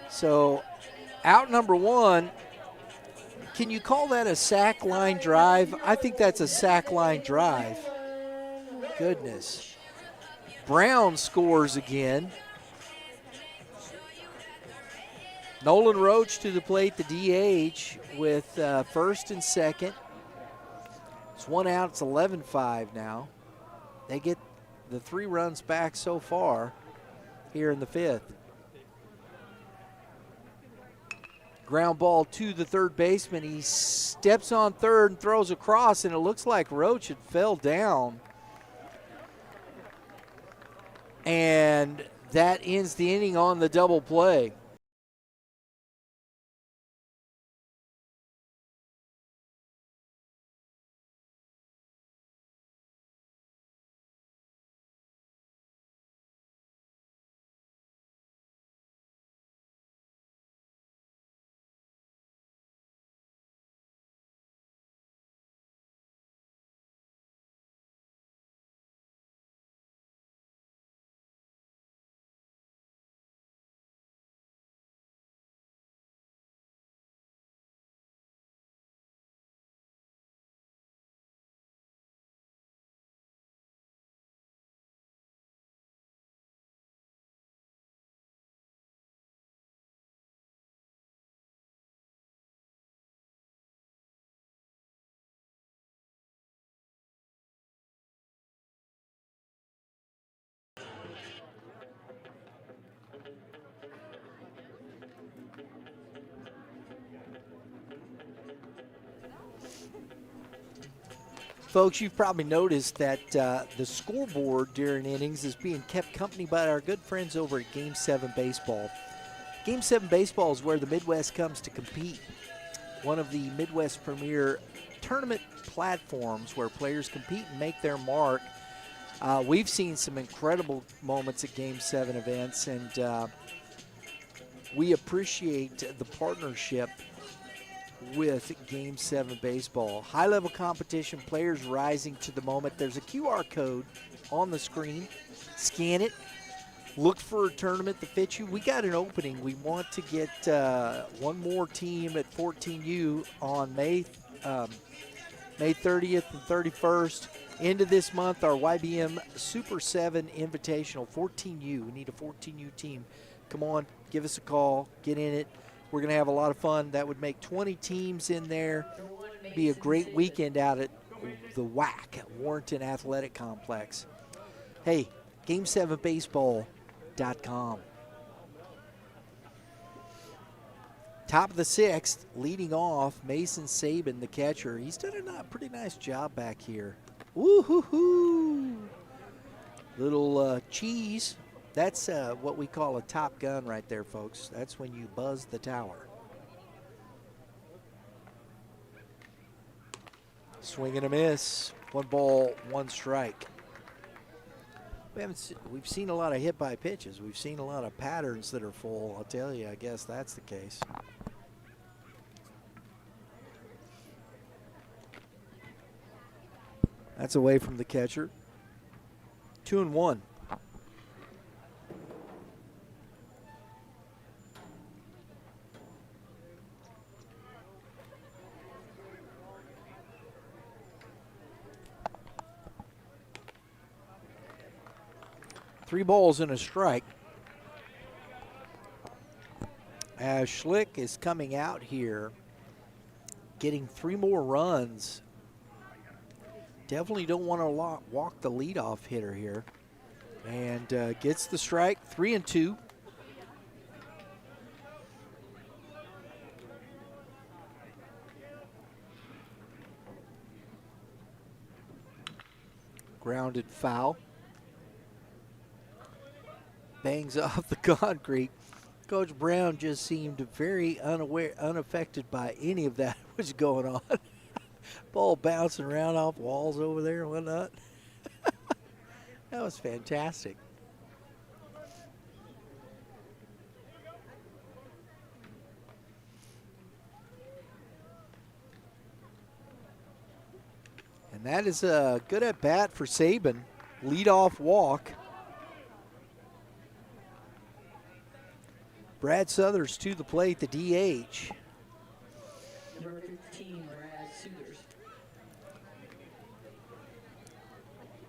So out number 1. Can you call that a sack line drive? I think that's a sack line drive. Goodness. Brown scores again. Nolan Roach to the plate, the DH, with first and second. It's 1 out, it's 11-5 now. They get the 3 runs back so far here in the 5th. Ground ball to the third baseman. He steps on third and throws across, and it looks like Roach had fell down. And that ends the inning on the double play. Folks, you've probably noticed that the scoreboard during innings is being kept company by our good friends over at Game 7 Baseball. Game 7 Baseball is where the Midwest comes to compete. One of the Midwest premier tournament platforms where players compete and make their mark. We've seen some incredible moments at Game 7 events, and we appreciate the partnership with Game 7 Baseball. High-level competition, players rising to the moment. There's a QR code on the screen. Scan it. Look for a tournament that fits you. We got an opening. We want to get one more team at 14U on May 30th and 31st. End of this month, our YBM Super 7 Invitational, 14U. We need a 14U team. Come on, give us a call. Get in it. We're going to have a lot of fun. That would make 20 teams in there. Be a great weekend out at the WAC, Warrenton Athletic Complex. Hey, Game7Baseball.com. Top of the 6th, leading off, Mason Sabin, the catcher. He's done a pretty nice job back here. Woo-hoo-hoo. Little cheese. That's what we call a Top Gun right there, folks. That's when you buzz the tower. Swing and a miss. 1 ball, 1 strike. We've seen a lot of hit by pitches. We've seen a lot of patterns that are full. I'll tell you, I guess that's the case. That's away from the catcher. 2-1. Three balls and a strike. As Schlick is coming out here, getting 3 more runs Definitely don't want to walk the leadoff hitter here. And gets the strike, 3-2. Grounded foul. Bangs off the concrete. Coach Brown just seemed very unaffected by any of that was going on. Ball bouncing around off walls over there and whatnot. That was fantastic. And that is a good at bat for Saban. Leadoff walk. Brad Southers to the plate, the DH. Number 15, Brad Suthers.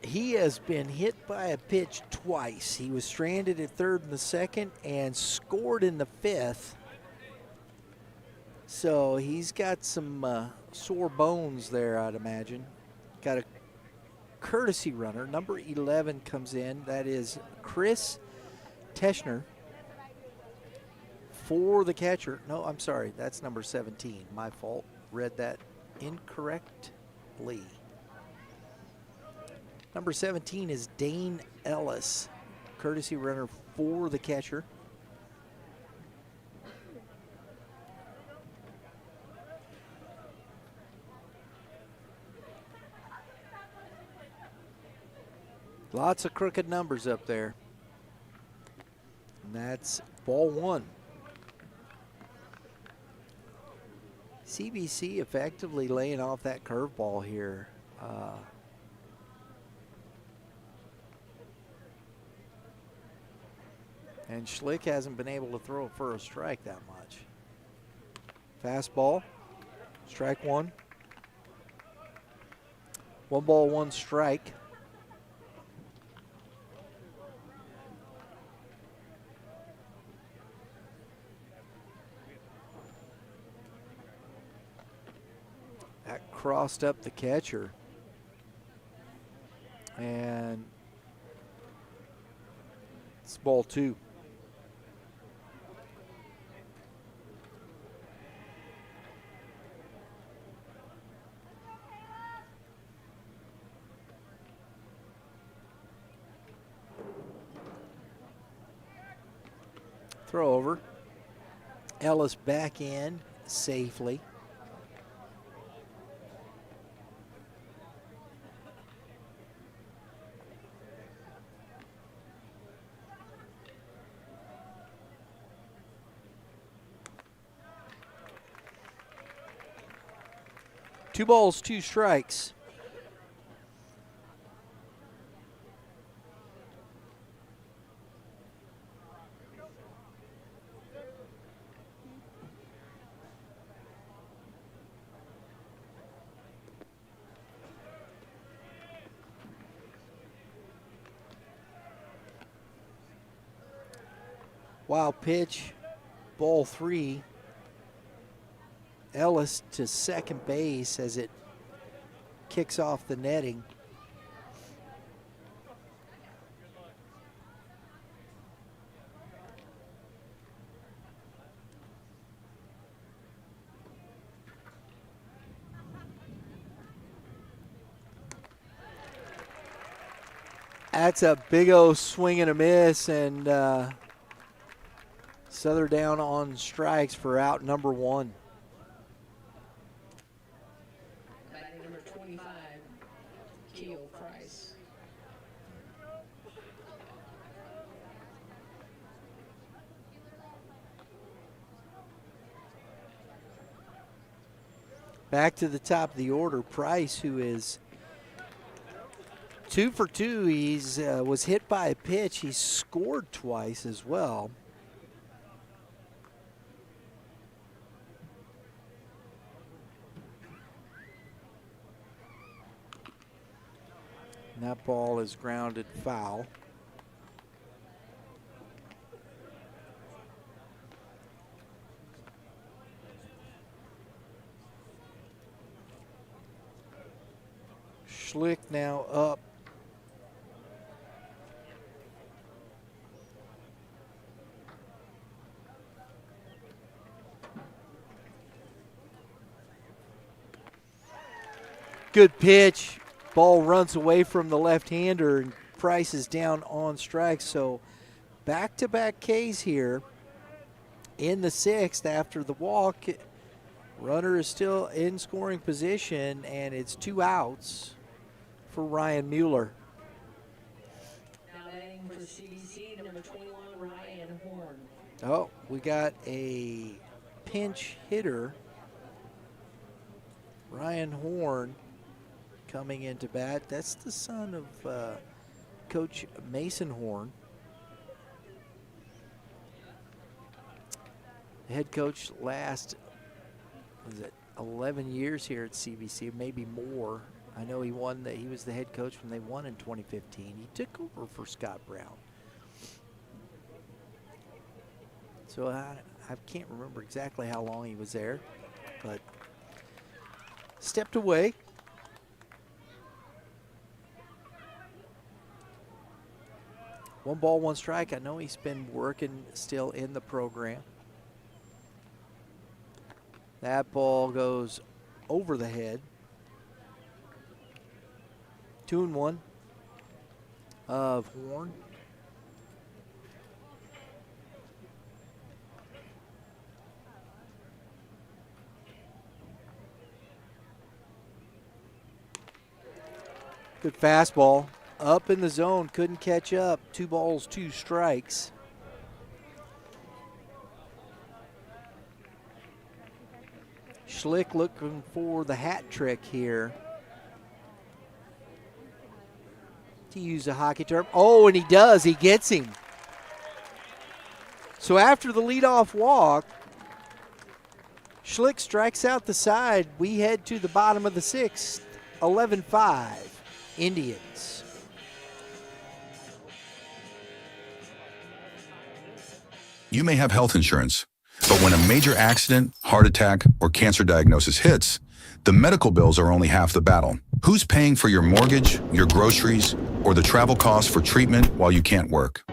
He has been hit by a pitch twice. He was stranded at third in the second and scored in the fifth. So he's got some sore bones there, I'd imagine. Got a courtesy runner. Number 11 comes in. That is Chris Teschner for the catcher. No, I'm sorry. That's number 17. My fault. Read that incorrectly. Number 17 is Dane Ellis, courtesy runner for the catcher. Lots of crooked numbers up there. And that's ball one. C.B.C. effectively laying off that curveball here. And Schlick hasn't been able to throw for a strike that much. Fastball, strike one. 1 ball, 1 strike. That crossed up the catcher. And it's ball 2. Throw over. Ellis back in safely. Two balls, 2 strikes. Wild pitch, ball 3. Ellis to second base as it kicks off the netting. That's a big old swing and a miss, and Souther down on strikes for out number 1. Batting number 25, Keo Price. Back to the top of the order, Price, who is 2 for 2. He's was hit by a pitch. He scored twice as well. And that ball is grounded foul. Schlick now up. Good pitch. Ball runs away from the left-hander, and Price is down on strike. So back-to-back Ks here in the sixth after the walk. Runner is still in scoring position, and it's 2 outs for Ryan Mueller. Now batting for C.B.C, number 21, Ryan Horn. Oh, we got a pinch hitter. Ryan Horn coming into bat. That's the son of Coach Mason Horn. The head coach last, was it 11 years here at CBC, maybe more. I know he was the head coach when they won in 2015. He took over for Scott Brown. So I can't remember exactly how long he was there, but stepped away. One ball, one strike. I know he's been working still in the program. That ball goes over the head. 2-1 of Horn. Good fastball. Up in the zone, couldn't catch up. 2 balls, 2 strikes. Schlick looking for the hat trick here. To use a hockey term. Oh, and he does. He gets him. So after the leadoff walk, Schlick strikes out the side. We head to the bottom of the sixth. 11-5, Indians. You may have health insurance, but when a major accident, heart attack, or cancer diagnosis hits, the medical bills are only half the battle. Who's paying for your mortgage, your groceries, or the travel costs for treatment while you can't work?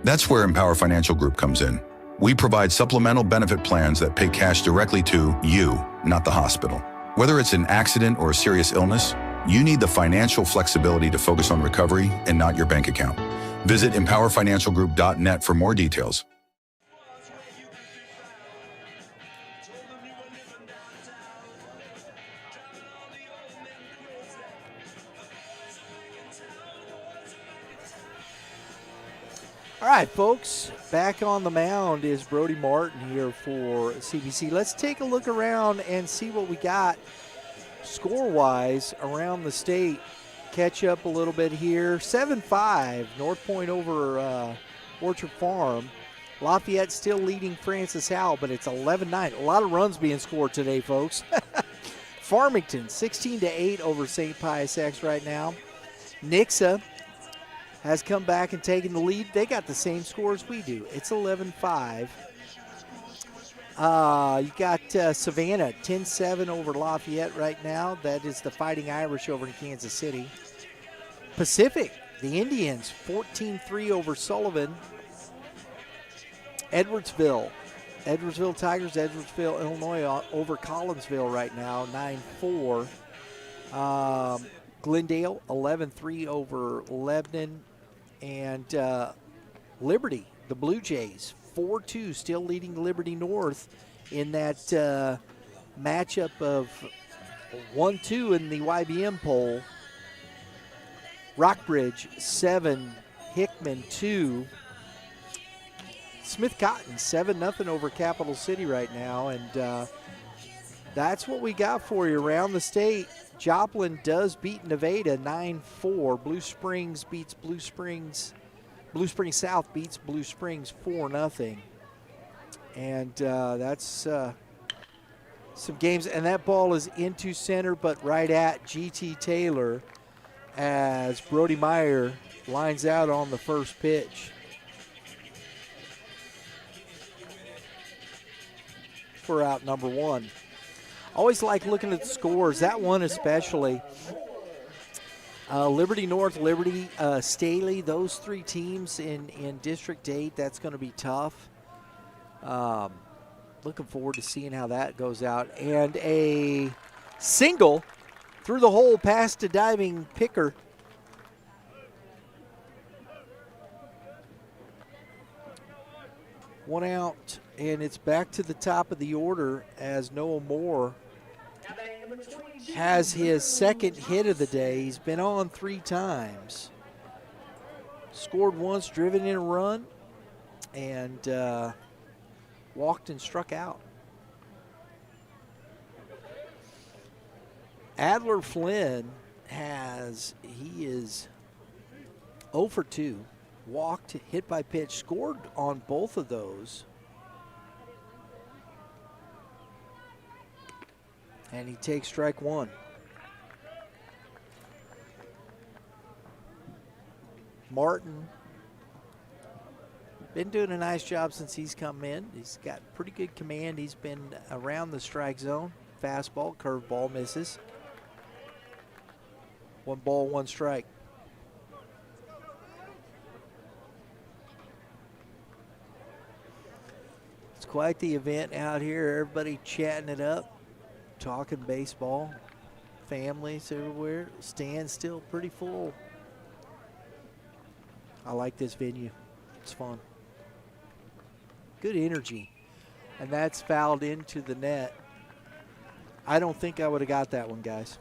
That's where Empower Financial Group comes in. We provide supplemental benefit plans that pay cash directly to you, not the hospital. Whether it's an accident or a serious illness, you need the financial flexibility to focus on recovery and not your bank account. Visit empowerfinancialgroup.net for more details. All right, folks, back on the mound is Brody Martin here for CBC. Let's take a look around and see what we got score-wise around the state. Catch up a little bit here. 7-5, North Point over Orchard Farm. Lafayette still leading Francis Howell, but it's 11-9. A lot of runs being scored today, folks. Farmington, 16-8 over St. Pius X right now. Nixa has come back and taken the lead. They got the same score as we do. It's 11-5. You got Savannah, 10-7 over Lafayette right now. That is the Fighting Irish over in Kansas City. Pacific, the Indians, 14-3 over Sullivan. Edwardsville Tigers, Edwardsville, Illinois over Collinsville right now, 9-4. Glendale, 11-3 over Lebanon. And Liberty, the Blue Jays, 4-2, still leading Liberty North in that matchup of 1-2 in the YBM poll. Rockbridge, 7, Hickman, 2. Smith Cotton, 7-0 over Capital City right now. And that's what we got for you around the state. Joplin does beat Nevada 9-4. Blue Springs beats Blue Springs. Blue Springs South beats Blue Springs 4-0. And that's some games. And that ball is into center, but right at GT Taylor as Brody Meyer lines out on the first pitch. For out number 1. Always like looking at the scores, that one especially. Liberty North, Liberty, Staley, those three teams in District 8, that's going to be tough. Looking forward to seeing how that goes out. And a single through the hole past a diving picker. One out, and it's back to the top of the order as Noah Moore has his second hit of the day. He's been on 3 times. Scored once, driven in a run, and walked and struck out. Adler Flynn he is 0 for 2. Walked, hit by pitch, scored on both of those. And he takes strike 1. Martin, been doing a nice job since he's come in. He's got pretty good command. He's been around the strike zone. Fastball, curveball misses. 1 ball, 1 strike. It's quite the event out here. Everybody chatting it up, talking baseball. Families everywhere. Stands still pretty full. I like this venue. It's fun. Good energy. And that's fouled into the net. I don't think I would have got that one, guys.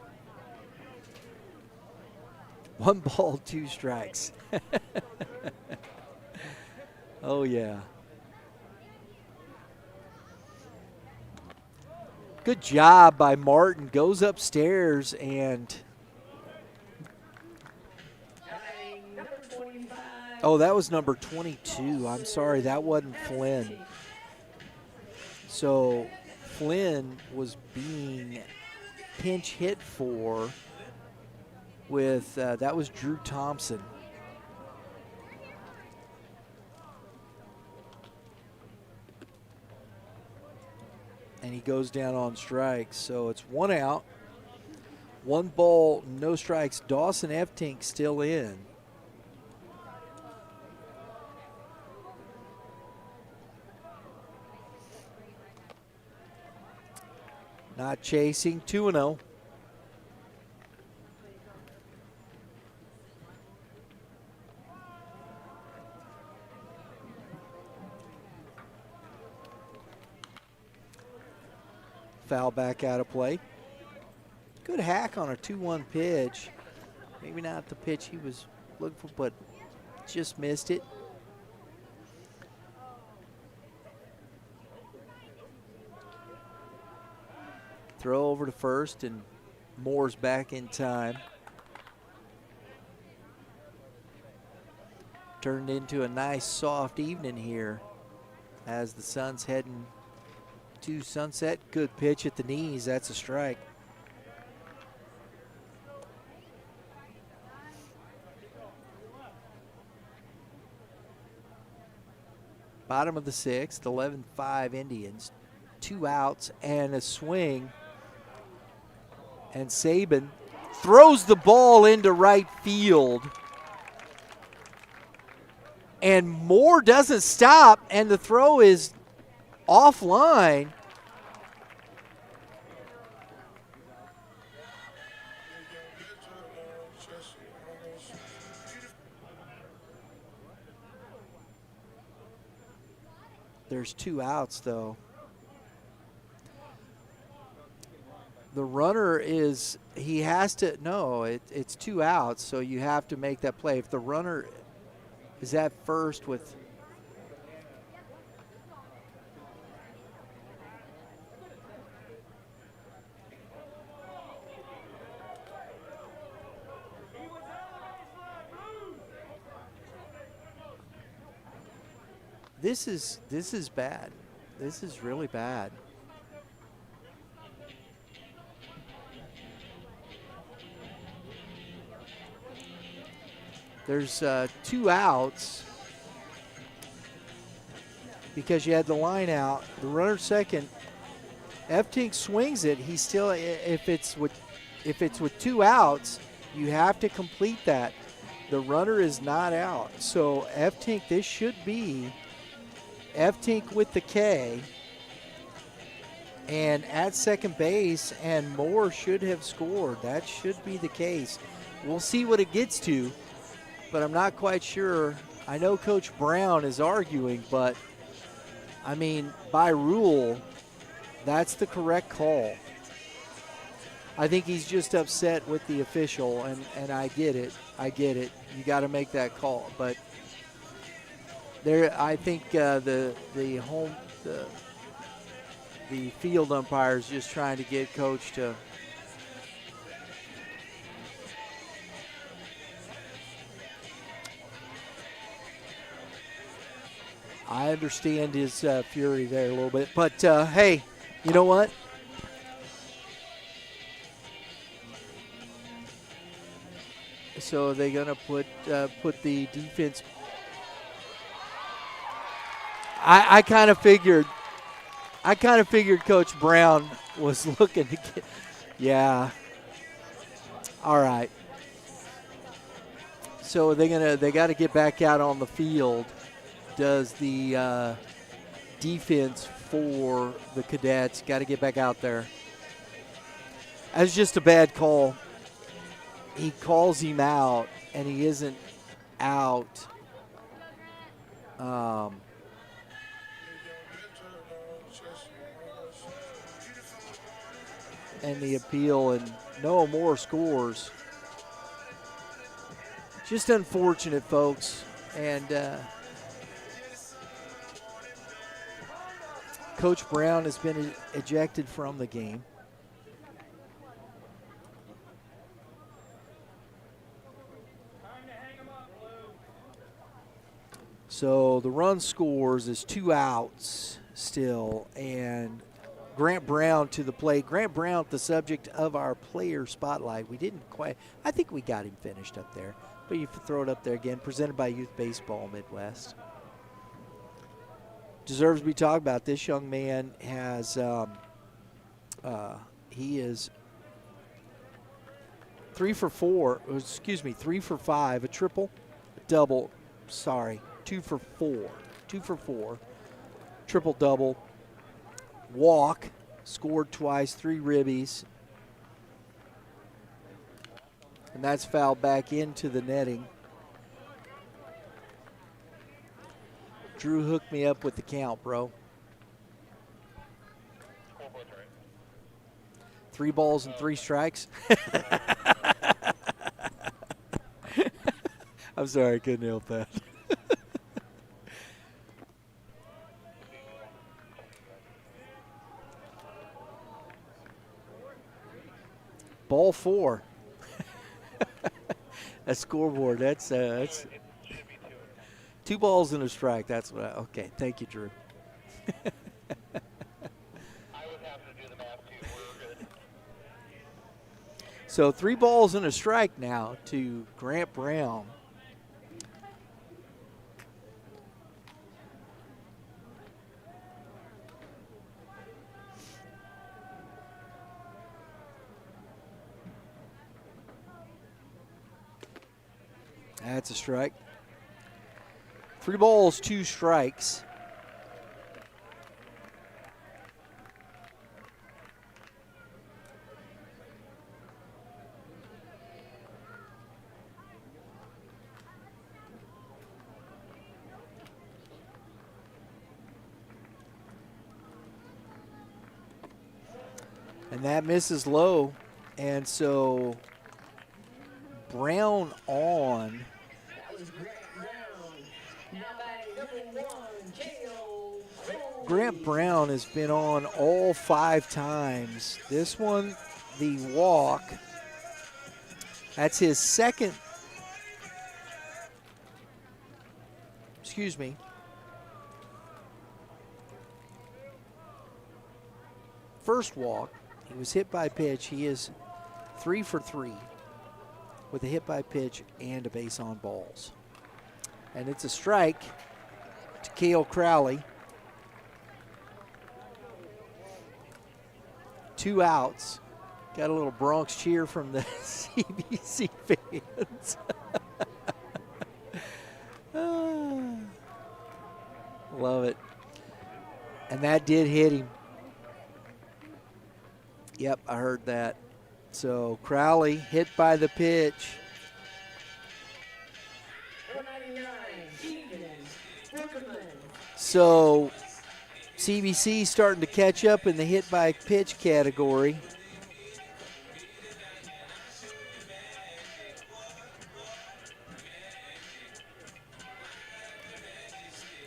1 ball, 2 strikes. Oh, yeah. Good job by Martin. Goes upstairs and... Oh, that was number 22. I'm sorry, that wasn't Flynn. So Flynn was being pinch hit for with, that was Drew Thompson. And he goes down on strikes. So it's 1 out, 1 ball, no strikes. Dawson Eftink still in. Not chasing, 2-0. Foul back out of play. Good hack on a 2-1 pitch. Maybe not the pitch he was looking for, but just missed it. Throw over to first, and Moore's back in time. Turned into a nice soft evening here as the sun's heading to sunset. Good pitch at the knees. That's a strike. Bottom of the 6th, 11-5 Indians. 2 outs and a swing. And Saban throws the ball into right field. And Moore doesn't stop, and the throw is offline. There's 2 outs, though. The runner is, he has to, no, it's 2 outs, so you have to make that play. If the runner is at first with, this is bad. This is really bad. There's 2 outs because you had the line out. The runner second. Eftink swings it. He still, if it's with 2 outs, You have to complete that. The runner is not out. So F-Tink, this should be F-Tink with the K. And at second base, and Moore should have scored. That should be the case. We'll see what it gets to, but I'm not quite sure. I know Coach Brown is arguing, but, I mean, by rule, that's the correct call. I think he's just upset with the official, and I get it. I get it. You got to make that call. But there, I think the field umpire is just trying to get Coach to I understand his fury there a little bit. But, hey, you know what? So they're going to put the defense. I kind of figured Coach Brown was looking to get. Yeah. All right. So they got to get back out on the field. Does the defense for the Cadets got to get back out there? That's just a bad call. He calls him out, and he isn't out. And the appeal, and no more scores. Just unfortunate, folks. And Coach Brown has been ejected from the game. So the run scores is 2 outs still, and Grant Brown to the plate. Grant Brown, the subject of our player spotlight. We didn't quite, I think we got him finished up there, but you throw it up there again. Presented by Youth Baseball Midwest. Deserves to be talked about. This young man has, he is 3 for 5, a triple, a double, 2 for 4, triple double, walk, scored twice, 3 ribbies, and that's fouled back into the netting. Drew hooked me up with the count, bro. 3 balls and 3 strikes. I'm sorry, I couldn't help that. Ball 4. A scoreboard. That's 2 balls and a strike. That's what. Okay, thank you, Drew. So 3 balls and a strike now to Grant Brown. That's a strike. 3 balls, 2 strikes. And that misses low. And so Brown on. Grant Brown has been on all 5 times. This one, the walk, that's his second, first walk. He was hit by pitch. He is 3 for 3 with a hit by pitch and a base on balls. And it's a strike to Cale Crowley. 2 outs. Got a little Bronx cheer from the C.B.C. fans. Love it. And that did hit him. Yep, I heard that. So Crowley hit by the pitch. So C.B.C. starting to catch up in the hit by pitch category.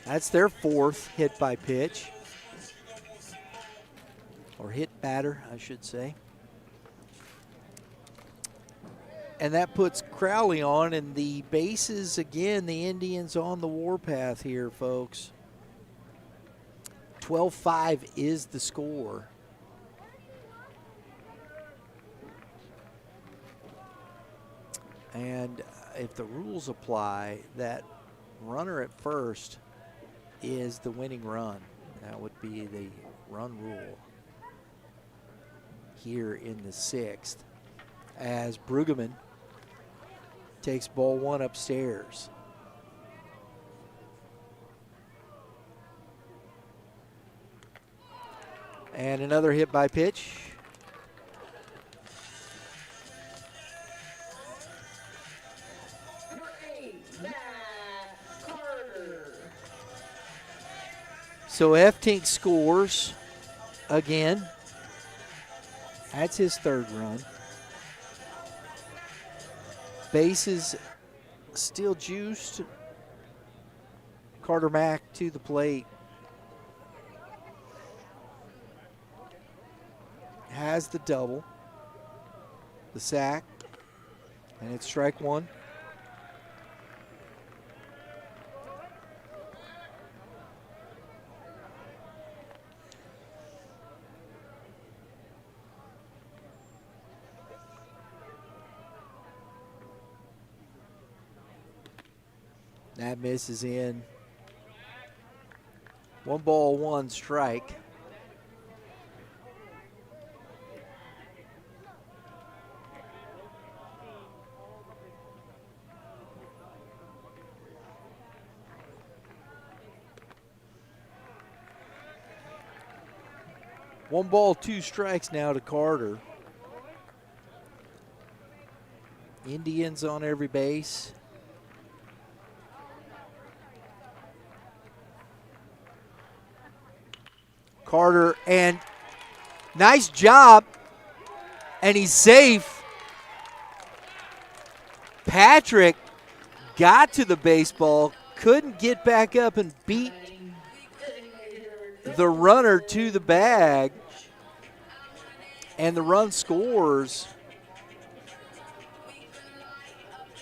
That's their 4th hit by pitch. Or hit batter, I should say. And that puts Crowley on, and the bases, again, the Indians on the warpath here, folks. 12-5 is the score. And if the rules apply, that runner at first is the winning run. That would be the run rule here in the 6th, as Brueggemann takes ball 1 upstairs. And another hit by pitch. So F-Tink scores again. That's his 3rd run. Bases still juiced. Carter Mack to the plate. Has the double, the sack, and it's strike 1. That misses in. 1 ball, 1 strike. One ball, 2 strikes now to Carter. Indians on every base. Carter, and nice job, and he's safe. Patrick got to the baseball, couldn't get back up and beat the runner to the bag, and the run scores,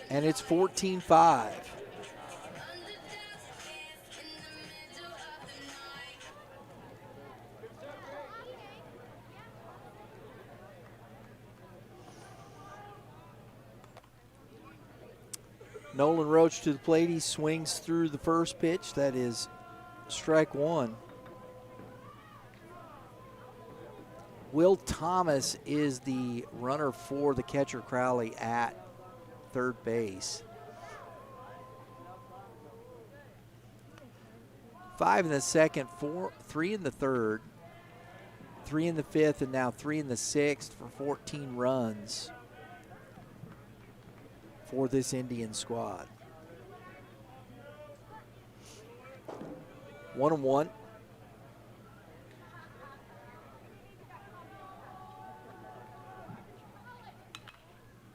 and it's 14-5. Nolan Roach to the plate. He swings through the first pitch. That is strike 1. Will Thomas is the runner for the catcher Crowley at third base. 5 in the second, 3 in the third, 3 in the fifth, and now 3 in the sixth for 14 runs for this Indian squad. 1-1.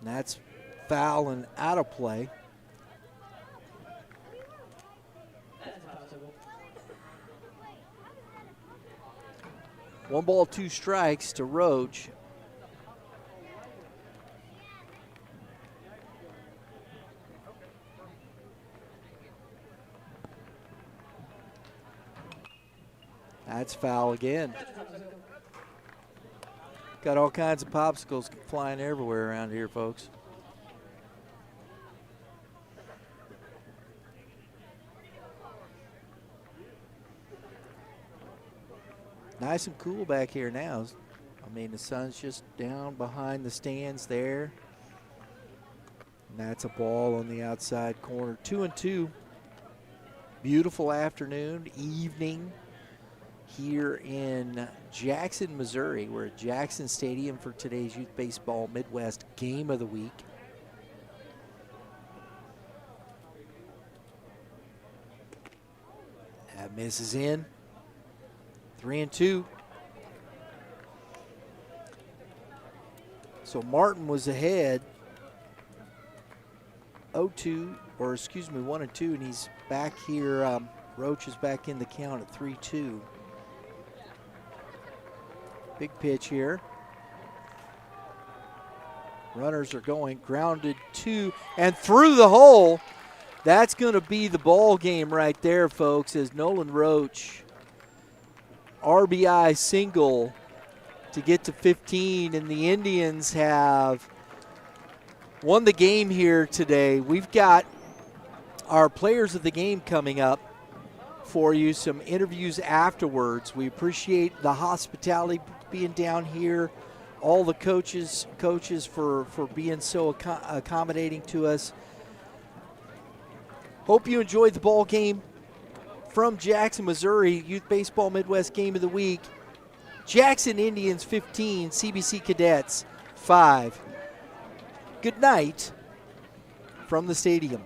And that's foul and out of play. One ball, 2 strikes to Roach. That's foul again. Got all kinds of popsicles flying everywhere around here, folks. Nice and cool back here now. I'm I mean, the sun's just down behind the stands there. And that's a ball on the outside corner. 2-2. Beautiful afternoon, evening here in Jackson, Missouri. We're at Jackson Stadium for today's Youth Baseball Midwest Game of the Week. That misses in. 3-2. So Martin was ahead 0-2, or excuse me, 1-2, and he's back here. Roach is back in the count at 3-2. Big pitch here. Runners are going, grounded to and through the hole. That's going to be the ball game right there, folks, as Nolan Roach, RBI single to get to 15, and the Indians have won the game here today. We've got our players of the game coming up for you, some interviews afterwards. We appreciate the hospitality being down here, all the coaches for being so accommodating to us. Hope you enjoyed the ball game from Jackson, Missouri, Youth Baseball Midwest Game of the Week. Jackson Indians 15, C.B.C. Cadets 5. Good night from the stadium.